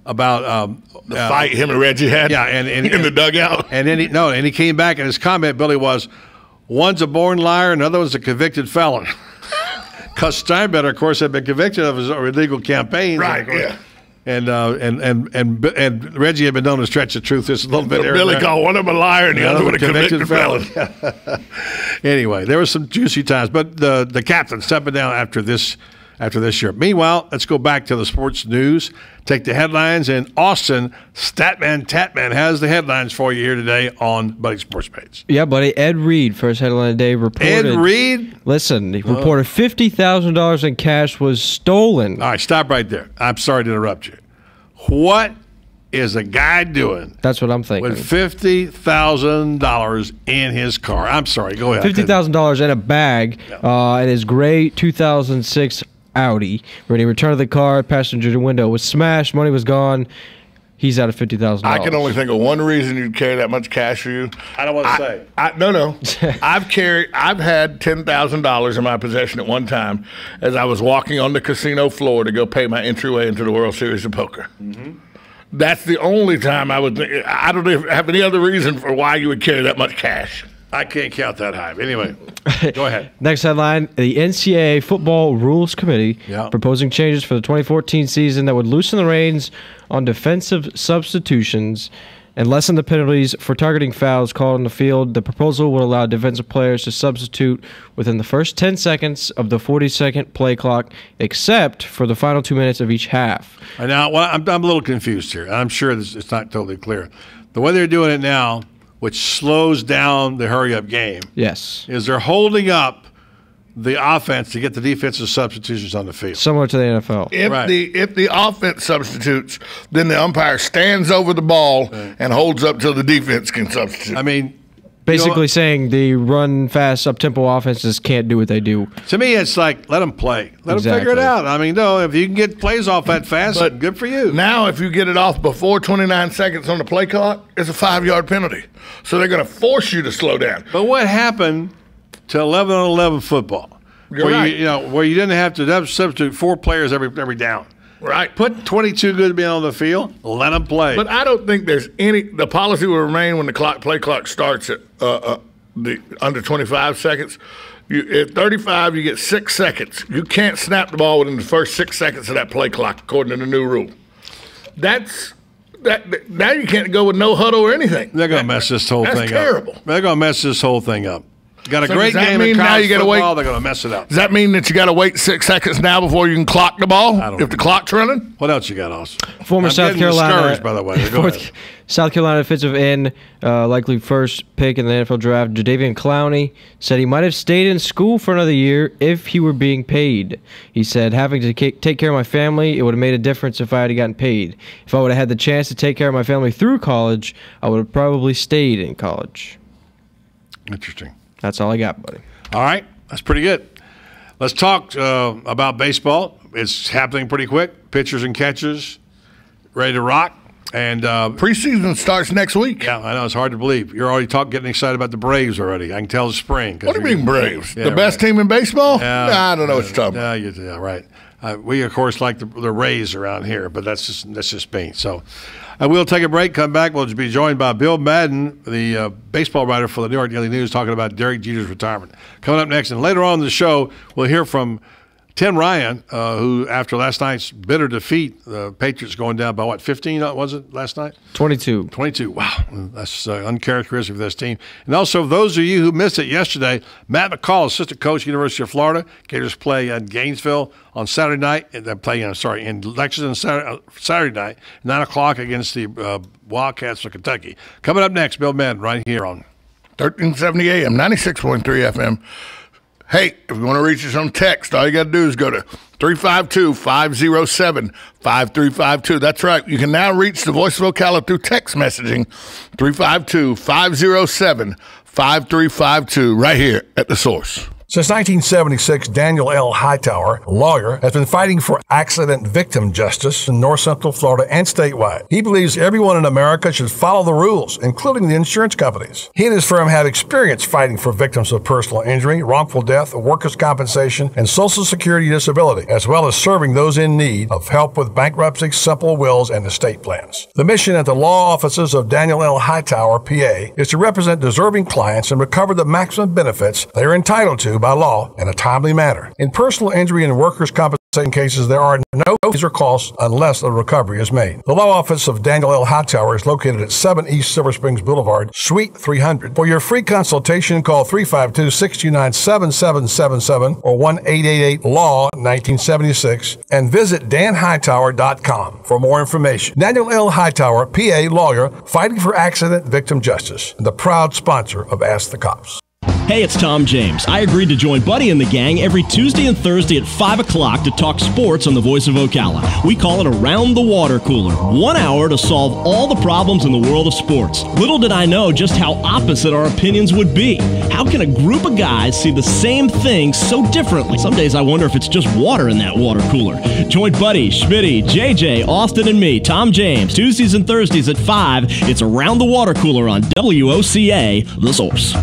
about the fight him and Reggie had in the dugout. And then he came back, and his comment, Billy, was, one's a born liar, and the other one's a convicted felon. Because Steinbrenner, of course, had been convicted of his illegal campaigns. Right, yeah. And Reggie had been known to stretch the truth just a little bit. Billy called one of them a liar and the other one a convicted felon. Anyway, there were some juicy times, but the captain stepping down after this year. Meanwhile, let's go back to the sports news. Take the headlines, and Austin Statman Tatman has the headlines for you here today on Buddy Sports Page. Yeah, buddy. Ed Reed, first headline of the day, reported. Ed Reed? Listen, he reported $50,000 in cash was stolen. All right, stop right there. I'm sorry to interrupt you. What is a guy doing? That's what I'm thinking. With $50,000 in his car. I'm sorry, go ahead. $50,000 in a bag in his gray 2006 Audi. When he returned to the car, passenger window was smashed, money was gone. He's out of $50,000. I can only think of one reason you'd carry that much cash for you. I don't want to say. No. I've had $10,000 in my possession at one time as I was walking on the casino floor to go pay my entryway into the World Series of Poker. Mm-hmm. That's the only time I would think. I don't have any other reason for why you would carry that much cash. I can't count that high. Anyway, go ahead. Next headline, the NCAA Football Rules Committee proposing changes for the 2014 season that would loosen the reins on defensive substitutions and lessen the penalties for targeting fouls called on the field. The proposal would allow defensive players to substitute within the first 10 seconds of the 40-second play clock, except for the final 2 minutes of each half. And now, I'm a little confused here. I'm sure it's not totally clear. The way they're doing it now, which slows down the hurry-up game, yes, is they're holding up the offense to get the defensive substitutions on the field. Similar to the NFL. If the offense substitutes, then the umpire stands over the ball and holds up till the defense can substitute. I mean, basically saying the run fast up-tempo offenses can't do what they do. To me, it's like, let them play. Let them figure it out. I mean, no, if you can get plays off that fast, good for you. Now, if you get it off before 29 seconds on the play clock, it's a 5-yard penalty. So they're going to force you to slow down. But what happened to 11-on-11 football? Where you didn't have to substitute 4 players every down. Right. Put 22 good men on the field. Let them play. But I don't think there's the policy will remain when the play clock starts at the under 25 seconds. At 35, you get 6 seconds. You can't snap the ball within the first 6 seconds of that play clock, according to the new rule. Now you can't go with no huddle or anything. They're going to mess this whole thing up. That's terrible. They're going to mess this whole thing up. Got a great game in college football. They're going to mess it up. Does that mean that you got to wait 6 seconds now before you can clock the ball? If the clock's running? What else you got, Austin? Former South Carolina, by the way. Go ahead. South Carolina defensive end, likely first pick in the NFL draft, Jadeveon Clowney, said he might have stayed in school for another year if he were being paid. He said, having to take care of my family, it would have made a difference if I had gotten paid. If I would have had the chance to take care of my family through college, I would have probably stayed in college. Interesting. That's all I got, buddy. All right. That's pretty good. Let's talk about baseball. It's happening pretty quick. Pitchers and catchers ready to rock. And preseason starts next week. Yeah, I know. It's hard to believe. You're already getting excited about the Braves already. I can tell the spring. What do you mean Braves? The best team in baseball? Yeah, I don't know what you're talking about. Yeah, right. We, of course, like the Rays around here, but that's just me. So we'll take a break, come back. We'll be joined by Bill Madden, the baseball writer for the New York Daily News, talking about Derek Jeter's retirement. Coming up next, and later on in the show, we'll hear from Tim Ryan, who, after last night's bitter defeat, the Patriots going down by, 15, was it, last night? 22. 22. Wow. That's uncharacteristic of this team. And also, those of you who missed it yesterday, Matt McCall, assistant coach, University of Florida, Gators play in Gainesville on Saturday night. They're playing, in Lexington Saturday night, 9 o'clock against the Wildcats of Kentucky. Coming up next, Bill Madden, right here on 1370 AM, 96.3 FM. Hey, if you want to reach us on text, all you got to do is go to 352-507-5352. That's right. You can now reach the Voice of Ocala through text messaging, 352-507-5352, right here at The Source. Since 1976, Daniel L. Hightower, a lawyer, has been fighting for accident victim justice in North Central Florida and statewide. He believes everyone in America should follow the rules, including the insurance companies. He and his firm have experience fighting for victims of personal injury, wrongful death, workers' compensation, and Social Security disability, as well as serving those in need of help with bankruptcy, simple wills, and estate plans. The mission at the law offices of Daniel L. Hightower, PA, is to represent deserving clients and recover the maximum benefits they are entitled to by law in a timely manner. In personal injury and workers' compensation cases, there are no fees or costs unless a recovery is made. The law office of Daniel L. Hightower is located at 7 East Silver Springs Boulevard, Suite 300. For your free consultation, call 352-629-7777 or 1-888-LAW-1976 and visit danhightower.com for more information. Daniel L. Hightower, PA lawyer, fighting for accident victim justice, and the proud sponsor of Ask the Cops. Hey, it's Tom James. I agreed to join Buddy and the gang every Tuesday and Thursday at 5 o'clock to talk sports on the Voice of Ocala. We call it Around the Water Cooler. 1 hour to solve all the problems in the world of sports. Little did I know just how opposite our opinions would be. How can a group of guys see the same thing so differently? Some days I wonder if it's just water in that water cooler. Join Buddy, Schmitty, JJ, Austin, and me, Tom James, Tuesdays and Thursdays at 5. It's Around the Water Cooler on WOCA, The Source.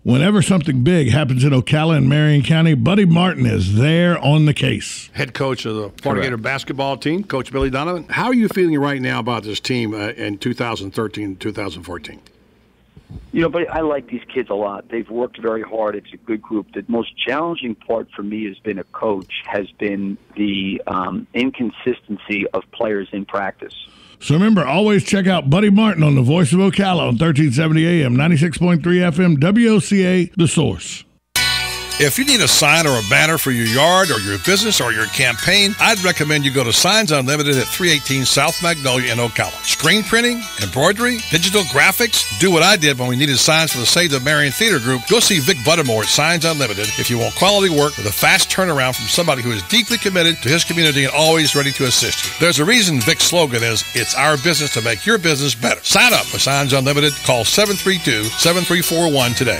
Whenever something big happens in Ocala and Marion County, Buddy Martin is there on the case. Head coach of the Florida Gator basketball team, Coach Billy Donovan. How are you feeling right now about this team in 2013 and 2014? But I like these kids a lot. They've worked very hard. It's a good group. The most challenging part for me as been a coach has been the inconsistency of players in practice. So remember, always check out Buddy Martin on the Voice of Ocala on 1370 AM, 96.3 FM, WOCA, The Source. If you need a sign or a banner for your yard or your business or your campaign, I'd recommend you go to Signs Unlimited at 318 South Magnolia in Ocala. Screen printing, embroidery, digital graphics. Do what I did when we needed signs for the Save the Marion Theater Group. Go see Vic Buttermore at Signs Unlimited if you want quality work with a fast turnaround from somebody who is deeply committed to his community and always ready to assist you. There's a reason Vic's slogan is, "It's our business to make your business better." Sign up for Signs Unlimited. Call 732-7341 today.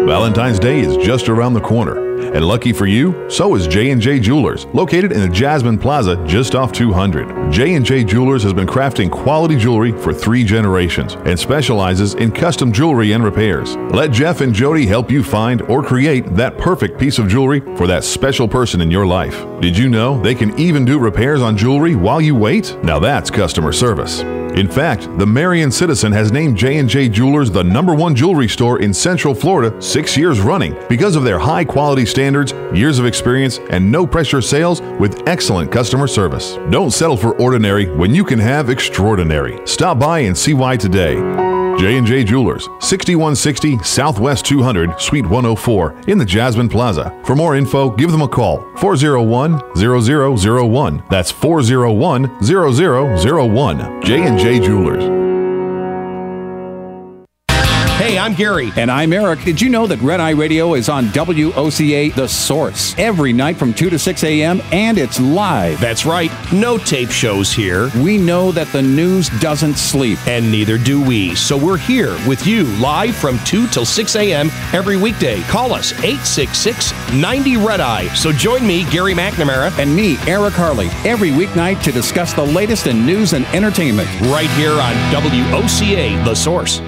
Valentine's Day is just around the corner, and lucky for you, so is J&J Jewelers, located in the Jasmine Plaza just off 200. J&J Jewelers has been crafting quality jewelry for 3 generations and specializes in custom jewelry and repairs. Let Jeff and Jody help you find or create that perfect piece of jewelry for that special person in your life. Did you know they can even do repairs on jewelry while you wait? Now that's customer service. In fact, the Marion Citizen has named J&J Jewelers the #1 jewelry store in Central Florida 6 years running because of their high-quality standards, years of experience, and no-pressure sales with excellent customer service. Don't settle for ordinary when you can have extraordinary. Stop by and see why today. J&J Jewelers, 6160 Southwest 200, Suite 104 in the Jasmine Plaza. For more info, give them a call, 401-0001. That's 401-0001. J&J Jewelers. Hey, I'm Gary. And I'm Eric. Did you know that Red Eye Radio is on WOCA The Source every night from 2 to 6 a.m. and it's live? That's right. No tape shows here. We know that the news doesn't sleep. And neither do we. So we're here with you live from 2 till 6 a.m. every weekday. Call us 866-90-RED-EYE. So join me, Gary McNamara. And me, Eric Harley, every weeknight to discuss the latest in news and entertainment. Right here on WOCA The Source.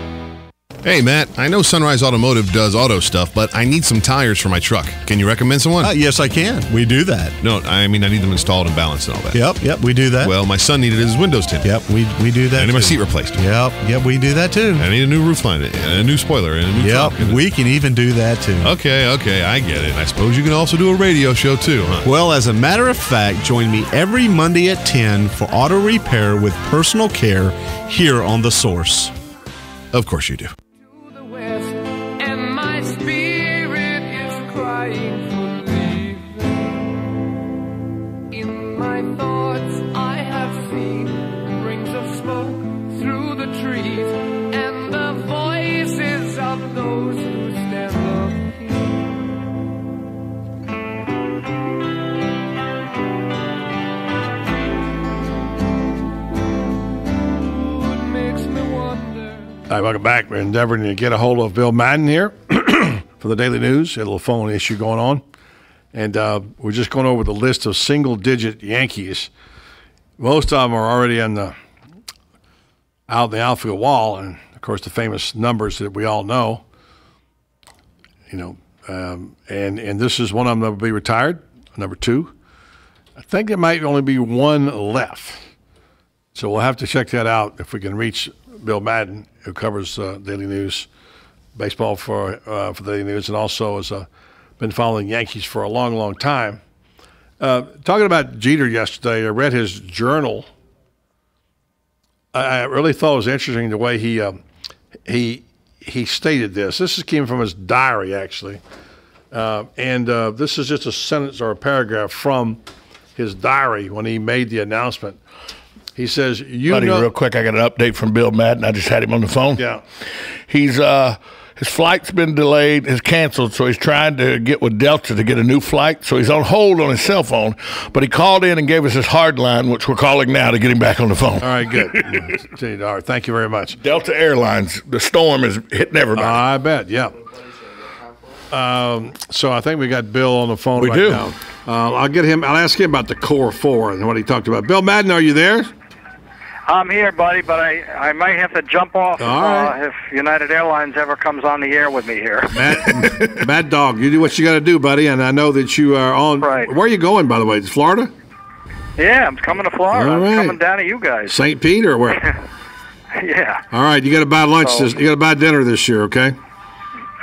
Hey, Matt, I know Sunrise Automotive does auto stuff, but I need some tires for my truck. Can you recommend someone? Yes, I can. We do that. No, I mean, I need them installed and balanced and all that. Yep, we do that. Well, my son needed his windows tinted. Yep, we do that. I need my seat replaced. Yep, we do that too. I need a new roof line, and a new spoiler, and a new trunk. Yep, we can even do that too. Okay, I get it. I suppose you can also do a radio show too, huh? Well, as a matter of fact, join me every Monday at 10 for auto repair with personal care here on The Source. Of course you do. All right, welcome back. We're endeavoring to get a hold of Bill Madden here for the Daily News. A little phone issue going on. And we're just going over the list of single-digit Yankees. Most of them are already out in the outfield wall. And, of course, the famous numbers that we all know. And this is one of them that will be retired, number 2. I think there might only be one left. So we'll have to check that out if we can reach Bill Madden, who covers Daily News, baseball for Daily News, and also has been following Yankees for a long, long time. Talking about Jeter yesterday, I read his journal. I really thought it was interesting the way he stated this. This came from his diary, actually. And this is just a sentence or a paragraph from his diary when he made the announcement. He says, Buddy, real quick, I got an update from Bill Madden. I just had him on the phone. Yeah. His flight's been delayed, is canceled, so he's trying to get with Delta to get a new flight. So he's on hold on his cell phone, but he called in and gave us his hard line, which we're calling now to get him back on the phone. All right, good. All right, thank you very much. Delta Airlines, the storm is hitting everybody. I bet, yeah. So I think we got Bill on the phone we right do. now. I'll ask him about the Core 4 and what he talked about. Bill Madden, are you there? I'm here, buddy, but I might have to jump off if United Airlines ever comes on the air with me here. Mad Dog, you do what you got to do, buddy, and I know that you are on. Right. Where are you going, by the way? Florida? Yeah, I'm coming to Florida. All right. I'm coming down to you guys. St. Pete or where? Yeah. All right, you got to buy lunch. So- You got to buy dinner this year, okay?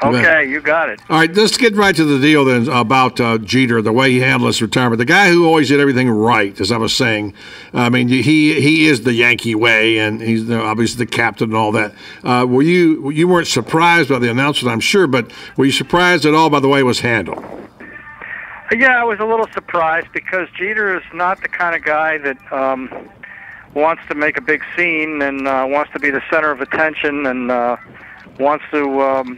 Okay, you got it. All right, let's get right to the deal then about Jeter, the way he handled his retirement. The guy who always did everything right, as I was saying. I mean, he is the Yankee way, and he's obviously the captain and all that. You weren't surprised by the announcement, I'm sure, but were you surprised at all by the way it was handled? Yeah, I was a little surprised because Jeter is not the kind of guy that wants to make a big scene and wants to be the center of attention and wants to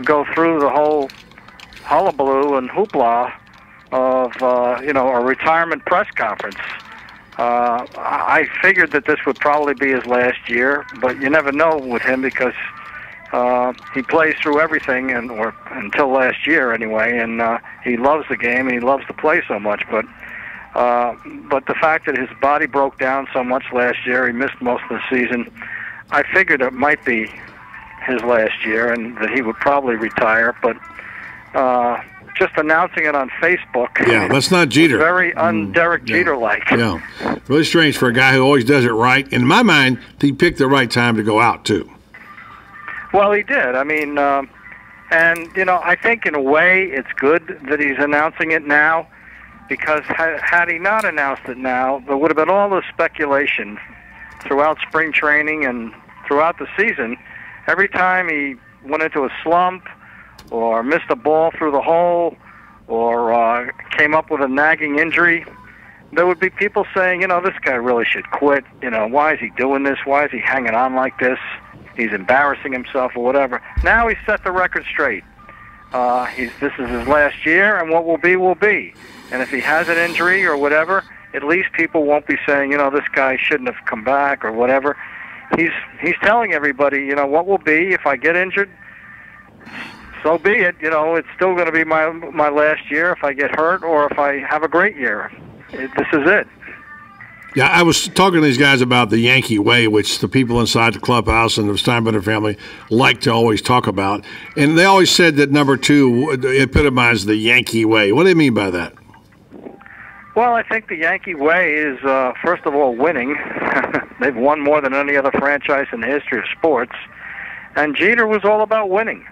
go through the whole hullabaloo and hoopla of a retirement press conference. I figured that this would probably be his last year, but you never know with him because he plays through everything, or until last year anyway, and he loves the game and he loves to play so much. But the fact that his body broke down so much last year, he missed most of the season. I figured it might be his last year and that he would probably retire, but just announcing it on Facebook. Yeah, that's not Jeter. Very un-Derek Jeter-like. Yeah, really strange for a guy who always does it right. In my mind, he picked the right time to go out, too. Well, he did. I mean, I think in a way it's good that he's announcing it now, because had he not announced it now, there would have been all this speculation throughout spring training and throughout the season. Every time he went into a slump or missed a ball through the hole or came up with a nagging injury, there would be people saying, this guy really should quit. Why is he doing this? Why is he hanging on like this? He's embarrassing himself or whatever. Now he's set the record straight. This is his last year, and what will be, will be. And if he has an injury or whatever, at least people won't be saying, this guy shouldn't have come back or whatever. He's telling everybody, what will be if I get injured, so be it. It's still going to be my last year if I get hurt or if I have a great year. This is it. Yeah, I was talking to these guys about the Yankee way, which the people inside the clubhouse and the Steinbrenner family like to always talk about. And they always said that number 2 epitomized the Yankee way. What do they mean by that? Well, I think the Yankee way is, first of all, winning. They've won more than any other franchise in the history of sports. And Jeter was all about winning.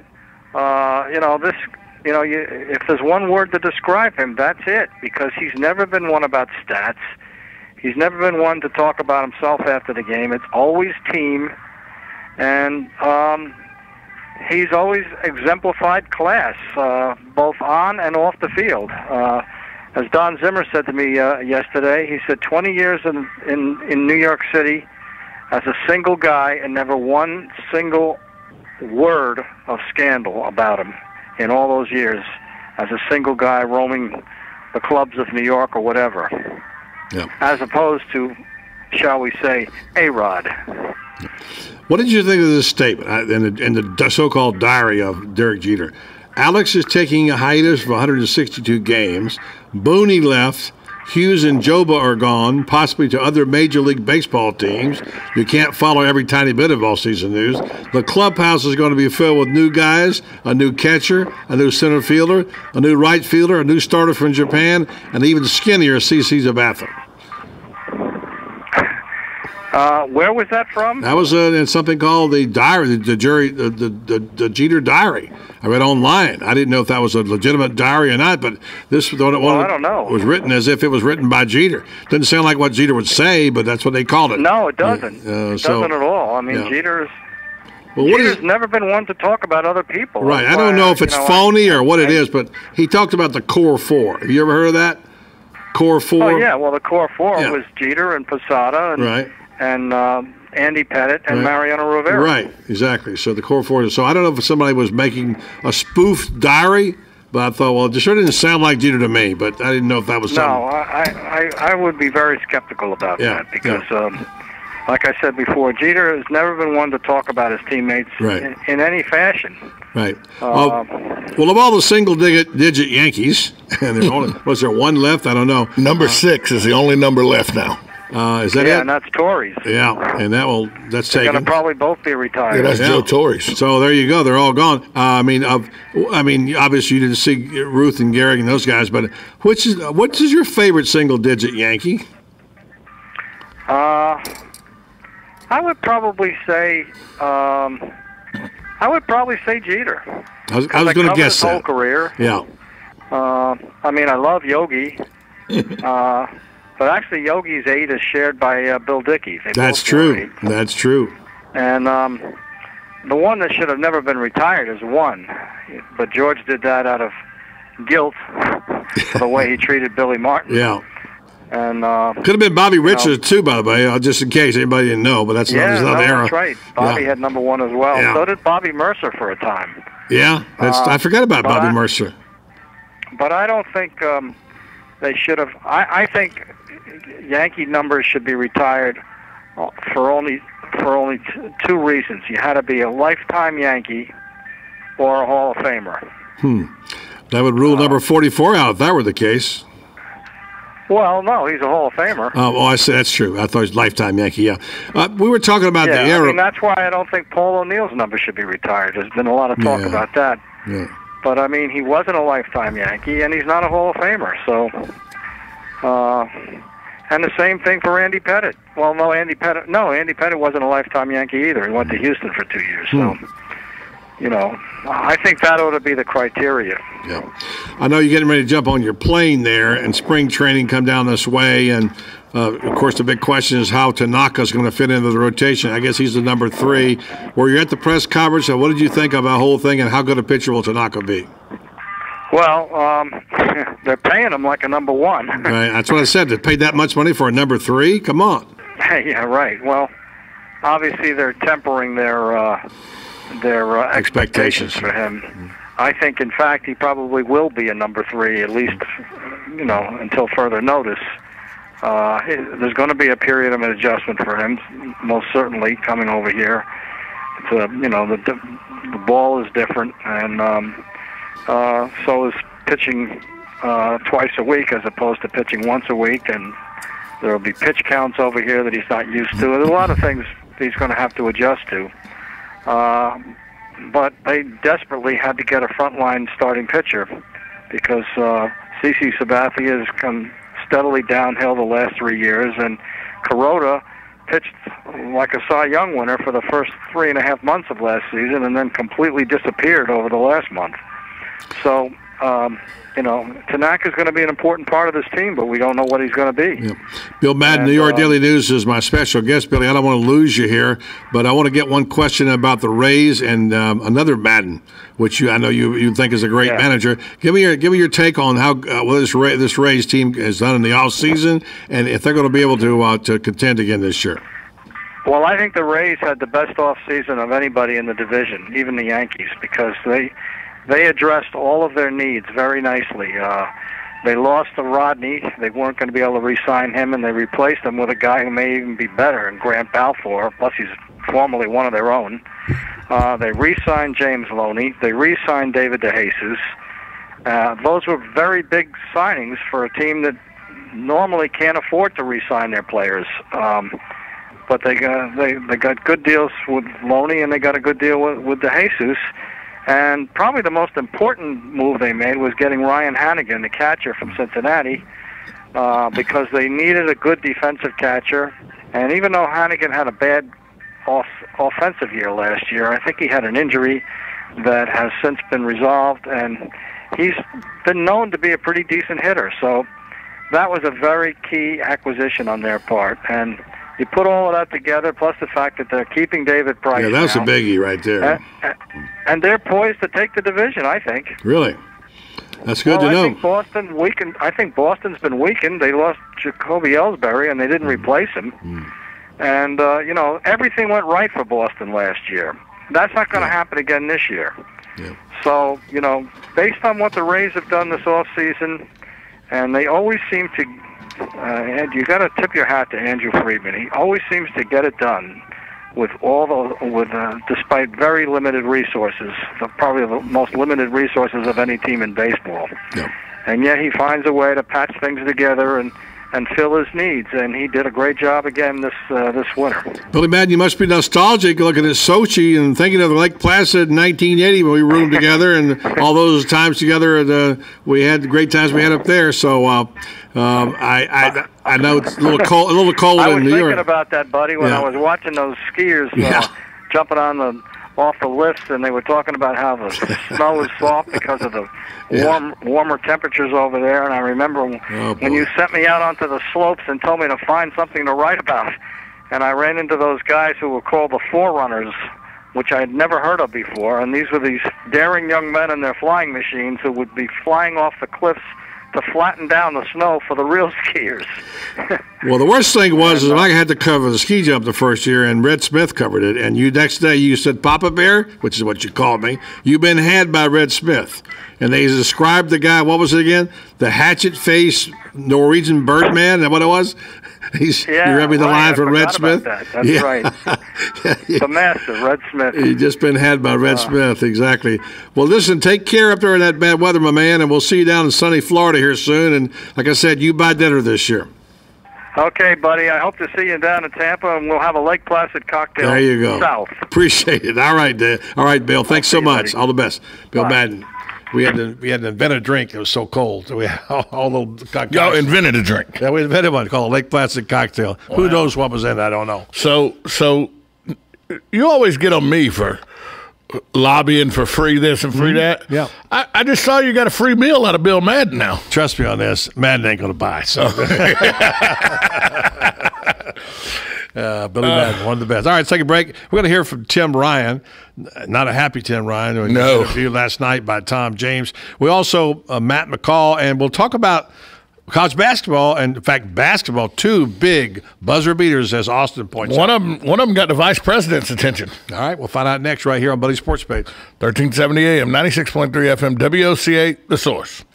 If there's one word to describe him, that's it, because he's never been one about stats. He's never been one to talk about himself after the game. It's always team. And he's always exemplified class, both on and off the field. As Don Zimmer said to me yesterday, he said 20 years in New York City as a single guy and never one single word of scandal about him in all those years as a single guy roaming the clubs of New York or whatever. Yeah. As opposed to, shall we say, A-Rod. What did you think of this statement in the so-called diary of Derek Jeter? Alex is taking a hiatus for 162 games. Booney left. Hughes and Joba are gone, possibly to other Major League Baseball teams. You can't follow every tiny bit of all-season news. The clubhouse is going to be filled with new guys, a new catcher, a new center fielder, a new right fielder, a new starter from Japan, and even skinnier CC Sabathia. Where was that from? That was in something called the diary, the Jeter diary. I read online. I didn't know if that was a legitimate diary or not, but this I don't know. Was written as if it was written by Jeter. Doesn't sound like what Jeter would say, but that's what they called it. No, it doesn't. It doesn't at all. I mean, yeah. Jeter's never been one to talk about other people. Right. I don't know if it's phony or what it is, but he talked about the core 4. Have you ever heard of that? Core 4? Oh, yeah. Well, the core 4 was Jeter and Posada and right. And Andy Pettit and Mariano Rivera. Right, exactly. So the core 4. So I don't know if somebody was making a spoof diary, but I thought, well, it sure didn't sound like Jeter to me. But I didn't know if that was something. No, I would be very skeptical about that because, like I said before, Jeter has never been one to talk about his teammates in any fashion. Right. Well, of all the single-digit Yankees, and was there one left? I don't know. Number 6 is the only number left now. Is that it? Yeah, and that's Torres. Yeah, and that's They're taken. going to probably both be retired. Yeah, that's Joe Torres. So there you go. They're all gone. I mean, obviously you didn't see Ruth and Gehrig and those guys, but what is your favorite single-digit Yankee? I would probably say Jeter. I was going to guess his whole that. career. Yeah. I mean, I love Yogi, but actually Yogi's 8 is shared by Bill Dickey. That's true. That's true. And the one that should have never been retired is 1, but George did that out of guilt for the way he treated Billy Martin. Yeah. And could have been Bobby Richards too, by the way, just in case anybody didn't know. But that's another era. That's right. Bobby had number 1 as well. Yeah. So did Bobby Mercer for a time. Yeah, I forgot about Bobby Mercer. But I don't think they should have. I think Yankee numbers should be retired for only 2 reasons. You had to be a lifetime Yankee or a Hall of Famer. That would rule number 44 out if that were the case. Well, no, he's a Hall of Famer. I see. That's true. I thought he was lifetime Yankee. Yeah, we were talking about the era. I mean, that's why I don't think Paul O'Neill's number should be retired. There's been a lot of talk about that. Yeah. But I mean, he wasn't a lifetime Yankee, and he's not a Hall of Famer. So, and the same thing for Andy Pettitte. Well, no, Andy Pettitte wasn't a lifetime Yankee either. He went to Houston for 2 years. So, I think that ought to be the criteria. Yeah, I know you're getting ready to jump on your plane there, and spring training come down this way, and of course the big question is how Tanaka's going to fit into the rotation. I guess he's the number 3. Were you at the press conference? So what did you think of the whole thing, and how good a pitcher will Tanaka be? Well, they're paying him like a number 1. Right, that's what I said. They paid that much money for a number 3? Come on. Yeah, right. Well, obviously they're tempering their expectations for him. I think, in fact, he probably will be a number 3, at least, until further notice. There's going to be a period of an adjustment for him, most certainly, coming over here. The ball is different, and so is pitching twice a week as opposed to pitching once a week, and there will be pitch counts over here that he's not used to. There's a lot of things he's going to have to adjust to. But they desperately had to get a frontline starting pitcher because CC Sabathia has come steadily downhill the last 3 years, and Kuroda pitched like a Cy Young winner for the first 3.5 months of last season and then completely disappeared over the last month. So, Tanaka's going to be an important part of this team, but we don't know what he's going to be. Yep. Bill Madden, New York Daily News is my special guest, Billy. I don't want to lose you here, but I want to get one question about the Rays and another Madden, which I know you think is a great manager. Give me your take on how this Rays team has done in the off season, and if they're going to be able to contend again this year. Well, I think the Rays had the best off season of anybody in the division, even the Yankees, because they addressed all of their needs very nicely. They lost to Rodney. They weren't going to be able to re-sign him, and they replaced him with a guy who may even be better, and Grant Balfour, plus he's formerly one of their own. They re-signed James Loney. They re-signed David DeJesus. Those were very big signings for a team that normally can't afford to re-sign their players. But they got good deals with Loney, and they got a good deal with DeJesus. And probably the most important move they made was getting Ryan Hannigan, the catcher from Cincinnati, because they needed a good defensive catcher. And even though Hannigan had a bad offensive year last year, I think he had an injury that has since been resolved, and he's been known to be a pretty decent hitter. So that was a very key acquisition on their part. And you put all of that together, plus the fact that they're keeping David Price. Yeah, that's a biggie right there. And they're poised to take the division, I think. Really? That's good to know. I think Boston's been weakened. They lost Jacoby Ellsbury, and they didn't replace him. And, everything went right for Boston last year. That's not going to happen again this year. Yeah. So, based on what the Rays have done this offseason, and they always seem to and you got to tip your hat to Andrew Friedman. He always seems to get it done despite very limited resources, probably the most limited resources of any team in baseball. Yeah. And yet he finds a way to patch things together and and fill his needs. And he did a great job again this winter. Billy Madden, you must be nostalgic looking at Sochi and thinking of Lake Placid in 1980 when we roomed together and all those times together. We had the great times we had up there. So I know it's a little cold in New York. I was thinking about that, buddy, when I was watching those skiers jumping off the lifts, and they were talking about how the snow is soft because of the warmer temperatures over there. And I remember when you sent me out onto the slopes and told me to find something to write about, and I ran into those guys who were called the Forerunners, which I had never heard of before. And these were these daring young men in their flying machines who would be flying off the cliffs to flatten down the snow for the real skiers. Well, the worst thing was I had to cover the ski jump the first year, and Red Smith covered it. And next day you said, Papa Bear, which is what you called me, you've been had by Red Smith. And they described the guy, what was it again? The hatchet-faced Norwegian birdman, is that what it was? You read me the line from Red Smith? That's right. The master, Red Smith. You've just been had by Red Smith, exactly. Well, listen, take care up there in that bad weather, my man, and we'll see you down in sunny Florida here soon. And like I said, you buy dinner this year. Okay, buddy. I hope to see you down in Tampa, and we'll have a Lake Placid cocktail. There you go. South. Appreciate it. All right, Dad. All right, Bill. Thanks so much. Buddy. All the best. Bill Madden. We had to invent a drink. It was so cold. So we had all the cocktails. Y'all invented a drink. Yeah, we invented one called a Lake Placid cocktail. Wow. Who knows what was in it? I don't know. So you always get on me for lobbying for free this and free that. Yeah. I just saw you got a free meal out of Bill Madden now. Trust me on this. Madden ain't going to buy. So. Billy Madden, one of the best. All right, let's take a break. We're going to hear from Tim Ryan. Not a happy Tim Ryan. We no. Interviewed last night by Tom James. We also, Matt McCall, and we'll talk about college basketball, and in fact, basketball, two big buzzer beaters, as Austin points out. One of them got the vice president's attention. All right, we'll find out next right here on Buddy Sports Page. 1370 AM, 96.3 FM, WOCA, The Source.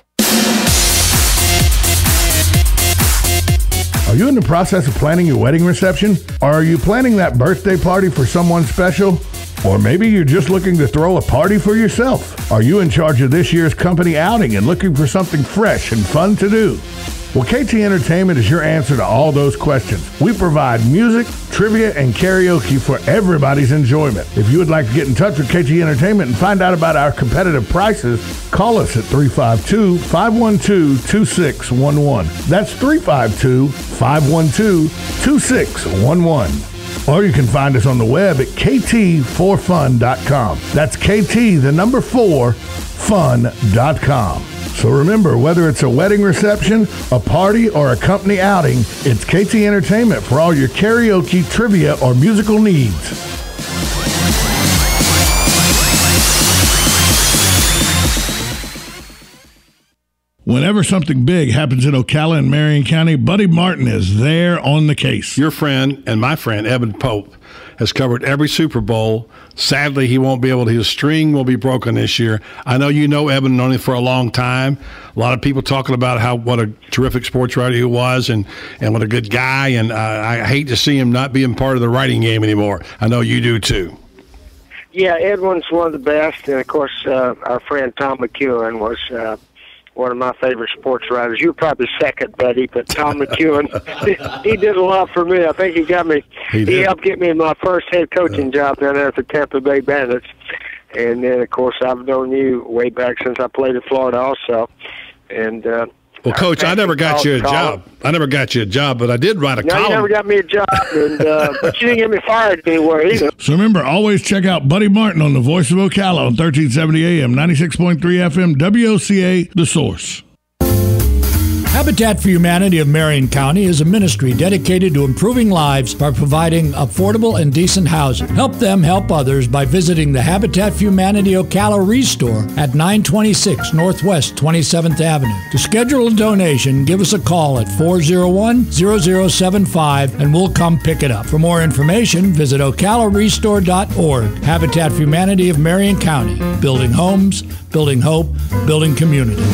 Are you in the process of planning your wedding reception? Or are you planning that birthday party for someone special? Or maybe you're just looking to throw a party for yourself? Are you in charge of this year's company outing and looking for something fresh and fun to do? Well, KT Entertainment is your answer to all those questions. We provide music, trivia, and karaoke for everybody's enjoyment. If you would like to get in touch with KT Entertainment and find out about our competitive prices, call us at 352-512-2611. That's 352-512-2611. Or you can find us on the web at kt4fun.com. That's KT, the number 4, fun.com. So remember, whether it's a wedding reception, a party, or a company outing, it's KT Entertainment for all your karaoke, trivia, or musical needs. Whenever something big happens in Ocala and Marion County, Buddy Martin is there on the case. Your friend and my friend, Evan Pope, has covered every Super Bowl. Sadly, he won't be able to. His string will be broken this year. I know you know Evan, known him for a long time. A lot of people talking about what a terrific sports writer he was and what a good guy. And I hate to see him not being part of the writing game anymore. I know you do, too. Yeah, Edwin's one of the best. And, of course, our friend Tom McEwen was one of my favorite sports writers. You were probably second, buddy, but Tom McEwen, he did a lot for me. I think he helped get me my first head coaching job down there at the Tampa Bay Bandits. And then, of course, I've known you way back since I played at Florida also. And well, Coach, I never got you a job. I never got you a job, but I did write a column. You never got me a job, but you didn't get me fired anywhere either. So remember, always check out Buddy Martin on the Voice of Ocala on 1370 AM, 96.3 FM, WOCA, The Source. Habitat for Humanity of Marion County is a ministry dedicated to improving lives by providing affordable and decent housing. Help them help others by visiting the Habitat for Humanity Ocala Restore at 926 Northwest 27th Avenue. To schedule a donation, give us a call at 401-0075 and we'll come pick it up. For more information, visit ocalarestore.org. Habitat for Humanity of Marion County. Building homes, building hope, building community.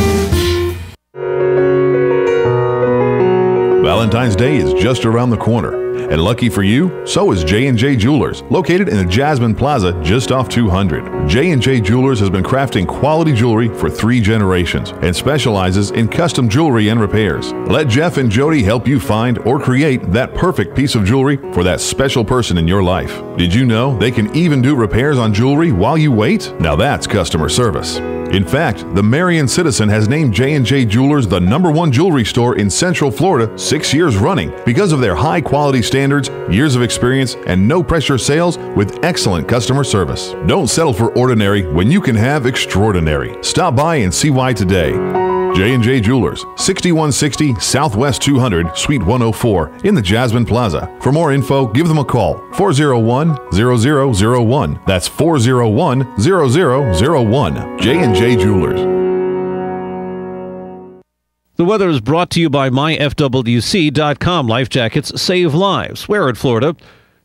Well, Valentine's Day is just around the corner. And lucky for you, so is J&J Jewelers, located in the Jasmine Plaza just off 200. J&J Jewelers has been crafting quality jewelry for 3 generations and specializes in custom jewelry and repairs. Let Jeff and Jody help you find or create that perfect piece of jewelry for that special person in your life. Did you know they can even do repairs on jewelry while you wait? Now that's customer service. In fact, the Marion Citizen has named J&J Jewelers the #1 jewelry store in Central Florida 6 years running because of their high-quality standards, years of experience, and no-pressure sales with excellent customer service. Don't settle for ordinary when you can have extraordinary. Stop by and see why today. J&J Jewelers, 6160 Southwest 200, Suite 104 in the Jasmine Plaza. For more info, give them a call, 401-0001. That's 401-0001. J&J Jewelers. The weather is brought to you by myfwc.com. Life jackets save lives. Wear it, Florida.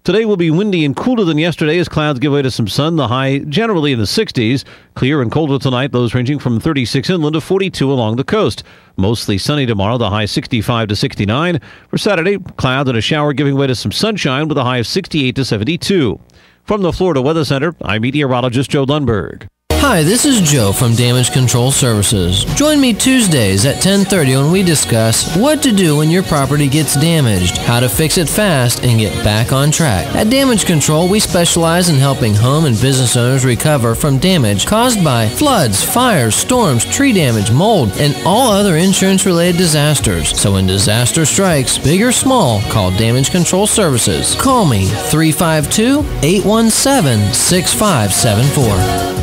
Today will be windy and cooler than yesterday as clouds give way to some sun. The high generally in the 60s. Clear and colder tonight, lows ranging from 36 inland to 42 along the coast. Mostly sunny tomorrow, the high 65 to 69. For Saturday, clouds and a shower giving way to some sunshine with a high of 68 to 72. From the Florida Weather Center, I'm meteorologist Joe Lundberg. Hi, this is Joe from Damage Control Services. Join me Tuesdays at 10:30 when we discuss what to do when your property gets damaged, how to fix it fast, and get back on track. At Damage Control, we specialize in helping home and business owners recover from damage caused by floods, fires, storms, tree damage, mold, and all other insurance-related disasters. So when disaster strikes, big or small, call Damage Control Services. Call me, 352-817-6574.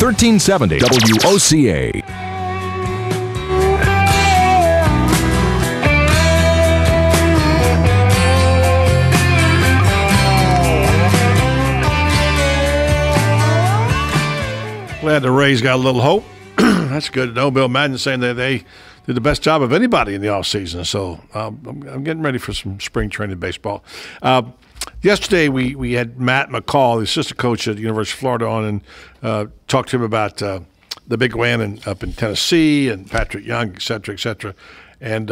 1370 WOCA. Glad the Rays got a little hope. That's good to know. Bill Madden saying that they did the best job of anybody in the offseason. So I'm getting ready for some spring training baseball. Yesterday, we had Matt McCall, the assistant coach at the University of Florida, on and talked to him about the big win up in Tennessee and Patrick Young, et cetera, and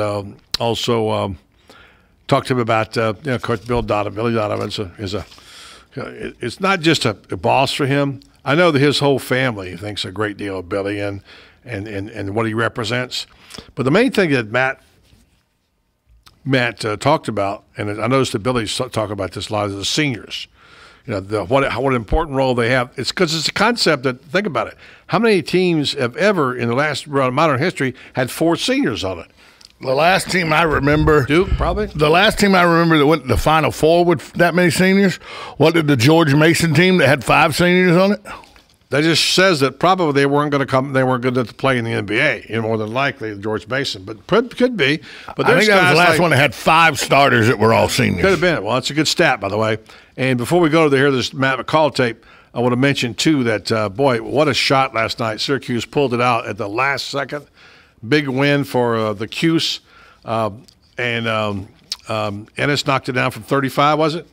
also talked to him about Coach Billy Donovan it's not just a boss for him. I know that his whole family thinks a great deal of Billy and what he represents. But the main thing that Matt talked about, and I noticed that Billy talk about this a lot, is the seniors. What an important role they have. It's because it's a concept that, think about it, how many teams have ever in the last modern history had 4 seniors on it? The last team I remember, Duke, probably. The last team I remember that went to the Final Four with that many seniors, what did the George Mason team that had 5 seniors on it? That just says that probably they weren't going to come. They weren't going to play in the NBA. More than likely, George Mason, but could be. But I think that was the last one that had 5 starters that were all seniors. Could have been. Well, that's a good stat, by the way. And before we go to hear this Matt McCall tape, I want to mention too that boy, what a shot last night! Syracuse pulled it out at the last second. Big win for the Cuse, and Ennis knocked it down from 35. Was it?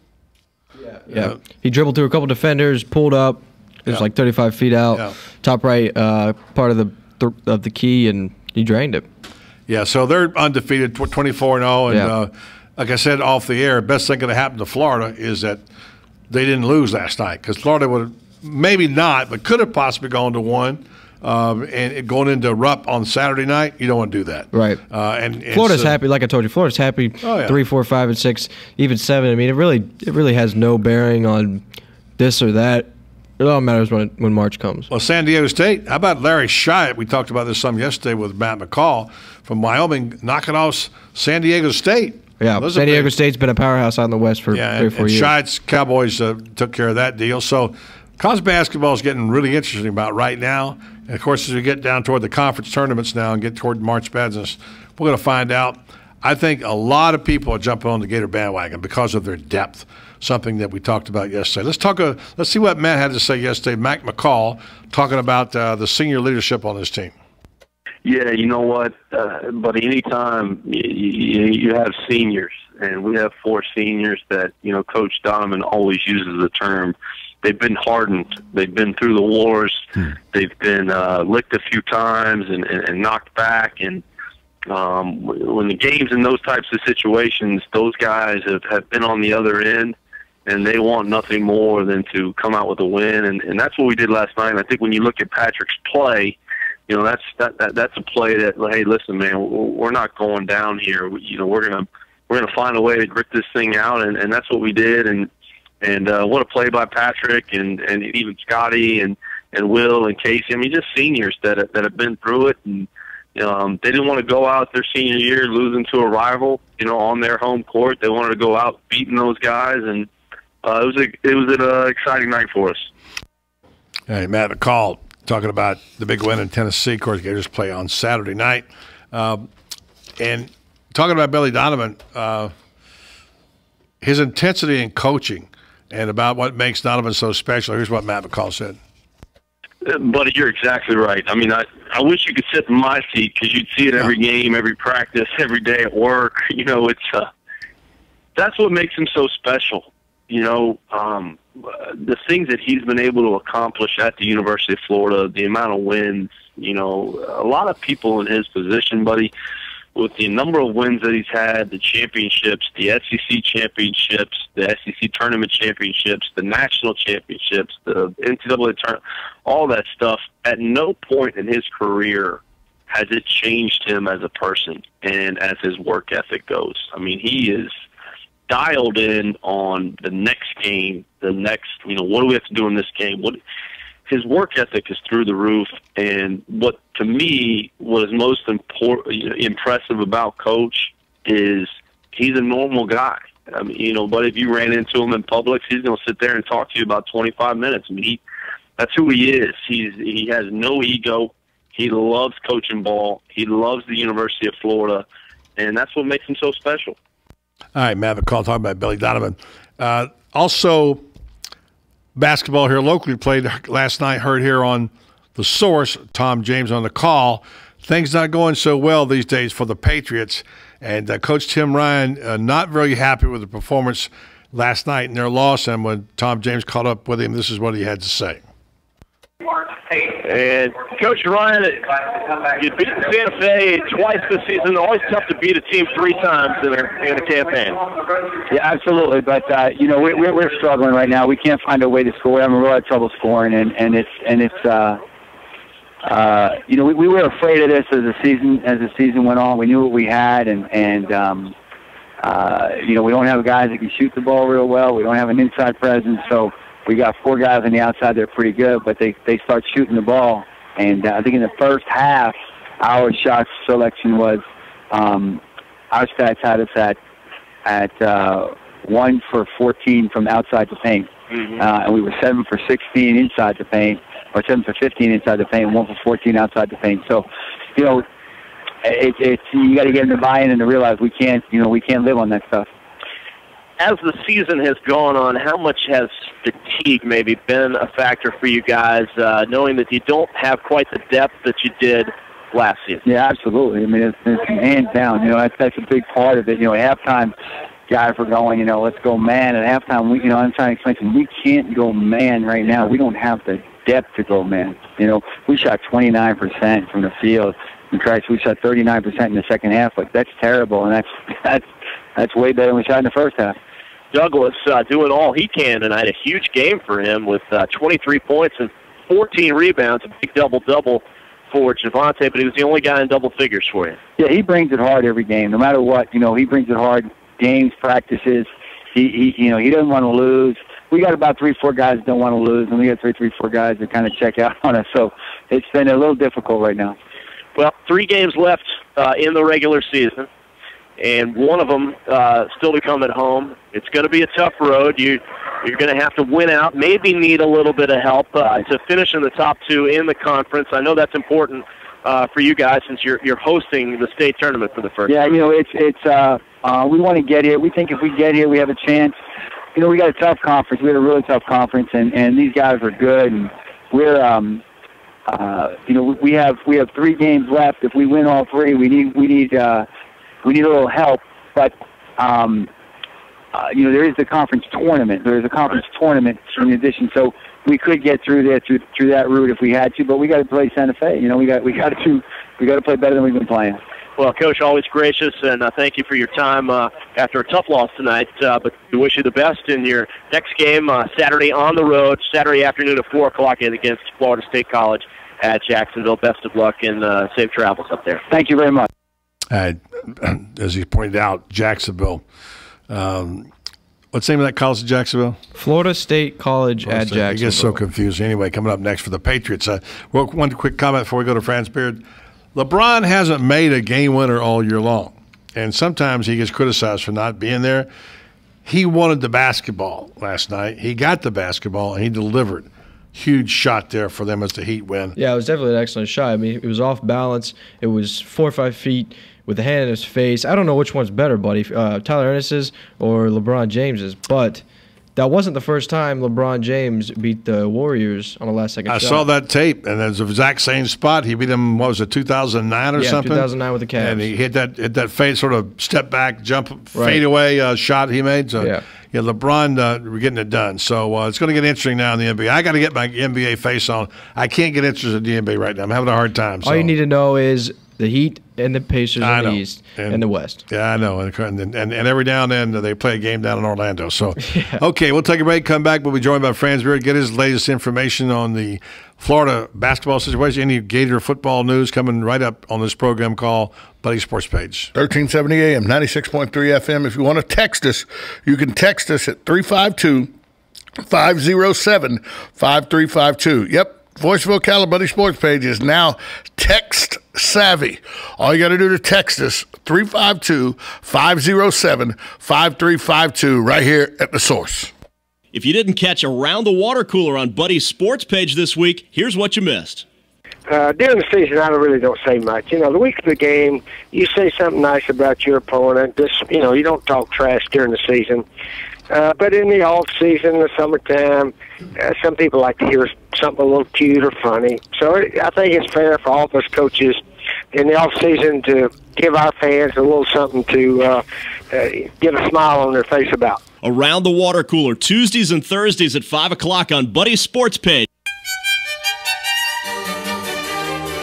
Yeah. He dribbled through a couple defenders, pulled up. It was like 35 feet out, top right part of the key, and he drained it. Yeah, so they're undefeated, 24-0, and like I said off the air, best thing going to happen to Florida is that they didn't lose last night, because Florida would have maybe not, but could have possibly gone to 1. And going into Rupp on Saturday night, you don't want to do that. Right. And Florida's happy, like I told you. Florida's happy 3, 4, 5, and 6, even 7. I mean, it really has no bearing on this or that. It all matters when March comes. Well, San Diego State, how about Larry Shyatt? We talked about this some yesterday with Matt McCall from Wyoming, knocking off San Diego State. Yeah, San Diego State's been a powerhouse out in the West for 3 or 4 years. Shyatt's Cowboys took care of that deal. So college basketball is getting really interesting about right now. And, of course, as we get down toward the conference tournaments now and get toward March Madness, we're going to find out. I think a lot of people are jumping on the Gator bandwagon because of their depth, something that we talked about yesterday. Let's see what Matt had to say yesterday. Mac McCall talking about the senior leadership on this team. Yeah, you know what, buddy, anytime you have seniors, and we have 4 seniors that, Coach Donovan always uses the term, they've been hardened. They've been through the wars. They've been licked a few times and knocked back, and When the game's in those types of situations, those guys have been on the other end, and they want nothing more than to come out with a win, and that's what we did last night. And I think when you look at Patrick's play, that's a play that, hey, listen, man, we're not going down here. We're gonna find a way to grit this thing out, and that's what we did. And what a play by Patrick and even Scotty and Will and Casey. I mean, just seniors that have been through it, and they didn't want to go out their senior year losing to a rival, on their home court. They wanted to go out beating those guys, and it was an exciting night for us. Hey, Matt McCall talking about the big win in Tennessee. Of course, Gators play on Saturday night, and talking about Billy Donovan, his intensity in coaching and about what makes Donovan so special. Here's what Matt McCall said. Buddy, you're exactly right. I mean, I wish you could sit in my seat because you'd see it every game, every practice, every day at work. That's what makes him so special. The things that he's been able to accomplish at the University of Florida, the amount of wins, a lot of people in his position, buddy, with the number of wins that he's had, the championships, the SEC championships, the SEC tournament championships, the national championships, the NCAA tournament, all that stuff, at no point in his career has it changed him as a person and as his work ethic goes. I mean, he is dialed in on the next game, what do we have to do in this game? His work ethic is through the roof, and what to me was most impressive about Coach is he's a normal guy. I mean, but if you ran into him in Publix, he's going to sit there and talk to you about 25 minutes. I mean, that's who he is. He has no ego. He loves coaching ball. He loves the University of Florida, and that's what makes him so special. All right, Matt McCall talking about Billy Donovan. Also, basketball here locally played last night, heard here on The Source, Tom James on the call. Things not going so well these days for the Patriots. And Coach Tim Ryan not very happy with the performance last night in their loss. And when Tom James caught up with him, this is what he had to say. And Coach Ryan, you beat Santa Fe twice this season. Always tough to beat a team 3 times in a campaign. Yeah, absolutely. But we're struggling right now. We can't find a way to score. We're having a lot of trouble scoring, and we were afraid of this as the season went on. We knew what we had, and we don't have guys that can shoot the ball real well. We don't have an inside presence, so. We got 4 guys on the outside that are pretty good, but they start shooting the ball. And I think in the first half, our shot selection was our stats had us at 1 for 14 from outside the paint. Mm-hmm. And we were 7 for 16 inside the paint, or 7 for 15 inside the paint, and 1 for 14 outside the paint. So, you got to get them to buy in and to realize we can't live on that stuff. As the season has gone on, how much has fatigue maybe been a factor for you guys, knowing that you don't have quite the depth that you did last season? Yeah, absolutely. I mean, it's hands down. That's a big part of it. At halftime, guys were going, let's go man. At halftime, I'm trying to explain to them, we can't go man right now. We don't have the depth to go man. We shot 29% from the field. In fact, we shot 39% in the second half. Like, that's terrible, and that's way better than we shot in the first half. Douglas doing all he can tonight. A huge game for him with 23 points and 14 rebounds. A big double-double for Javante, but he was the only guy in double figures for you. Yeah, he brings it hard every game. No matter what, he brings it hard. Games, practices. He doesn't want to lose. We got about 3-4 guys that don't want to lose, and we got 3-4 guys that kind of check out on us. So it's been a little difficult right now. Well, 3 games left in the regular season. And one of them still to come at home. It's going to be a tough road. You're going to have to win out, maybe need a little bit of help to finish in the top 2 in the conference. I know that's important for you guys since you're hosting the state tournament for the first time. Yeah, we want to get here. We think if we get here, we have a chance. We got a tough conference. We had a really tough conference, and these guys are good. And we're, we have 3 games left. If we win all 3, we need a little help, but there is the conference tournament. There is a conference tournament in addition, so we could get through there through that route if we had to. But we got to play Santa Fe. We got to play better than we've been playing. Well, Coach, always gracious, and thank you for your time after a tough loss tonight. But we wish you the best in your next game Saturday on the road, Saturday afternoon at 4 o'clock against Florida State College at Jacksonville. Best of luck and safe travels up there. Thank you very much. As he pointed out, Jacksonville. What's the name of that college in Jacksonville? Florida State College at Jacksonville. It gets so confusing. Anyway, coming up next for the Patriots. One quick comment before we go to Franz Beard. LeBron hasn't made a game winner all year long, and sometimes he gets criticized for not being there. He wanted the basketball last night. He got the basketball, and he delivered. Huge shot there for them as the Heat win. Yeah, it was definitely an excellent shot. I mean, it was off balance. It was 4 or 5 feet with the hand in his face. I don't know which one's better, buddy, Tyler Ennis's or LeBron James's, but that wasn't the first time LeBron James beat the Warriors on a last-second shot. I saw that tape, and it was the exact same spot. He beat them, what was it, 2009 or something? Yeah, 2009 with the Cavs. And he hit that fade, sort of step back, jump, fade away shot he made. So, yeah, LeBron, we're getting it done. So it's going to get interesting now in the NBA. I got to get my NBA face on. I can't get interested in the NBA right now. I'm having a hard time. So. All you need to know is the Heat and the Pacers in the East and the West. Yeah, I know. And every now and then they play a game down in Orlando. So, Okay, we'll take a break, come back. We'll be joined by Franz Beard, get his latest information on the Florida basketball situation. Any Gator football news coming right up on this program call, Buddy Sports Page. 1370 AM, 96.3 FM. If you want to text us, you can text us at 352-507-5352. Yep. Voice of Ocala Buddy Sports Page is now text savvy. All you got to do to text us, 352-507-5352, right here at the source. If you didn't catch Around the Water Cooler on Buddy's Sports Page this week, here's what you missed. During the season, I really don't say much. The week of the game, you say something nice about your opponent. You don't talk trash during the season. But in the off season, the summertime, some people like to hear something a little cute or funny. So I think it's fair for all of us coaches in the off season to give our fans a little something to get a smile on their face about. Around the Water Cooler, Tuesdays and Thursdays at 5 o'clock on Buddy's Sports Page.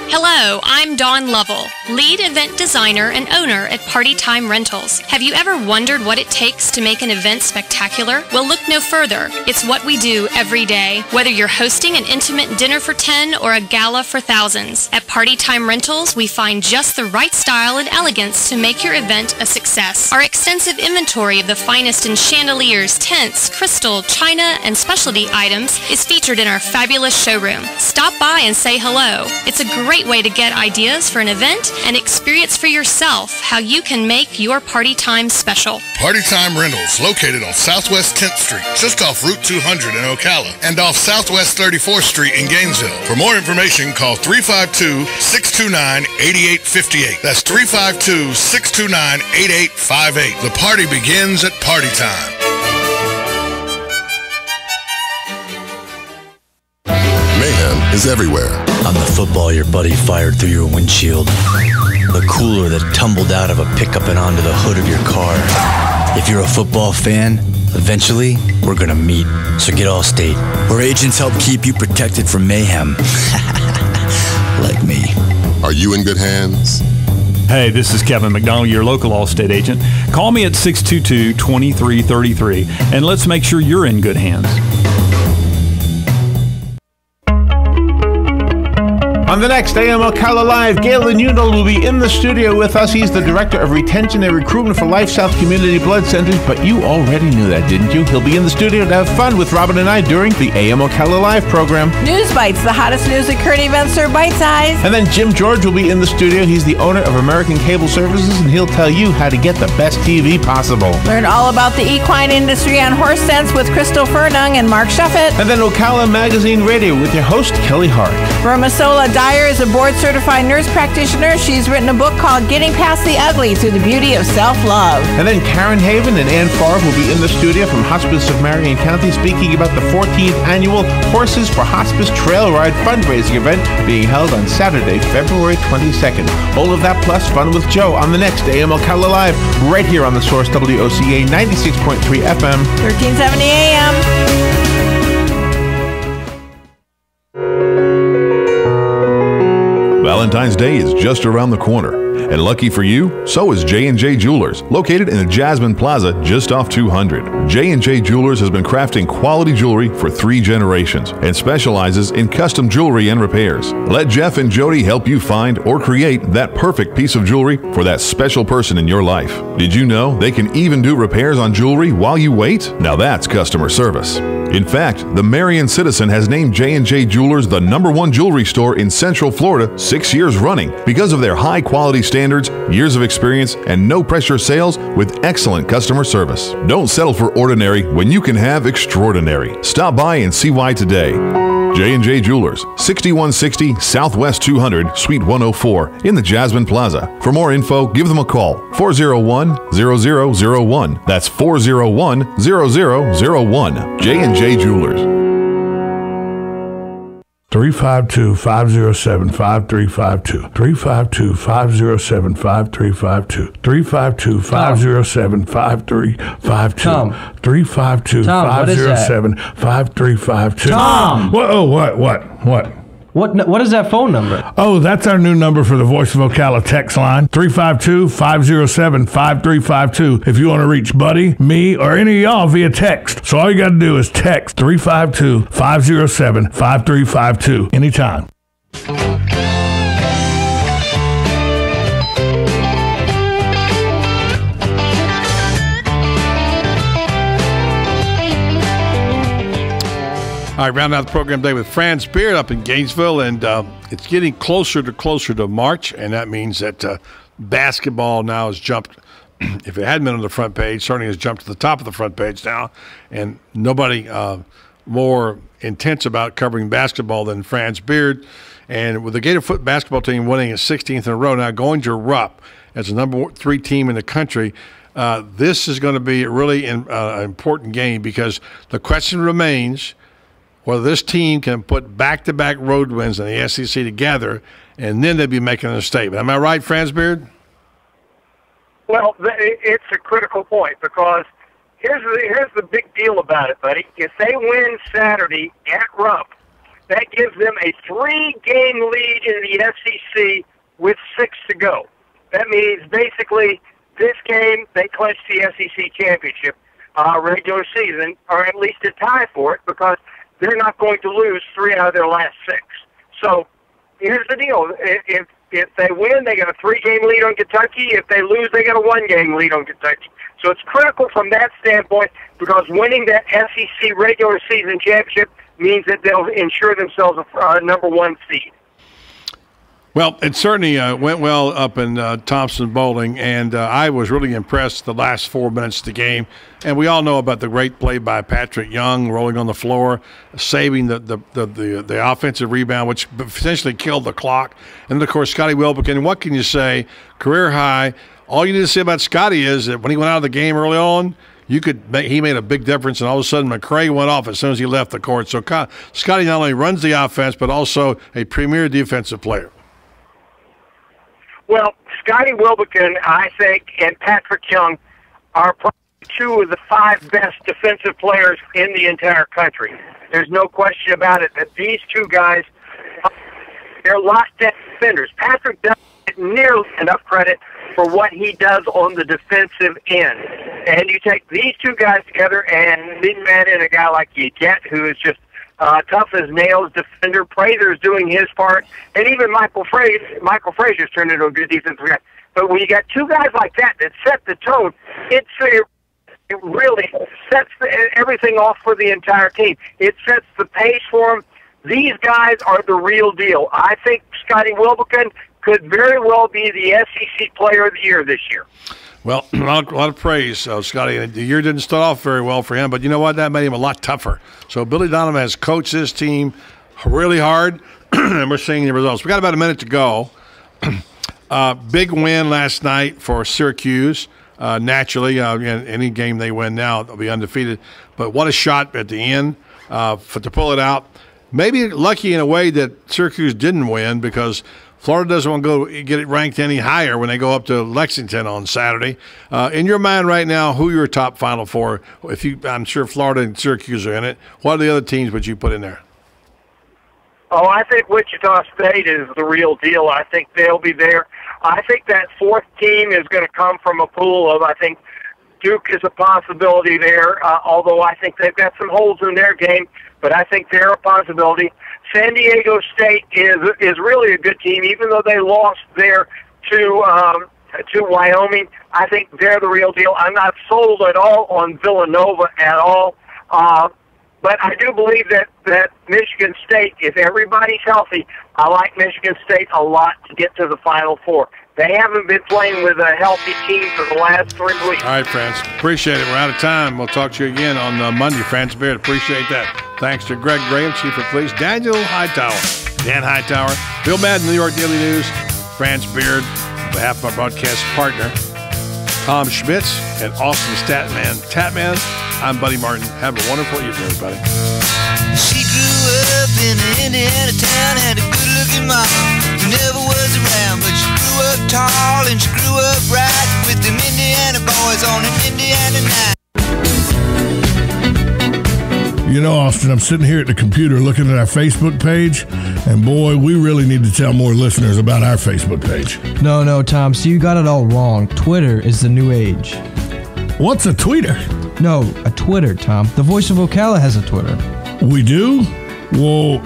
Hello, I'm Dawn Lovell, lead event designer and owner at Party Time Rentals. Have you ever wondered what it takes to make an event spectacular? Well, look no further. It's what we do every day, whether you're hosting an intimate dinner for 10 or a gala for thousands. At Party Time Rentals, we find just the right style and elegance to make your event a success. Our extensive inventory of the finest in chandeliers, tents, crystal, china, and specialty items is featured in our fabulous showroom. Stop by and say hello. It's a great way to get ideas for an event and experience for yourself how you can make your party time special. Party Time Rentals, located on Southwest 10th Street, just off Route 200 in Ocala, and off Southwest 34th Street in Gainesville. For more information, call 352-629-8858. That's 352-629-8858. The party begins at Party Time. Mayhem is everywhere. On the football your buddy fired through your windshield. The cooler that tumbled out of a pickup and onto the hood of your car. If you're a football fan, eventually we're gonna meet. So get Allstate, where agents help keep you protected from mayhem. Like me. Are you in good hands? Hey, this is Kevin McDonald, your local Allstate agent. Call me at 622-2333 and let's make sure you're in good hands. On the next AM Ocala Live, Galen Unol will be in the studio with us. He's the Director of Retention and Recruitment for Life South Community Blood Centers, but you already knew that, didn't you? He'll be in the studio to have fun with Robin and I during the AM Ocala Live program. News Bites, the hottest news and current events are bite-sized. And then Jim George will be in the studio. He's the owner of American Cable Services, and he'll tell you how to get the best TV possible. Learn all about the equine industry on Horse Sense with Crystal Furnung and Mark Shuffett. And then Ocala Magazine Radio with your host, Kelly Hart. Vermisola Dyer is a board-certified nurse practitioner. She's written a book called Getting Past the Ugly Through the Beauty of Self-Love. And then Karen Haven and Ann Favre will be in the studio from Hospice of Marion County speaking about the 14th annual Horses for Hospice Trail Ride fundraising event being held on Saturday, February 22nd. All of that plus fun with Joe on the next AM Ocala Live, right here on the Source WOCA 96.3 FM. 1370 AM. Well, Valentine's Day is just around the corner. And lucky for you, so is J&J Jewelers, located in the Jasmine Plaza just off 200. J&J Jewelers has been crafting quality jewelry for 3 generations and specializes in custom jewelry and repairs. Let Jeff and Jody help you find or create that perfect piece of jewelry for that special person in your life. Did you know they can even do repairs on jewelry while you wait? Now that's customer service. In fact, the Marion Citizen has named J&J Jewelers the #1 jewelry store in Central Florida 6 years running because of their high-quality standards, years of experience, and no-pressure sales with excellent customer service. Don't settle for ordinary when you can have extraordinary. Stop by and see why today. J&J Jewelers, 6160 Southwest 200, Suite 104 in the Jasmine Plaza. For more info, give them a call, 401-0001. That's 401-0001. J&J Jewelers. 352-507-5352. 352-507-5352. 352-507-5352. Tom. 352-507-5352. Tom! What is that phone number? Oh, that's our new number for the Voice of Ocala text line, 352-507-5352. If you want to reach Buddy, me, or any of y'all via text. So all you got to do is text 352-507-5352 anytime. All right, round out the program today with Franz Beard up in Gainesville, and it's getting closer to March, and that means that basketball now has jumped. If it hadn't been on the front page, certainly has jumped to the top of the front page now, and nobody more intense about covering basketball than Franz Beard. And with the Gator foot basketball team winning its 16th in a row, now going to Rupp as the #3 team in the country, this is going to be a really important game because the question remains whether this team can put back-to-back road wins in the SEC together, and then they'd be making a statement. Am I right, Franz Beard? Well, it's a critical point because here's the big deal about it, buddy. If they win Saturday at Rupp, that gives them a 3-game lead in the SEC with 6 to go. That means basically this game they clinch the SEC championship regular season, or at least a tie for it, because they're not going to lose 3 out of their last 6. So here's the deal. If they win, they got a 3-game lead on Kentucky. If they lose, they got a 1-game lead on Kentucky. So it's critical from that standpoint because winning that SEC regular season championship means that they'll ensure themselves a #1 seed. Well, it certainly went well up in Thompson Bowling, and I was really impressed the last 4 minutes of the game. And we all know about the great play by Patrick Young, rolling on the floor, saving the offensive rebound, which potentially killed the clock. And, of course, Scotty Wilbekin, what can you say? Career high. All you need to say about Scotty is that when he went out of the game early on, he made a big difference, and all of a sudden McCray went off as soon as he left the court. So Scotty not only runs the offense but also a premier defensive player. Well, Scotty Wilbekin, I think, and Patrick Young are probably 2 of the 5 best defensive players in the entire country. There's no question about it that these 2 guys, they're lockstep defenders. Patrick doesn't get nearly enough credit for what he does on the defensive end. And you take these 2 guys together and lead man in a guy like Yeget, who is just tough as nails defender. Prather's doing his part, and even Michael Frazier's turned into a good defensive guy. But when you got 2 guys like that set the tone, it really sets everything off for the entire team. It sets the pace for them. These guys are the real deal. I think Scotty Wilbekin could very well be the SEC Player of the Year this year. Well, a lot of praise, Scotty. The year didn't start off very well for him, but you know what? That made him a lot tougher. So Billy Donovan has coached his team really hard, and we're seeing the results. We got about a minute to go. Big win last night for Syracuse. Naturally, any game they win now, they'll be undefeated. But what a shot at the end to pull it out. Maybe lucky in a way that Syracuse didn't win because Florida doesn't want to go get it ranked any higher when they go up to Lexington on Saturday. In your mind right now, who are your top Final Four? I'm sure Florida and Syracuse are in it. What are the other teams would you put in there? Oh, I think Wichita State is the real deal. I think they'll be there. I think that fourth team is going to come from a pool of, I think, Duke is a possibility there, although I think they've got some holes in their game, but I think they're a possibility. San Diego State is really a good team, even though they lost there to Wyoming. I think they're the real deal. I'm not sold at all on Villanova at all. But I do believe that Michigan State, if everybody's healthy, I like Michigan State a lot to get to the Final Four. They haven't been playing with a healthy team for the last 3 weeks. All right, friends. Appreciate it. We're out of time. We'll talk to you again on Monday, France Beard. Appreciate that. Thanks to Greg Graham, Chief of Police, Daniel Hightower, Dan Hightower, Bill Madden, New York Daily News, France Beard, on behalf of our broadcast partner, Tom Schmitz, and Austin Statman Tatman. I'm Buddy Martin. Have a wonderful evening, everybody. She grew up in an Indiana town, had a good-looking mom who never was around, but she grew up tall and she grew up right with them Indiana boys on an Indiana night. You know, Austin, I'm sitting here at the computer looking at our Facebook page, and boy, we really need to tell more listeners about our Facebook page. No, Tom, so you got it all wrong. Twitter is the new age. What's a tweeter? No, a Twitter, Tom. The Voice of Ocala has a Twitter. We do? Well,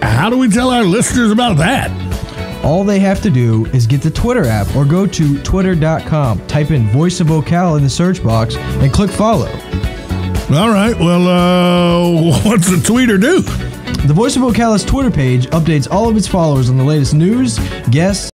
how do we tell our listeners about that? All they have to do is get the Twitter app or go to twitter.com, type in Voice of Ocala in the search box, and click follow. All right, well, what's the tweeter do? The Voice of Ocala's Twitter page updates all of its followers on the latest news, guests,